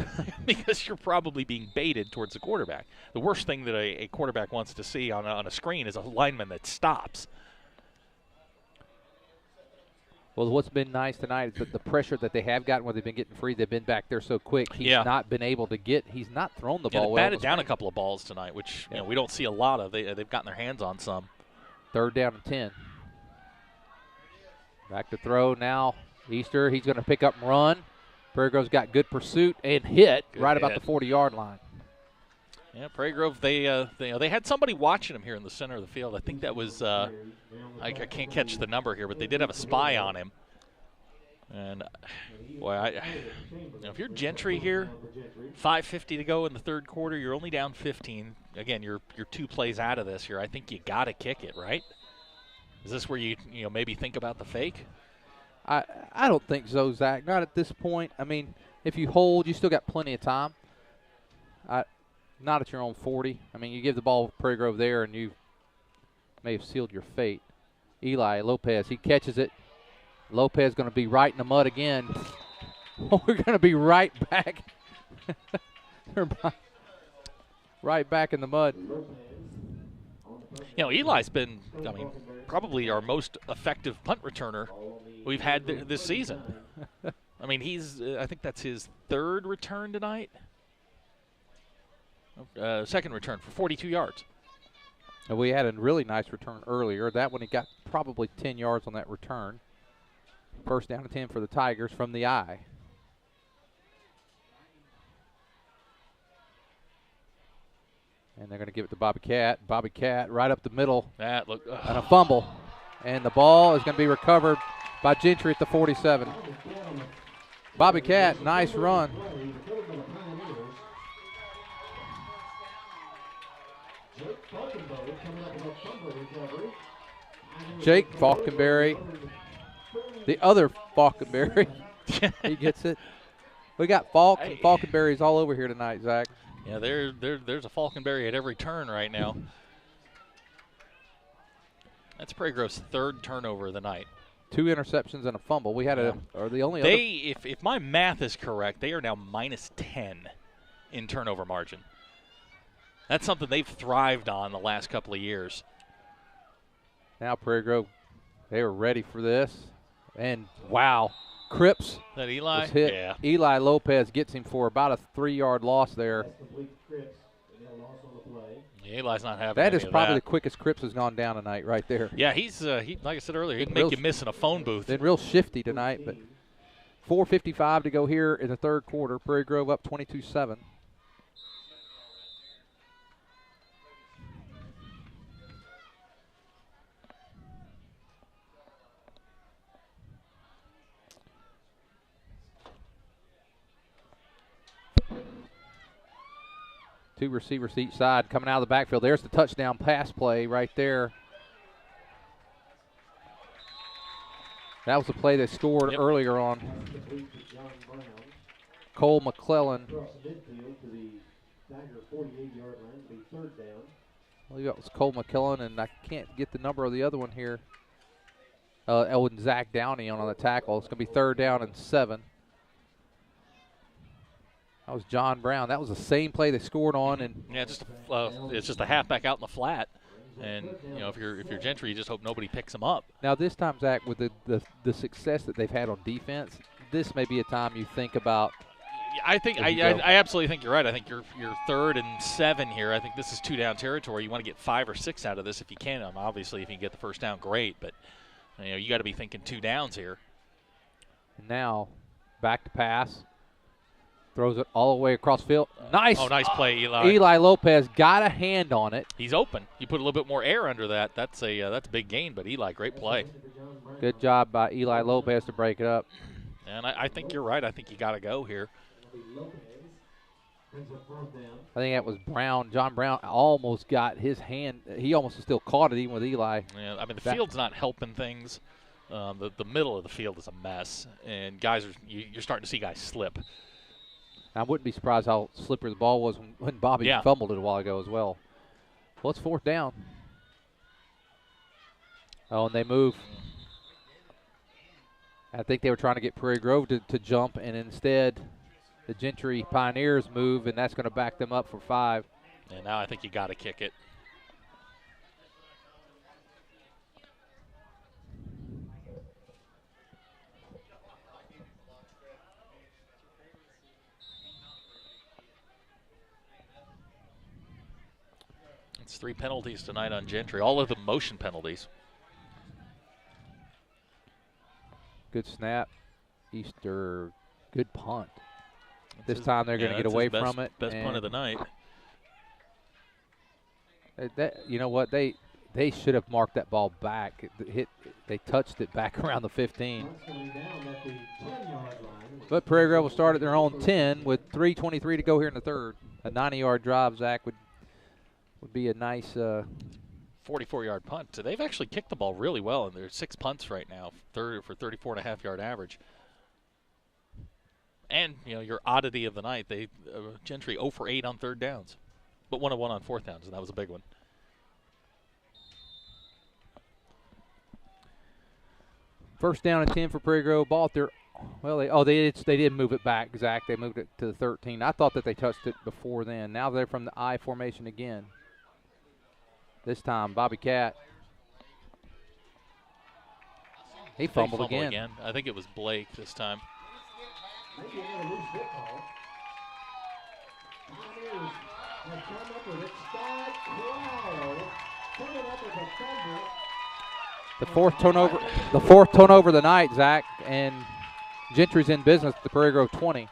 Speaker 2: because you're probably being baited towards the quarterback. The worst thing that a quarterback wants to see on a screen is a lineman that stops.
Speaker 1: Well, what's been nice tonight is that the pressure that they have gotten when they've been getting free, they've been back there so quick. He's not been able to get – he's not thrown the ball
Speaker 2: they
Speaker 1: well.
Speaker 2: batted down a couple of balls tonight, which you know, we don't see a lot of. They've gotten their hands on some.
Speaker 1: 3rd down and 10. Back to throw now. Easter, he's going to pick up and run. Prairie Grove's got good pursuit and hit right about the 40-yard line.
Speaker 2: Yeah, Prairie Grove, they had somebody watching him here in the center of the field. I think that was I can't catch the number here, but they did have a spy on him. And boy, if you're Gentry here, 5:50 to go in the 3rd quarter, you're only down 15. Again, you're 2 plays out of this here. I think you got to kick it, right? Is this where you maybe think about the fake?
Speaker 1: I don't think so, Zach. Not at this point. I mean, if you hold, you still got plenty of time. Not at your own 40. I mean, you give the ball to Prairie Grove there, and you may have sealed your fate. Eli Lopez, he catches it. Lopez going to be right in the mud again. We're going to be right back. Right back in the mud.
Speaker 2: You know, Eli's been, probably our most effective punt returner we've had this season. I mean, I think that's his 3rd return tonight. 2nd return for 42 yards.
Speaker 1: And we had a really nice return earlier. That one, he got probably 10 yards on that return. 1st down and 10 for the Tigers from the eye. And they're going to give it to Bobby Cat. Bobby Cat right up the middle.
Speaker 2: And
Speaker 1: a fumble. And the ball is going to be recovered by Gentry at the 47. Bobby Cat, nice run. Jake Falkenberry, the other Falkenberry, he gets it. We got Falkenberries all over here tonight, Zach.
Speaker 2: Yeah, there's a Falkenberry at every turn right now. That's Prairie Grove's 3rd turnover of the night.
Speaker 1: 2 interceptions and a fumble. We had the only
Speaker 2: if my math is correct, they are now -10 in turnover margin. That's something they've thrived on the last couple of years.
Speaker 1: Now Prairie Grove, they were ready for this. And, wow, Cripps
Speaker 2: that Eli?
Speaker 1: was hit.
Speaker 2: Yeah.
Speaker 1: Eli Lopez gets him for about a 3-yard loss there.
Speaker 2: Yeah, Eli's not having
Speaker 1: That is
Speaker 2: any of
Speaker 1: probably
Speaker 2: that.
Speaker 1: the quickest Cripps has gone down tonight right there.
Speaker 2: Yeah, he's like I said earlier, he can make you miss in a phone booth.
Speaker 1: Been real shifty tonight, but 4:55 to go here in the 3rd quarter. Prairie Grove up 22-7. Two receivers to each side coming out of the backfield. There's the touchdown pass play right there. That was the play they scored earlier on. Cole McClellan. I believe that was Cole McClellan, and I can't get the number of the other one here. And Zach Downey on the tackle. It's going to be 3rd down and 7. That was John Brown. That was the same play they scored on, and
Speaker 2: it's just a halfback out in the flat, and if you're Gentry, you just hope nobody picks him up.
Speaker 1: Now this time, Zach, with the success that they've had on defense, this may be a time you think about.
Speaker 2: I absolutely think you're right. I think you're 3rd and 7 here. I think this is 2-down territory. You want to get 5 or 6 out of this if you can. Obviously, if you can get the 1st down, great, but you got to be thinking 2 downs here.
Speaker 1: And now back to pass. Throws it all the way across field. Nice.
Speaker 2: Oh, nice play, Eli.
Speaker 1: Eli Lopez got a hand on it.
Speaker 2: He's open. You put a little bit more air under that. That's a big gain, but Eli, great play.
Speaker 1: Good job by Eli Lopez to break it up.
Speaker 2: And I think you're right. I think you got to go here.
Speaker 1: I think that was Brown. John Brown almost got his hand. He almost still caught it even with Eli.
Speaker 2: Yeah, I mean, the field's not helping things. The middle of the field is a mess, and guys you're starting to see guys slip.
Speaker 1: I wouldn't be surprised how slippery the ball was when Bobby fumbled it a while ago as well. Well, it's 4th down. Oh, and they move. I think they were trying to get Prairie Grove to jump, and instead the Gentry Pioneers move, and that's going to back them up for 5.
Speaker 2: And now I think you got to kick it. It's 3 penalties tonight on Gentry, all of them motion penalties.
Speaker 1: Good snap. Easter, good punt. This time they're going to get away from it.
Speaker 2: Best punt of the night.
Speaker 1: You know what? They should have marked that ball back. They touched it back around the 15. But Prairie Grove will start at their own 10 with 3:23 to go here in the 3rd. A 90-yard drive, Zach, would be a nice
Speaker 2: 44-yard punt. So they've actually kicked the ball really well, and there's 6 punts right now for 34.5-yard average. And, you know, your oddity of the night, Gentry 0 for 8 on 3rd downs, but 1 of 1 on 4th downs, and that was a big one.
Speaker 1: First down and 10 for Prairie Grove. Ball at their, they did move it back, Zach. They moved it to the 13. I thought that they touched it before then. Now they're from the I formation again. This time, Bobby Cat. He fumbled again.
Speaker 2: I think it was Blake this time.
Speaker 5: Maybe another loose football. Pioneers have come up with it. Scott Crowell coming up with a fumble.
Speaker 1: The fourth turnover of the night, Zach, and Gentry's in business at the Prairie Grove 20.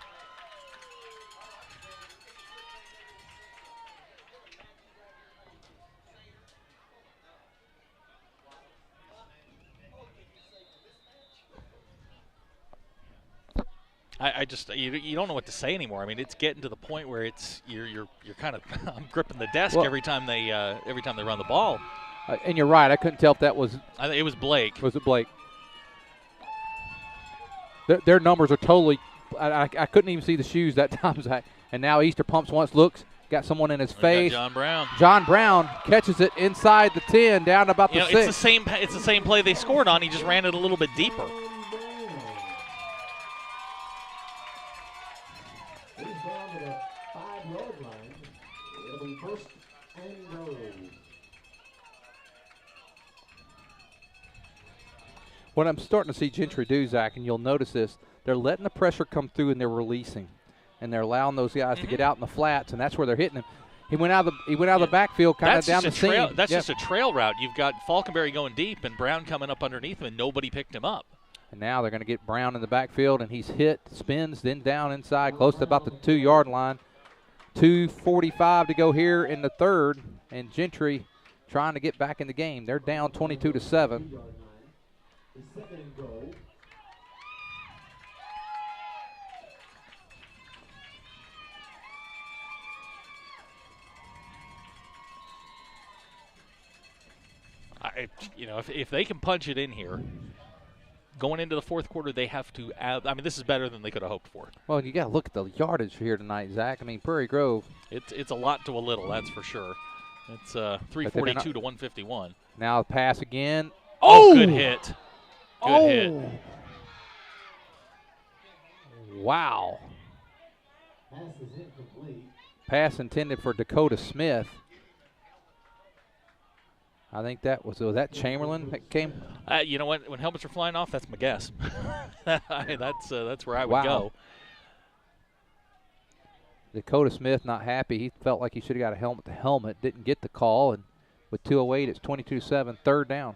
Speaker 2: I just you don't know what to say anymore. I mean, it's getting to the point where you're kind of I'm gripping the desk every time they run the ball.
Speaker 1: And you're right. I couldn't tell if that was.
Speaker 2: It was Blake.
Speaker 1: Was it Blake? Their numbers are totally. I couldn't even see the shoes that time, Zach. And now Easter pumps once, looks, got someone in his face.
Speaker 2: John Brown.
Speaker 1: John Brown catches it inside the 10, down about the 6.
Speaker 2: It's the same play they scored on. He just ran it a little bit deeper.
Speaker 5: He's down to the 5-yard line. It'll be 1st and goal.
Speaker 1: What I'm starting to see Gentry do, Zach, and you'll notice this, they're letting the pressure come through and they're releasing. And they're allowing those guys to get out in the flats, and that's where they're hitting him. He went out of the backfield kind of down the seam.
Speaker 2: That's just a trail route. You've got Falconberry going deep and Brown coming up underneath him, and nobody picked him up.
Speaker 1: And now they're going to get Brown in the backfield, and he's hit, spins, then down inside, close to about the 2-yard line. 2:45 to go here in the 3rd, and Gentry trying to get back in the game. They're down 22-7.
Speaker 5: The 2nd and goal.
Speaker 2: If they can punch it in here, going into the 4th quarter, they have to add. I mean, this is better than they could have hoped for.
Speaker 1: Well, you got to look at the yardage here tonight, Zach. I mean, Prairie Grove.
Speaker 2: It's a lot to a little, that's for sure. It's 342 to 151.
Speaker 1: Now the pass again.
Speaker 2: Oh, good hit. Good hit.
Speaker 1: Wow.
Speaker 5: Pass is incomplete.
Speaker 1: Pass intended for Dakota Smith. I think that was that Chamberlain that came?
Speaker 2: You know what? When helmets are flying off, that's my guess. That's where I would go.
Speaker 1: Dakota Smith not happy. He felt like he should have got a helmet to helmet. Didn't get the call, and with 2:08, it's 22-7, 3rd down.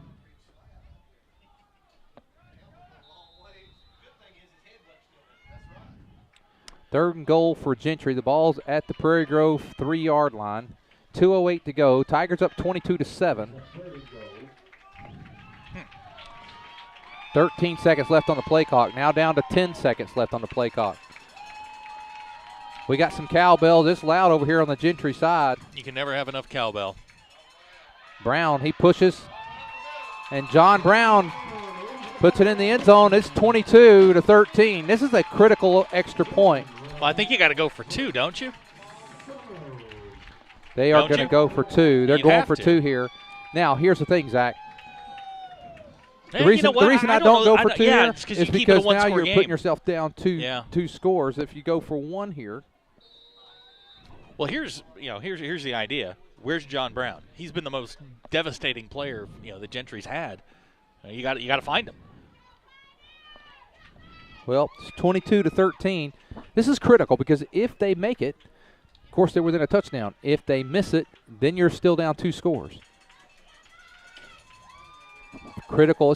Speaker 1: Third and goal for Gentry. The ball's at the Prairie Grove 3-yard line. 2:08 to go. Tigers up 22-7. 13 seconds left on the play clock. Now down to 10 seconds left on the play clock. We got some cowbells. It's loud over here on the Gentry side.
Speaker 2: You can never have enough cowbell.
Speaker 1: Brown, he pushes. And John Brown puts it in the end zone. It's 22-13. This is a critical extra point.
Speaker 2: Well, I think you got to go for 2, don't you?
Speaker 1: They are going to go for 2. They're going for 2 here. Now, here's the thing, Zach. The reason I don't go for 2 here is because now you're putting yourself down two scores if you go for 1 here.
Speaker 2: Well, here's the idea. Where's John Brown? He's been the most devastating player that Gentry's had. You got to find him.
Speaker 1: Well, it's 22-13. This is critical because if they make it, of course they're within a touchdown. If they miss it, then you're still down 2 scores. Critical.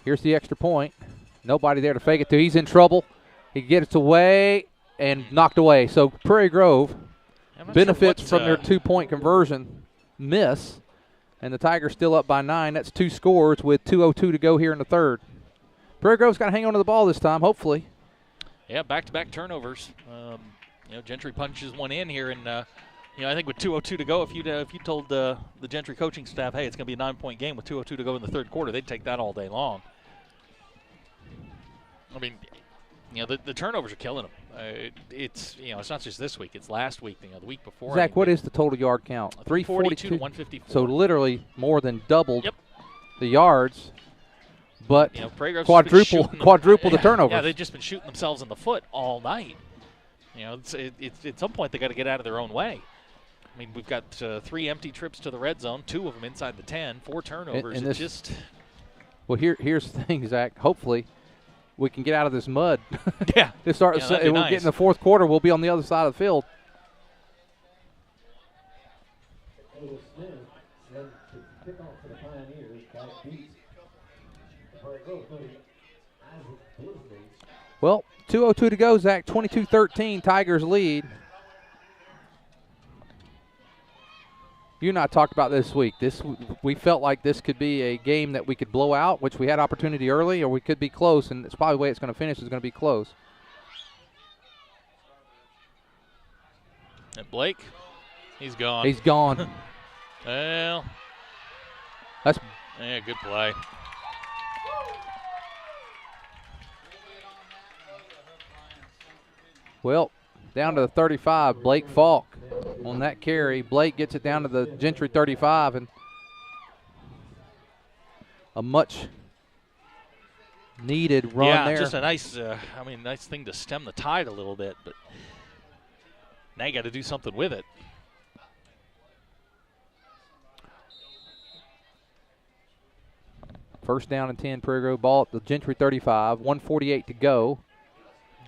Speaker 1: Here's the extra point. Nobody there to fake it to. He's in trouble. He gets away and knocked away. So Prairie Grove benefits from their 2-point conversion miss, and the Tigers still up by 9. That's 2 scores with 2:02 to go here in the third. Prairie Grove's got to hang on to the ball this time, hopefully.
Speaker 2: Yeah, back-to-back turnovers. Gentry punches one in here, and I think with 2:02 to go, if you told the Gentry coaching staff, hey, it's going to be a 9-point game with 2:02 to go in the third quarter, they'd take that all day long. I mean, the turnovers are killing them. It's not just this week; it's last week. The week before.
Speaker 1: Zach, what is the total yard count?
Speaker 2: 342 to 154.
Speaker 1: So literally more than doubled the yards, but quadruple the turnovers.
Speaker 2: Yeah, they've just been shooting themselves in the foot all night. It's at some point they got to get out of their own way. I mean, we've got 3 empty trips to the red zone, 2 of them inside the 10, 4 turnovers.
Speaker 1: And well, here's the thing, Zach. Hopefully, we can get out of this mud.
Speaker 2: Yeah.
Speaker 1: We'll get in the fourth quarter. We'll be on the other side of the field. Well, 2:02 to go, Zach. 22-13. Tigers lead. You and I talked about this week. We felt like this could be a game that we could blow out, which we had opportunity early, or we could be close, and it's probably the way it's going to finish is going to be close.
Speaker 2: And Blake, he's gone.
Speaker 1: He's gone.
Speaker 2: Well, good play.
Speaker 1: Well, down to the 35, Blake Falk on that carry. Blake gets it down to the Gentry 35, and a much needed run there.
Speaker 2: Yeah, just a nice, nice thing to stem the tide a little bit, but now you got to do something with it.
Speaker 1: First down and 10, Prairie Grove ball at the Gentry 35, 1:48 to go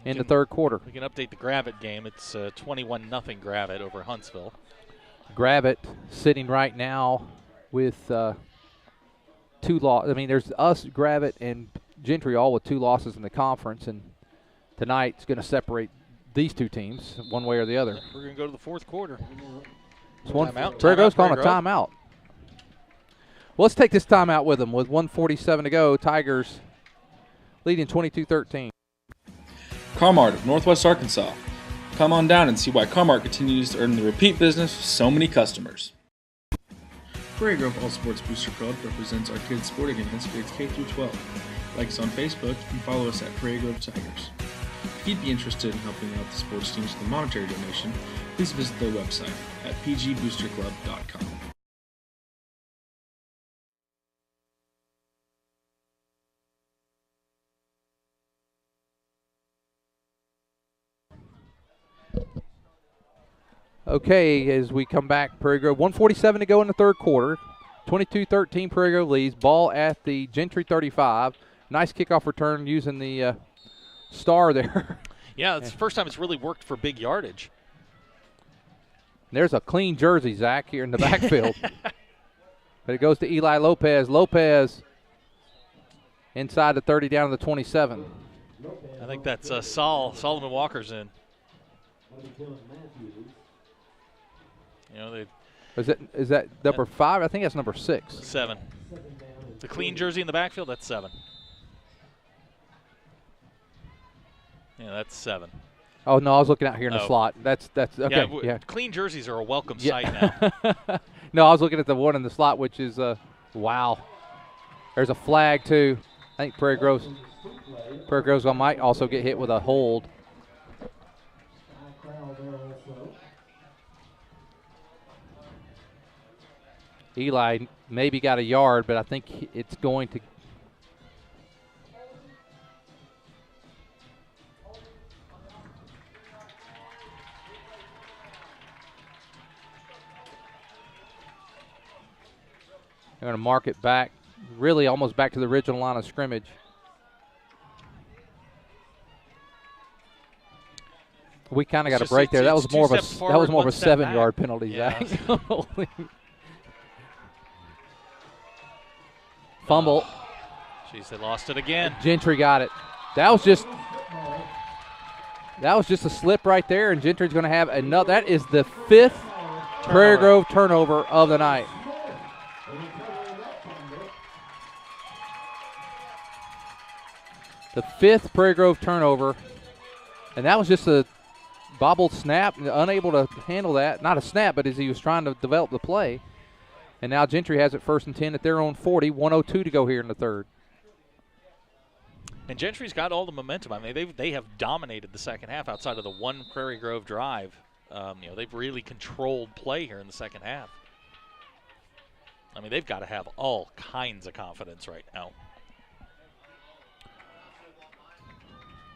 Speaker 1: in the third quarter.
Speaker 2: We can update the Gravett game. It's 21-0 Gravett over Huntsville.
Speaker 1: Gravett sitting right now with 2 losses. I mean, there's us, Gravett, and Gentry all with 2 losses in the conference, and tonight's going to separate these 2 teams one way or the other.
Speaker 2: We're going to go to the fourth quarter.
Speaker 1: Prairie Grove's calling a timeout. Well, let's take this timeout with them with 1:47 to go. Tigers leading 22-13.
Speaker 7: Carmart of Northwest Arkansas. Come on down and see why Carmart continues to earn the repeat business with so many customers. Prairie Grove All Sports Booster Club represents our kids' sporting events grades K through 12. Like us on Facebook and follow us at Prairie Grove Tigers. If you'd be interested in helping out the sports teams with a monetary donation, please visit their website at pgboosterclub.com.
Speaker 1: Okay, as we come back, Prairie Grove, 1:47 to go in the third quarter. 22-13, Prairie Grove leads. Ball at the Gentry 35. Nice kickoff return using the star there.
Speaker 2: Yeah, it's the first time it's really worked for big yardage.
Speaker 1: There's a clean jersey, Zach, here in the backfield. But it goes to Eli Lopez. Lopez inside the 30 down to the 27.
Speaker 2: I think that's Solomon Walker's in.
Speaker 1: Is that number 5? I think that's number 6.
Speaker 2: 7. The clean jersey in the backfield, that's 7. Yeah, that's 7.
Speaker 1: Oh, no, I was looking out here in the slot. That's okay. Yeah,
Speaker 2: clean jerseys are a welcome sight now.
Speaker 1: No, I was looking at the one in the slot, which is wow. There's a flag too. I think Prairie Grove's might also get hit with a hold. Eli maybe got a yard, but I think it's going to. They're going to mark it back, really almost back to the original line of scrimmage. We kind of got a break there. That was more of a 7-yard penalty, Zach. Fumble.
Speaker 2: Jeez, they lost it again.
Speaker 1: Gentry got it. That was just a slip right there, and Gentry's going to have another. That is the 5th Prairie Grove turnover of the night. The 5th Prairie Grove turnover, and that was just a bobbled snap, unable to handle that. Not a snap, but as he was trying to develop the play. And now Gentry has it 1st and 10 at their own 40, 1:02 to go here in the 3rd.
Speaker 2: And Gentry's got all the momentum. I mean, they have dominated the second half outside of the one Prairie Grove drive. They've really controlled play here in the second half. I mean, they've got to have all kinds of confidence right now.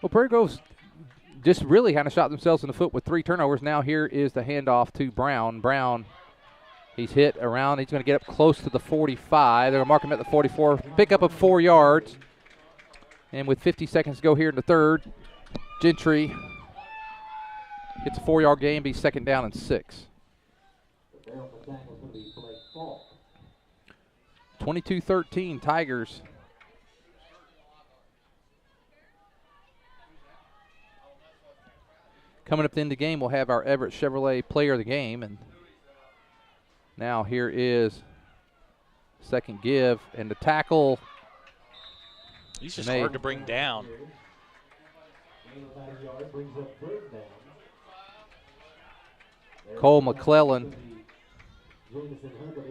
Speaker 1: Well, Prairie Grove's just really kind of shot themselves in the foot with 3 turnovers. Now here is the handoff to Brown. Brown, he's hit around. He's going to get up close to the 45. They're going to mark him at the 44. Pick up of 4 yards. And with 50 seconds to go here in the 3rd, Gentry gets a 4-yard gain, be 2nd down and 6. 22-13 Tigers. Coming up at the end of the game, we'll have our Everett Chevrolet player of the game. And now here is second give, and the tackle.
Speaker 2: He's just hard to bring down.
Speaker 1: Cole McClellan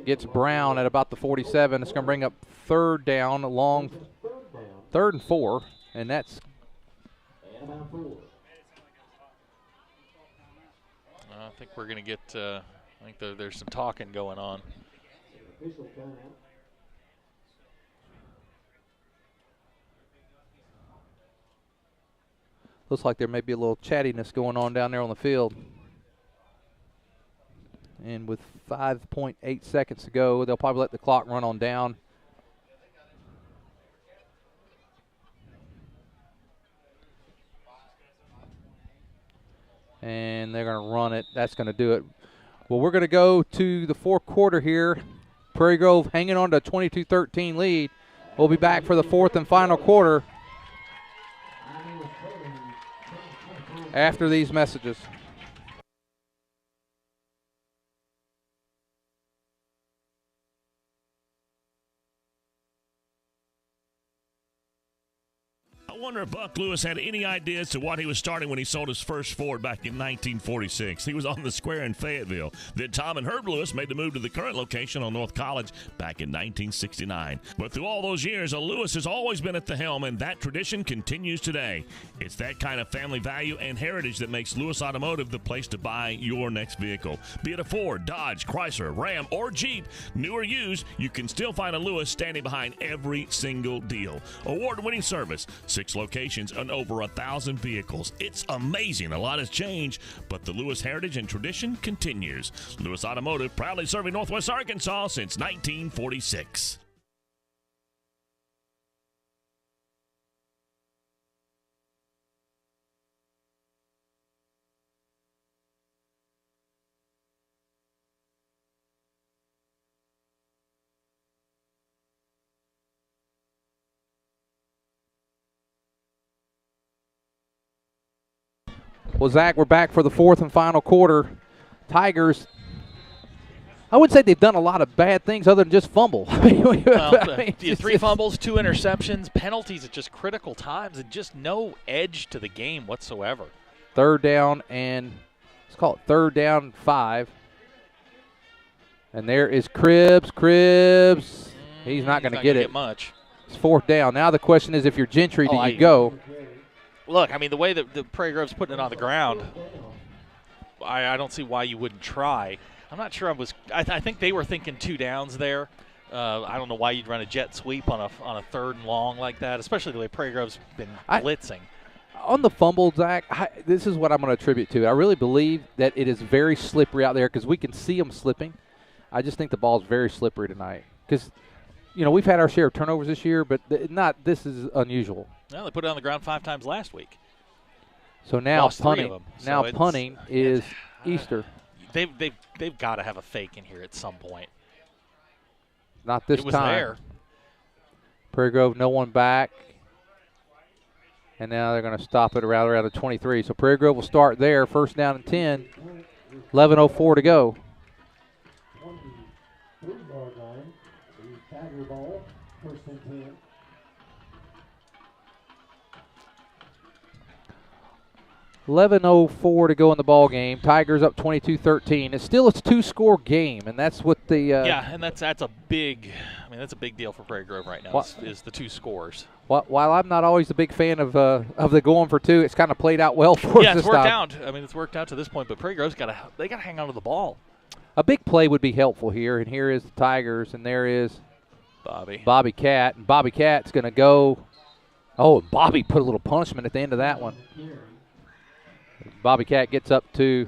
Speaker 1: gets Brown at about the 47. It's going to bring up 3rd down, long 3rd and 4, and that's.
Speaker 2: I think we're going to get, I think there's some talking going on.
Speaker 1: Looks like there may be a little chattiness going on down there on the field. And with 5.8 seconds to go, they'll probably let the clock run on down. And they're going to run it. That's going to do it. Well, we're going to go to the 4th quarter here. Prairie Grove hanging on to a 22-13 lead. We'll be back for the 4th and final quarter after these messages.
Speaker 3: I wonder if Buck Lewis had any idea as to what he was starting when he sold his first Ford back in 1946. He was on the square in Fayetteville. Then Tom and Herb Lewis made the move to the current location on North College back in 1969. But through all those years, a Lewis has always been at the helm, and that tradition continues today. It's that kind of family value and heritage that makes Lewis Automotive the place to buy your next vehicle. Be it a Ford, Dodge, Chrysler, Ram, or Jeep, new or used, you can still find a Lewis standing behind every single deal. Award-winning service, 6 locations and over 1,000 vehicles. It's amazing. A lot has changed, but the Lewis heritage and tradition continues. Lewis Automotive, proudly serving Northwest Arkansas since 1946.
Speaker 1: Well, Zach, we're back for the 4th and final quarter. Tigers I wouldn't say they've done a lot of bad things other than just fumble.
Speaker 2: Well, 3 fumbles, 2 interceptions, penalties at just critical times, and just no edge to the game whatsoever.
Speaker 1: Third down and let's call it 3rd down 5. And there is Cribbs. He's not going to get it.
Speaker 2: Much.
Speaker 1: It's 4th down. Now the question is, if you're Gentry, do you go?
Speaker 2: Look, I mean, the way that the Prairie Grove's putting it on the ground, I don't see why you wouldn't try. I'm not sure I think they were thinking 2 downs there. I don't know why you'd run a jet sweep on a 3rd and long like that, especially the way Prairie Grove's been blitzing.
Speaker 1: On the fumble, Zach, this is what I'm going to attribute to. I really believe that it is very slippery out there because we can see them slipping. I just think the ball's very slippery tonight because, we've had our share of turnovers this year, but this is unusual.
Speaker 2: Well, they put it on the ground 5 times last week.
Speaker 1: So now
Speaker 2: Lost 3 of
Speaker 1: punting.
Speaker 2: them.
Speaker 1: Now
Speaker 2: So
Speaker 1: punting is Easter.
Speaker 2: They've got to have a fake in here at some point.
Speaker 1: Not this
Speaker 2: time. It was
Speaker 1: time.
Speaker 2: there.
Speaker 1: Prairie Grove, no one back. And now they're going to stop it around the 23. So Prairie Grove will start there. 1st down and 10. 11:04 to go.
Speaker 5: 23-yard line. The Tiger ball. 1st and 10.
Speaker 1: $11:04 to go in the ball game. Tigers up 22-13. It's still a 2-score game, and that's what the
Speaker 2: and that's a big. I mean, that's a big deal for Prairie Grove right now. Is the 2 scores.
Speaker 1: While I'm not always a big fan of the going for 2, it's kind of played out well for us.
Speaker 2: Yeah,
Speaker 1: this
Speaker 2: it's worked
Speaker 1: time.
Speaker 2: out. I mean, it's worked out to this point, but Prairie Grove's got to hang on to the ball.
Speaker 1: A big play would be helpful here, and here is the Tigers, and there is Bobby Cat, and Bobby Cat's going to go. Oh, Bobby put a little punishment at the end of that one. Bobby Cat gets up to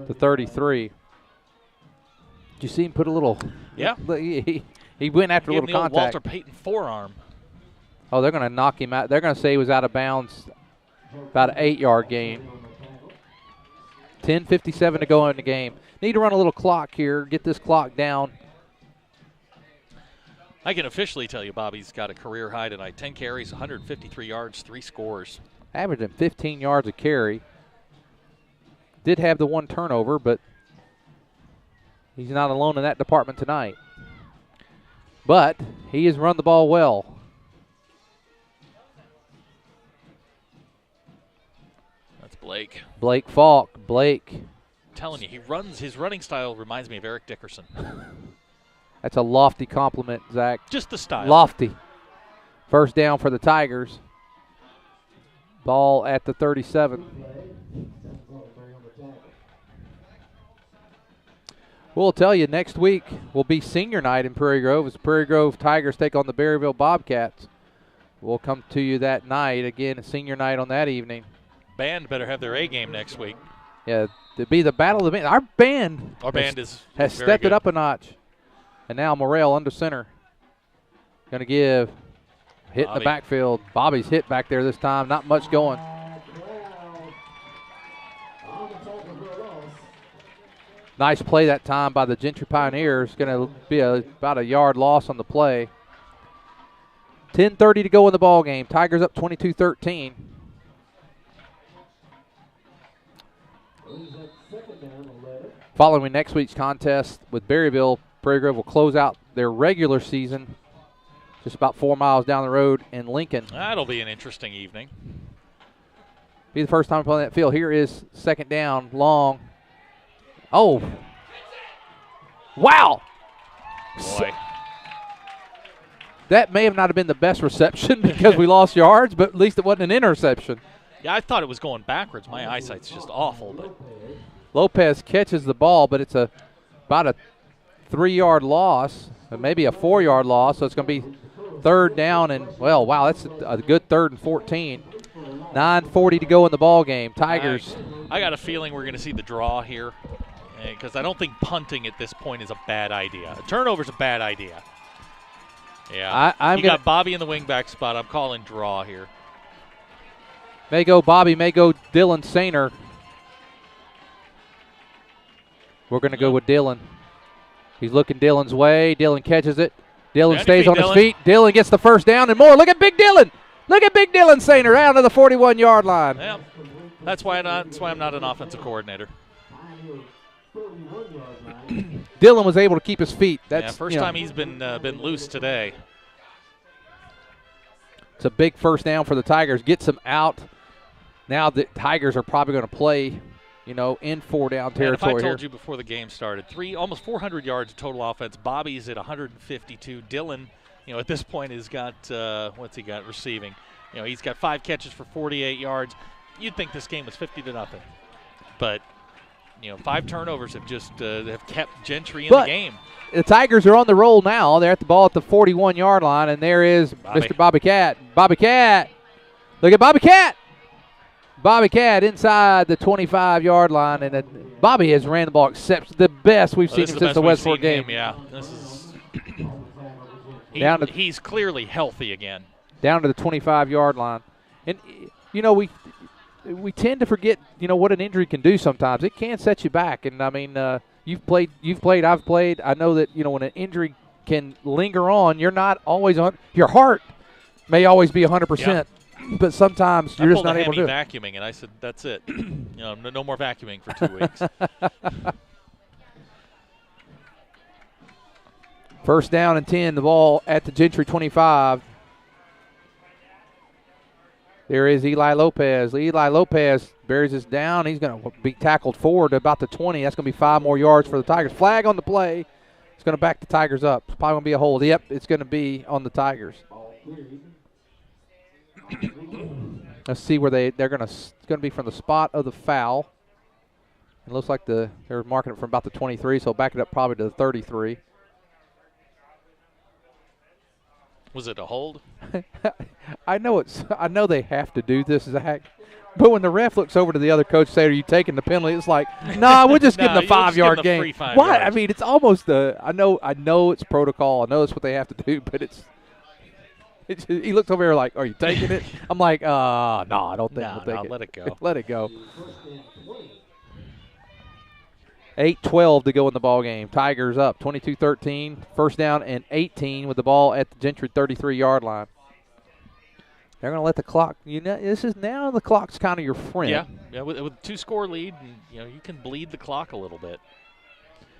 Speaker 1: the 33. Did you see him put a little?
Speaker 2: Yeah.
Speaker 1: He went after a little contact.
Speaker 2: Walter Payton forearm.
Speaker 1: Oh, they're going to knock him out. They're going to say he was out of bounds. About an 8-yard gain. 10:57 to go in the game. Need to run a little clock here. Get this clock down.
Speaker 2: I can officially tell you Bobby's got a career high tonight. 10 carries, 153 yards, 3 scores.
Speaker 1: Averaging 15 yards a carry. Did have the 1 turnover, but he's not alone in that department tonight. But he has run the ball well.
Speaker 2: That's Blake.
Speaker 1: Blake Falk. Blake.
Speaker 2: I'm telling you, his running style reminds me of Eric Dickerson.
Speaker 1: That's a lofty compliment, Zach.
Speaker 2: Just the style.
Speaker 1: Lofty. 1st down for the Tigers. Ball at the 37. We'll tell you next week will be senior night in Prairie Grove as the Prairie Grove Tigers take on the Berryville Bobcats. We'll come to you that night. Again, a senior night on that evening.
Speaker 2: Band better have their A game next week.
Speaker 1: Yeah, to be the battle of the band. Our band has stepped it up a notch. And now Morrell under center. Going to give. Hit in the backfield. Bobby's hit back there this time. Not much going. Nice play that time by the Gentry Pioneers. Going to be about a yard loss on the play. 10:30 to go in the ball game. Tigers up 22-13. Following next week's contest with Berryville, Prairie Grove will close out their regular season just about 4 miles down the road in Lincoln.
Speaker 2: That'll be an interesting evening.
Speaker 1: Be the first time playing that field. Here is 2nd down, long. Oh. Wow.
Speaker 2: Boy.
Speaker 1: That may have not have been the best reception because we lost yards, but at least it wasn't an interception.
Speaker 2: Yeah, I thought it was going backwards. My eyesight's just awful. But
Speaker 1: Lopez catches the ball, but it's about a 3-yard loss, maybe a 4-yard loss, so it's going to be 3rd down and, well, wow, that's a good 3rd and 14. 9:40 to go in the ball game. Tigers.
Speaker 2: I got a feeling we're going to see the draw here because I don't think punting at this point is a bad idea. A turnover's a bad idea. Yeah, you got Bobby in the wingback spot. I'm calling draw here.
Speaker 1: May go Bobby, may go Dylan Sainer. We're going to go with Dylan. He's looking Dylan's way. Dylan catches it. Dylan stays on his feet. Dylan gets the 1st down and more. Look at Big Dylan. Look at Big Dylan Sainer out to the 41-yard line.
Speaker 2: Yeah, that's why I'm not an offensive coordinator.
Speaker 1: Dylan was able to keep his feet. That's
Speaker 2: first time he's been loose today.
Speaker 1: It's a big first down for the Tigers. Gets them out. Now the Tigers are probably going to play, in 4-down territory.
Speaker 2: If I told
Speaker 1: here.
Speaker 2: you before the game started, almost 400 yards of total offense. Bobby's at 152. Dylan, at this point has got what's he got receiving? He's got 5 catches for 48 yards. You'd think this game was 50-0, but 5 turnovers have just have kept Gentry in the game.
Speaker 1: The Tigers are on the roll now. They're at the ball at the 41-yard line, and there is Mr. Bobby Cat. Bobby Cat. Look at Bobby Cat. Bobby Cat inside the 25-yard line, and Bobby has ran the ball except the best we've seen him since the Westport game.
Speaker 2: Yeah, this is he's clearly healthy again.
Speaker 1: Down to the 25-yard line, and we tend to forget what an injury can do sometimes. It can set you back, and I mean you've played, I've played. I know that when an injury can linger on, you're not always on. Your heart may always be 100%. But sometimes you're just not able to do it.
Speaker 2: Vacuuming, and I said, that's it. No more vacuuming for 2 weeks.
Speaker 1: First down and 10, the ball at the Gentry 25. There is Eli Lopez. Eli Lopez buries this down. He's going to be tackled forward to about the 20. That's going to be 5 more yards for the Tigers. Flag on the play. It's going to back the Tigers up. It's probably going to be a hold. Yep, it's going to be on the Tigers. Let's see where they're going to. It's going to be from the spot of the foul. It looks like they're marking it from about the 23, so back it up probably to the 33.
Speaker 2: Was it a hold?
Speaker 1: I know they have to do this, Zach. But when the ref looks over to the other coach, say, "Are you taking the penalty?" It's like, "Nah, we're just getting a 5-yard gain." Why? I mean, it's almost I know it's protocol. I know it's what they have to do, but it's he looks over here like, "Are you taking it?" I'm like, no, I don't think we'll take it.
Speaker 2: Let it go.
Speaker 1: Let it go. 8:12 to go in the ball game. Tigers up 22-13. First down and 18 with the ball at the Gentry 33-yard line. They're going to let the clock. This is now the clock's kind of your friend.
Speaker 2: Yeah. With a 2-score lead, you can bleed the clock a little bit.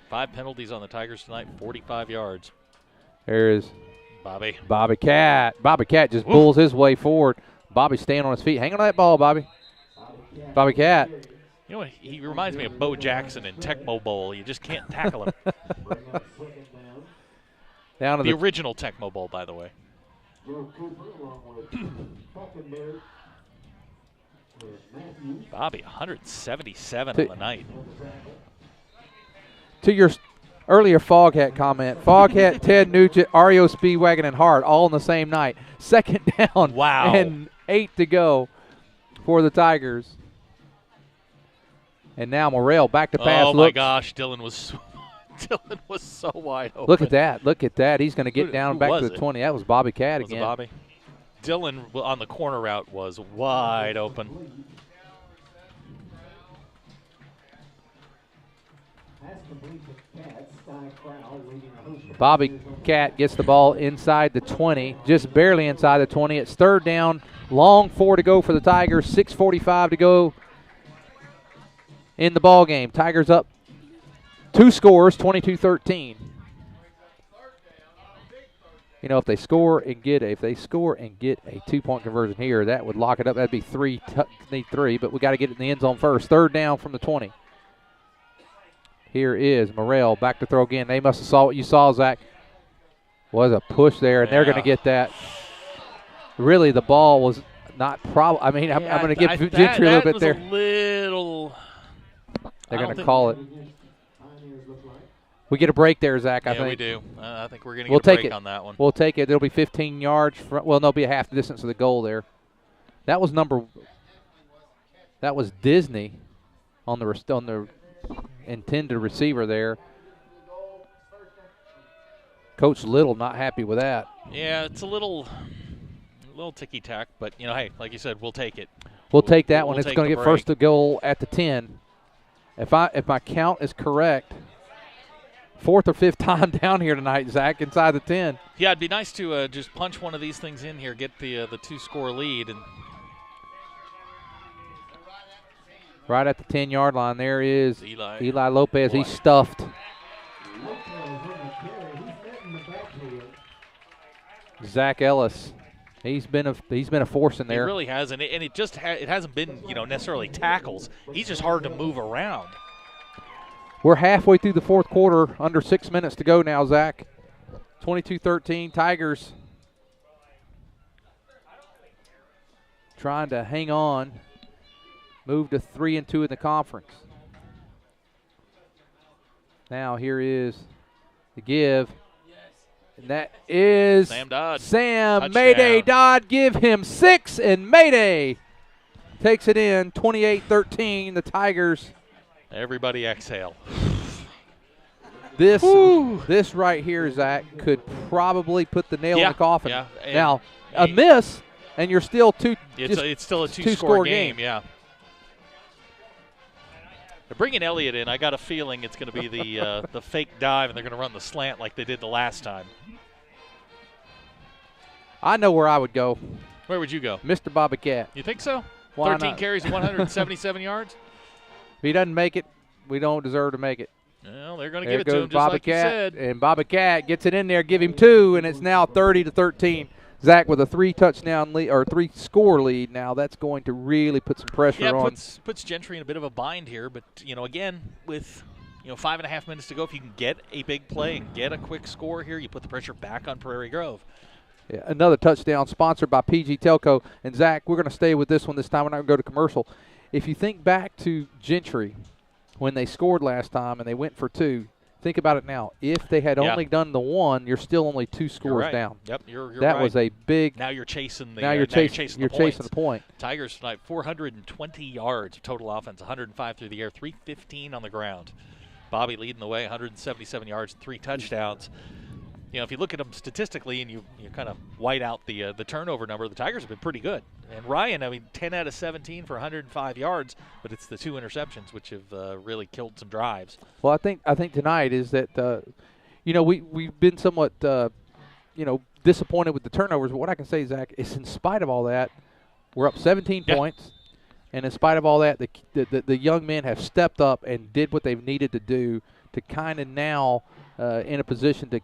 Speaker 2: 5 penalties on the Tigers tonight, 45 yards.
Speaker 1: There is
Speaker 2: Bobby
Speaker 1: Cat. Bobby Cat just bulls his way forward. Bobby staying on his feet. Hang on to that ball, Bobby. Bobby Cat.
Speaker 2: He reminds me of Bo Jackson in Tecmo Bowl. You just can't tackle him.
Speaker 1: Down to
Speaker 2: the original Tecmo Bowl, by the way. Bobby, 177 on the night.
Speaker 1: To your earlier Foghat comment, Foghat, Ted Nugent, REO Speedwagon, and Hart all on the same night. Second down.
Speaker 2: Wow.
Speaker 1: And 8 to go for the Tigers. And now Morrell back to pass.
Speaker 2: Oh, my gosh. Dylan was so wide open.
Speaker 1: Look at that. He's going to get down back to the 20. That was Bobby Cat again.
Speaker 2: Bobby. Dylan on the corner route was wide open.
Speaker 1: Bobby Cat gets the ball inside the 20, just barely inside the 20. It's third down, long 4 to go for the Tigers, 6:45 to go in the ball game. Tigers up 2 scores, 22-13. If they score and get a 2-point conversion here, that would lock it up. That'd be 3, need 3, but we got to get it in the end zone first. Third down from the 20. Here is Morrell back to throw again. They must have saw what you saw, Zach. Was a push there, and they're going to get that. Really, the ball was not problem. I mean, I'm going to give Gentry a little bit there. They're going to call it. We get a break there, Zach, I think.
Speaker 2: Yeah, we do. I think we're going to get a break on that one.
Speaker 1: We'll take it. It'll be 15 yards. There'll be a half the distance of the goal there. That was Disney on the intended receiver there. Coach Little not happy with that.
Speaker 2: Yeah, it's a little ticky-tack, but, hey, like you said, we'll take it.
Speaker 1: We'll take that one. It's going to get first to goal at the 10. If my count is correct, 4th or 5th time down here tonight, Zach, inside the 10.
Speaker 2: Yeah, it'd be nice to just punch one of these things in here, get the 2-score lead. And
Speaker 1: Right at the 10-yard line, there is
Speaker 2: Eli
Speaker 1: Lopez.
Speaker 2: Boy.
Speaker 1: He's stuffed. Zach Ellis, he's been a force in there.
Speaker 2: He really has, and it just it hasn't been necessarily tackles. He's just hard to move around.
Speaker 1: We're halfway through the fourth quarter, under 6 minutes to go now, Zach. 22-13, Tigers trying to hang on, move to 3-2 in the conference. Now here is the give. And that is
Speaker 2: Sam Dodd.
Speaker 1: Sam
Speaker 2: Touchdown.
Speaker 1: Mayday Dodd. Give him 6, and Mayday takes it in 28-13. The Tigers.
Speaker 2: Everybody exhale.
Speaker 1: This right here, Zach, could probably put the nail in the coffin.
Speaker 2: Yeah.
Speaker 1: Now, a miss, and you're still
Speaker 2: It's still a two-score game. Yeah. They're bringing Elliott in. I got a feeling it's going to be the fake dive, and they're going to run the slant like they did the last time.
Speaker 1: I know where I would go.
Speaker 2: Where would you go?
Speaker 1: Mr. Bobby Cat.
Speaker 2: You think so?
Speaker 1: Why
Speaker 2: 13
Speaker 1: not?
Speaker 2: carries, 177 yards?
Speaker 1: If he doesn't make it, we don't deserve to make it.
Speaker 2: Well, they're going to
Speaker 1: There
Speaker 2: give it to
Speaker 1: goes
Speaker 2: him just
Speaker 1: Bobby
Speaker 2: like you
Speaker 1: Cat,
Speaker 2: said.
Speaker 1: and Bobby Cat gets it in there, give him 2, and it's now 30-13. Zach with a 3-touchdown lead or 3-score lead. Now that's going to really put some pressure on.
Speaker 2: Puts Gentry in a bit of a bind here, but again with 5.5 minutes to go, if you can get a big play and get a quick score here, you put the pressure back on Prairie Grove.
Speaker 1: Yeah, another touchdown sponsored by PG Telco. And Zach, we're going to stay with this one this time. We're not going to go to commercial. If you think back to Gentry when they scored last time and they went for 2. Think about it now. If they had only done the 1, you're still only 2 scores down.
Speaker 2: Yep, you're right.
Speaker 1: That was a big.
Speaker 2: Now you're chasing the.
Speaker 1: You're chasing the point.
Speaker 2: Tigers tonight, 420 yards of total offense, 105 through the air, 315 on the ground. Bobby leading the way, 177 yards, 3 touchdowns. If you look at them statistically and you kind of white out the turnover number, the Tigers have been pretty good. And Ryan, 10 out of 17 for 105 yards, but it's the 2 interceptions which have really killed some drives.
Speaker 1: Well, I think tonight is that we've been somewhat disappointed with the turnovers. But what I can say, Zach, is in spite of all that, we're up 17 points, and in spite of all that, the young men have stepped up and did what they've needed to do to kind of now in a position to.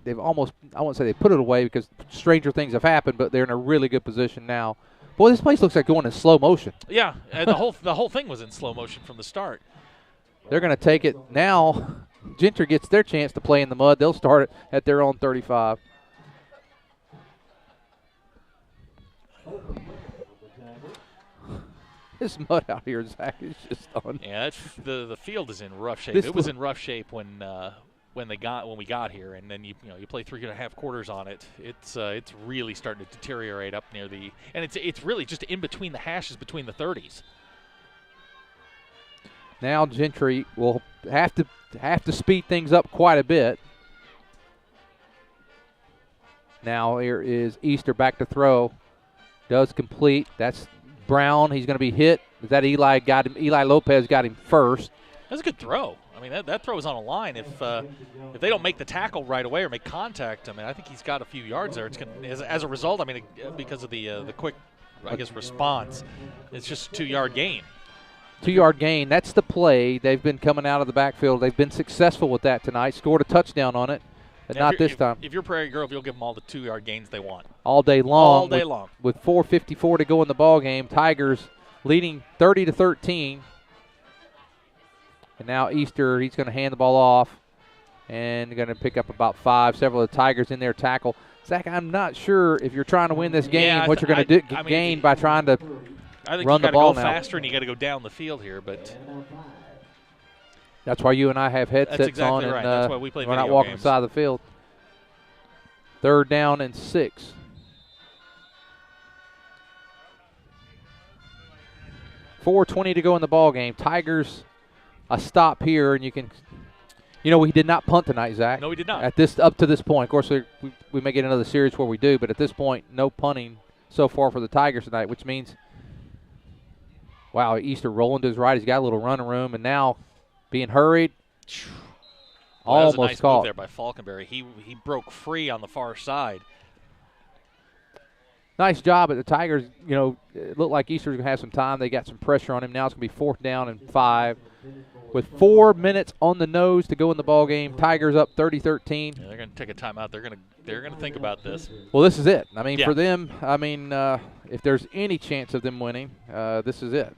Speaker 1: They've almost, I won't say they put it away because stranger things have happened, but they're in a really good position now. Boy, this place looks like going in slow motion.
Speaker 2: Yeah, the whole thing was in slow motion from the start.
Speaker 1: They're going to take it now. Gentry gets their chance to play in the mud. They'll start it at their own 35. This mud out here, Zach, is just on.
Speaker 2: Yeah, the field is in rough shape. It was in rough shape when we got here, and then you play 3.5 quarters on it. It's really starting to deteriorate up near the, and it's really just in between the hashes between the 30s.
Speaker 1: Now Gentry will have to speed things up quite a bit. Now here is Easter back to throw, does complete. That's Brown. He's going to be hit. Is that Eli got him? Eli Lopez got him first.
Speaker 2: That's a good throw. That throw is on a line. If they don't make the tackle right away or make contact, I think he's got a few yards there. It's gonna, as a result, because of the quick, response, it's just a 2-yard gain.
Speaker 1: 2-yard gain. That's the play. They've been coming out of the backfield. They've been successful with that tonight. Scored a touchdown on it, but not this time.
Speaker 2: If you're Prairie Grove, you'll give them all the 2-yard gains they want.
Speaker 1: All day long.
Speaker 2: All day long.
Speaker 1: With 4:54 to go in the ball game, Tigers leading 30-13. And now Easter, he's going to hand the ball off and going to pick up about 5. Several of the Tigers in there tackle. Zach, I'm not sure if you're trying to win this game, what you're going to gain by trying to run the ball now.
Speaker 2: You got to go faster and you got to go down the field here, but
Speaker 1: that's why you and I have headsets
Speaker 2: that's exactly
Speaker 1: on,
Speaker 2: right.
Speaker 1: and
Speaker 2: that's why we play
Speaker 1: we're not walking beside the field. 3rd down and 6. .420 to go in the ball game. Tigers a stop here, and you can, we did not punt tonight, Zach.
Speaker 2: No, we did not.
Speaker 1: Up to this point. Of course, we may get another series where we do, but at this point, no punting so far for the Tigers tonight, which means, wow, Easter rolling to his right. He's got a little running room, and now being hurried.
Speaker 2: Well,
Speaker 1: almost
Speaker 2: that was a nice
Speaker 1: caught
Speaker 2: move there by Falkenberry. He broke free on the far side.
Speaker 1: nice job at the Tigers. You know, it looked like Easter's going to have some time. They got some pressure on him. Now it's going to be 4th down and 5. With 4 minutes on the nose to go in the ball game, Tigers up 30-13.
Speaker 2: Yeah, they're going to take a timeout. They're going to think about this.
Speaker 1: Well, this is it. I mean,
Speaker 2: yeah.
Speaker 1: for them, if there's any chance of them winning, this is it.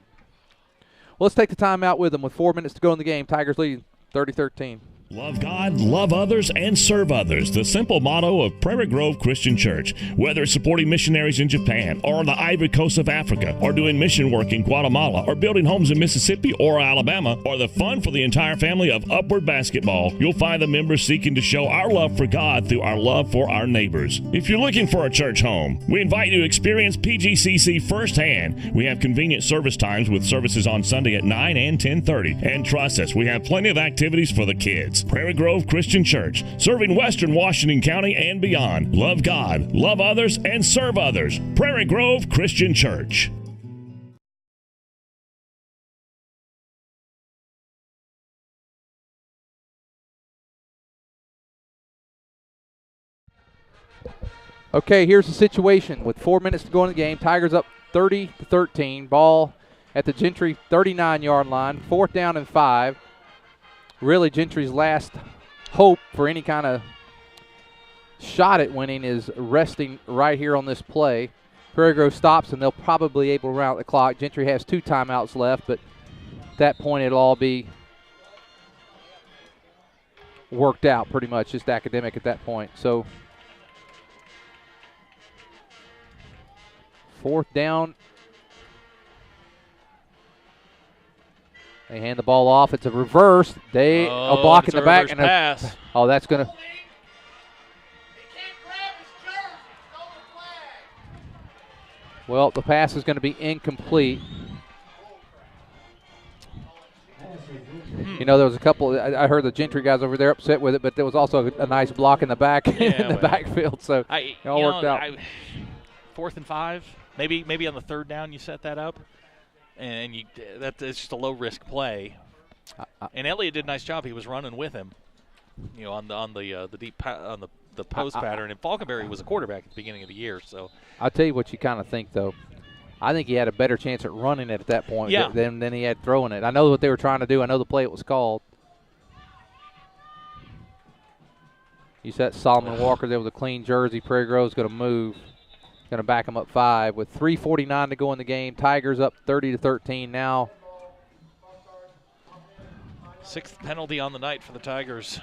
Speaker 1: Well, let's take the timeout with them with 4 minutes to go in the game. Tigers leading 30-13.
Speaker 3: Love God, love others, and serve others. The simple motto of Prairie Grove Christian Church. Whether it's supporting missionaries in Japan or on the Ivory Coast of Africa or doing mission work in Guatemala or building homes in Mississippi or Alabama or the fun for the entire family of Upward Basketball, you'll find the members seeking to show our love for God through our love for our neighbors. If you're looking for a church home, we invite you to experience PGCC firsthand. We have convenient service times with services on Sunday at 9 and 10:30. And trust us, we have plenty of activities for the kids. Prairie Grove Christian Church, serving Western Washington County and beyond. Love God, love others, and serve others. Prairie Grove Christian Church.
Speaker 1: Okay, here's the situation with 4 minutes to go in the game. Tigers up 30-13. Ball at the Gentry 39-yard line. 4th down and 5. Really, Gentry's last hope for any kind of shot at winning is resting right here on this play. Prairie Grove stops, and they'll probably be able to round the clock. Gentry has 2 timeouts left, but at that point it'll all be worked out pretty much, just academic at that point. So 4th down. They hand the ball off. It's a reverse. They a block in the back. And
Speaker 2: pass.
Speaker 1: That's going to. Well, the pass is going to be incomplete. You know, there was a couple. I heard the Gentry guys over there upset with it, but there was also a nice block in the back in the backfield. So it all worked out.
Speaker 2: 4th and 5. Maybe on the 3rd down you set that up. And it's just a low-risk play. And Elliott did a nice job. He was running with him, you know, on the deep on the post pattern. And Falkenberry was a quarterback at the beginning of the year. So
Speaker 1: I'll tell you what you kind of think, though. I think he had a better chance at running it at that point than he had throwing it. I know what they were trying to do. I know the play it was called. You set Solomon Walker there with a clean jersey. Prairie Grove's going to move. Going to back them up 5 with 3:49 to go in the game. Tigers up 30-13 now.
Speaker 2: 6th penalty on the night for the Tigers.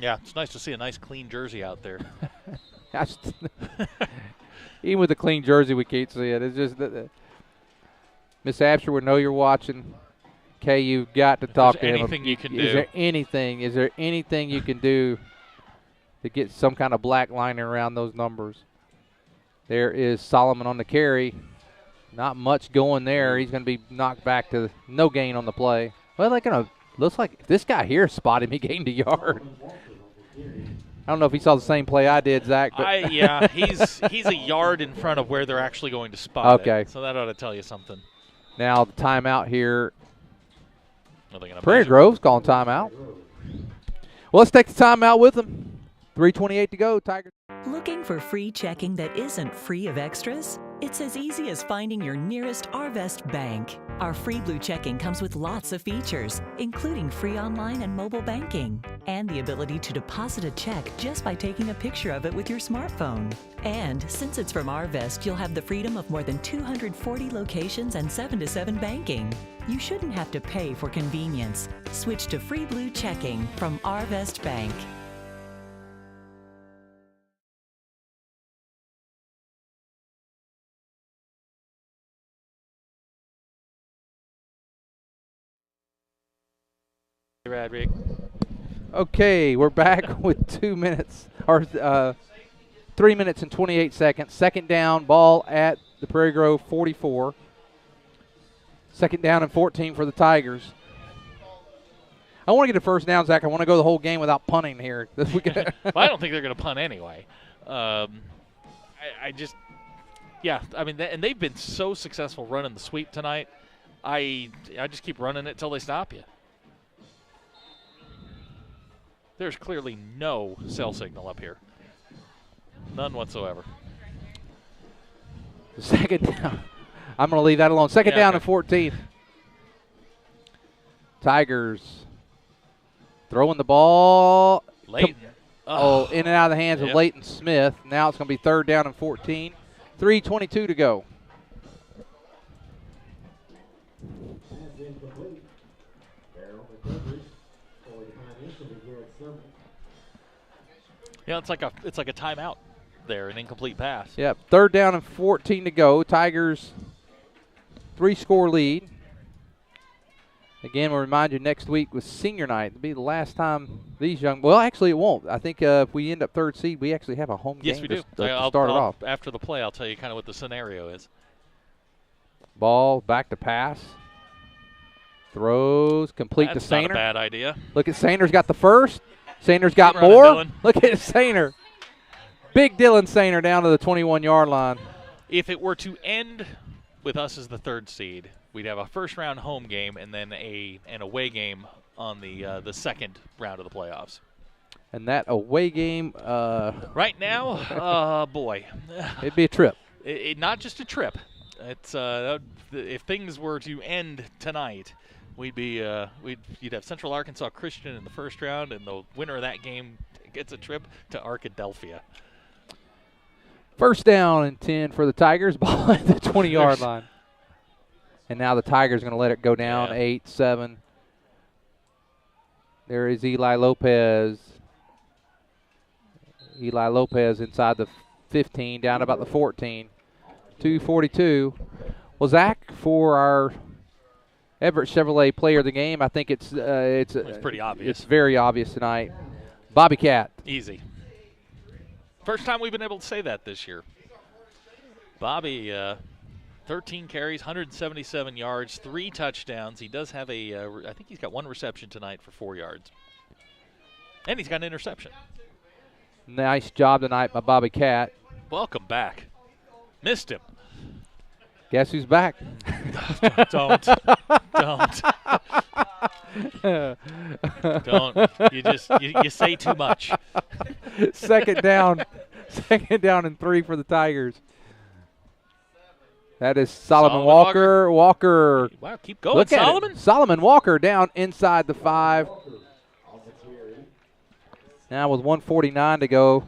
Speaker 2: Yeah, it's nice to see a nice clean jersey out there.
Speaker 1: Even with the clean jersey, we can't see it. It's just Miss Absher would know you're watching. Kay, you've got to talk to him.
Speaker 2: Anything you can do?
Speaker 1: Is there anything you can do to get some kind of black lining around those numbers? There is Solomon on the carry. Not much going there. He's going to be knocked back to no gain on the play. Well, they're going to looks like if this guy here spotted him, he gained a yard. I don't know if he saw the same play I did, Zach. But
Speaker 2: yeah, he's a yard in front of where they're actually going to spot it. So that ought to tell you something.
Speaker 1: Now the timeout here. Prairie Grove's calling timeout. Well, let's take the timeout with them. 3:28 to go, Tigers.
Speaker 6: Looking for free checking that isn't free of extras? It's as easy as finding your nearest Arvest bank. Our free blue checking comes with lots of features, including free online and mobile banking, and the ability to deposit a check just by taking a picture of it with your smartphone. And since it's from Arvest, you'll have the freedom of more than 240 locations and 7-to-7 banking. You shouldn't have to pay for convenience. Switch to free blue checking from Arvest Bank.
Speaker 2: Radrick.
Speaker 1: Okay, we're back with 2 minutes, or 3 minutes and 28 seconds. 2nd down, ball at the Prairie Grove 44. 2nd down and 14 for the Tigers. I want to get a first down, Zach. I want to go the whole game without punting here.
Speaker 2: Well, I don't think they're going to punt anyway. I mean, and they've been so successful running the sweep tonight. I just keep running it till they stop you. There's clearly no cell signal up here. None whatsoever.
Speaker 1: Second down. I'm going to leave that alone. Second down and 14. Tigers throwing the ball.
Speaker 2: Leighton.
Speaker 1: In and out of the hands of Leighton Smith. Now it's going to be third down and 14. 3:22 to go.
Speaker 2: Yeah, it's like a timeout there, an incomplete pass.
Speaker 1: Yep, third down and 14 to go. Tigers 3-score lead. Again, we'll remind you next week was senior night. It'll be the last time these young – well, actually it won't. I think if we end up third seed, we actually have a home game
Speaker 2: we do.
Speaker 1: to start it off.
Speaker 2: After the play, I'll tell you kind of what the scenario is.
Speaker 1: Ball back to pass. Throws complete to Sainer.
Speaker 2: That's not a bad idea.
Speaker 1: Look at Sainer's got the first. Sainer's got more. Look at Sainer. Big Dylan Sainer down to the 21-yard line.
Speaker 2: If it were to end with us as the third seed, we'd have a first-round home game and then an away game on the second round of the playoffs.
Speaker 1: And that away game
Speaker 2: right now, boy.
Speaker 1: It'd be a trip.
Speaker 2: Not just a trip. It's if things were to end tonight, you'd have Central Arkansas Christian in the first round, and the winner of that game gets a trip to Arkadelphia.
Speaker 1: First down and 10 for the Tigers. Ball at the 20-yard line. And now the Tigers are going to let it go down 8-7. There is Eli Lopez. Eli Lopez inside the 15, down about the 14. 2:42. Well, Zach, for our Everett Chevrolet player of the game, I think it's
Speaker 2: pretty obvious.
Speaker 1: It's very obvious tonight. Bobby Cat.
Speaker 2: Easy. First time we've been able to say that this year. Bobby, 13 carries, 177 yards, 3 touchdowns. He does have I think he's got 1 reception tonight for 4 yards. And he's got an interception.
Speaker 1: Nice job tonight by Bobby Cat.
Speaker 2: Welcome back. Missed him.
Speaker 1: Guess who's back?
Speaker 2: Don't. Don't. You say too much.
Speaker 1: Second down and 3 for the Tigers. That is Solomon Walker.
Speaker 2: Wow, keep going,
Speaker 1: Look
Speaker 2: Solomon.
Speaker 1: At it. Solomon Walker down inside the 5. Now with 1:49 to go.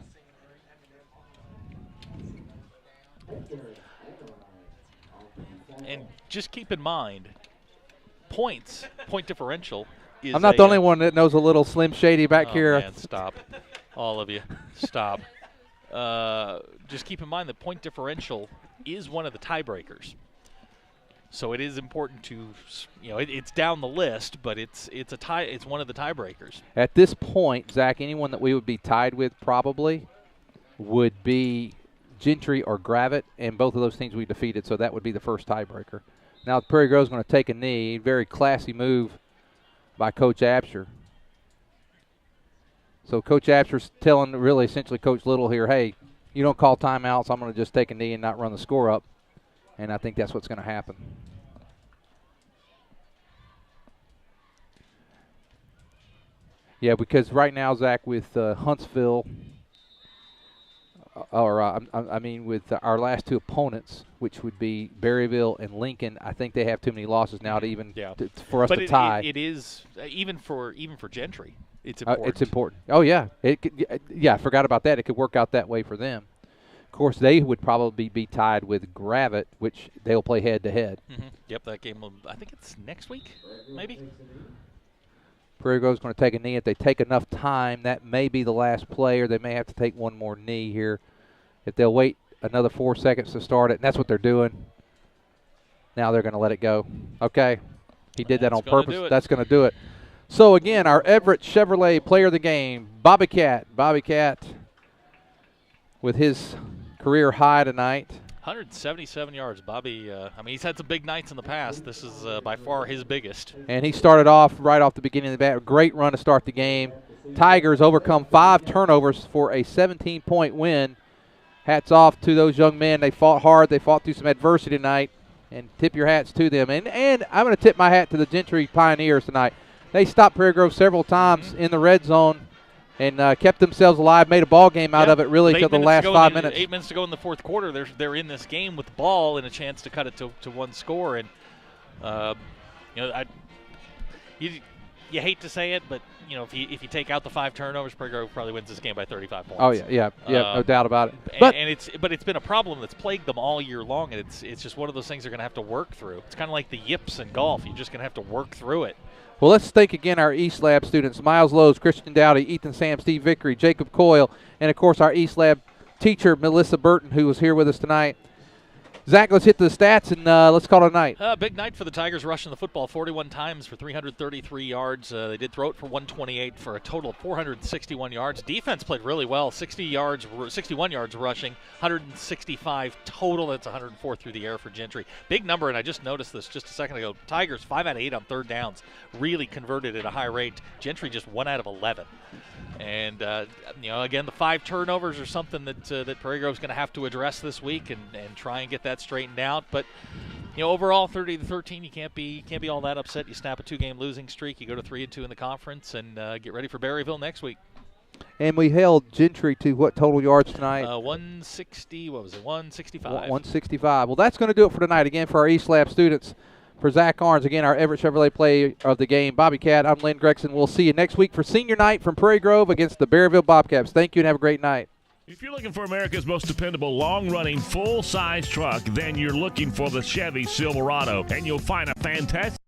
Speaker 2: And just keep in mind, point differential is
Speaker 1: I'm not the only one that knows a little Slim Shady back here.
Speaker 2: Man, stop. All of you, stop. Just keep in mind that point differential is one of the tiebreakers. So it is important to, it's down the list, but it's a tie. It's one of the tiebreakers.
Speaker 1: At this point, Zach, anyone that we would be tied with probably would be Gentry or Gravett, and both of those teams we defeated, so that would be the first tiebreaker. Now Prairie Grove's going to take a knee. Very classy move by Coach Absher. So Coach Absher's telling really essentially Coach Little here, hey, you don't call timeouts, I'm going to just take a knee and not run the score up. And I think that's what's going to happen. Yeah, because right now, Zach, with Huntsville, with our last 2 opponents, which would be Berryville and Lincoln, I think they have too many losses now to even for us to tie.
Speaker 2: It is even for Gentry. It's important.
Speaker 1: It's important. Oh yeah, I forgot about that. It could work out that way for them. Of course, they would probably be tied with Gravett, which they'll play head to head.
Speaker 2: Yep, that game. I think it's next week, maybe.
Speaker 1: Prairie Grove's going to take a knee. If they take enough time, that may be the last play, or they may have to take one more knee here. If they'll wait another 4 seconds to start it, and that's what they're doing. Now they're going to let it go. Okay. He did that on purpose. That's going to do it. So, again, our Everett Chevrolet player of the game, Bobby Cat. Bobby Cat with his career high tonight.
Speaker 2: 177 yards. Bobby, he's had some big nights in the past. This is by far his biggest.
Speaker 1: And he started off right off the beginning of the bat. Great run to start the game. Tigers overcome 5 turnovers for a 17-point win. Hats off to those young men. They fought hard. They fought through some adversity tonight. And tip your hats to them. And I'm going to tip my hat to the Gentry Pioneers tonight. They stopped Prairie Grove several times in the red zone and kept themselves alive, made a ball game out of it really till the last 5 minutes.
Speaker 2: 8 minutes to go in the fourth quarter. They're in this game with the ball and a chance to cut it to one score. And you hate to say it, but if you take out the 5 turnovers, Prairie Grove probably wins this game by 35 points.
Speaker 1: Oh yeah, no doubt about it. But
Speaker 2: it's been a problem that's plagued them all year long, and it's just one of those things they're going to have to work through. It's kind of like the yips in golf. You're just going to have to work through it.
Speaker 1: Well, let's thank again our East Lab students, Miles Lowe's, Christian Dowdy, Ethan Sam, Steve Vickery, Jacob Coyle, and, of course, our East Lab teacher, Melissa Burton, who was here with us tonight. Zach, let's hit the stats and let's call it a night.
Speaker 2: Big night for the Tigers, rushing the football 41 times for 333 yards. They did throw it for 128 for a total of 461 yards. Defense played really well, 61 yards rushing, 165 total. That's 104 through the air for Gentry. Big number, and I just noticed this just a second ago. Tigers 5 out of 8 on third downs, really converted at a high rate. Gentry just 1 out of 11. And, again, the 5 turnovers are something that Prairie Grove's going to have to address this week and try and get that straightened out. But, overall, 30-13, you can't be all that upset. You snap a 2-game losing streak. You go to 3-2 in the conference and get ready for Berryville next week.
Speaker 1: And we held Gentry to what total yards tonight?
Speaker 2: 160, what was it, 165.
Speaker 1: 165. Well, that's going to do it for tonight. Again, for our East Lab students. For Zach Arns, again, our Everett Chevrolet play of the game. Bobby Cat, I'm Lynn Gregson. We'll see you next week for senior night from Prairie Grove against the Berryville Bobcats. Thank you and have a great night.
Speaker 3: If you're looking for America's most dependable, long-running, full-size truck, then you're looking for the Chevy Silverado, and you'll find a fantastic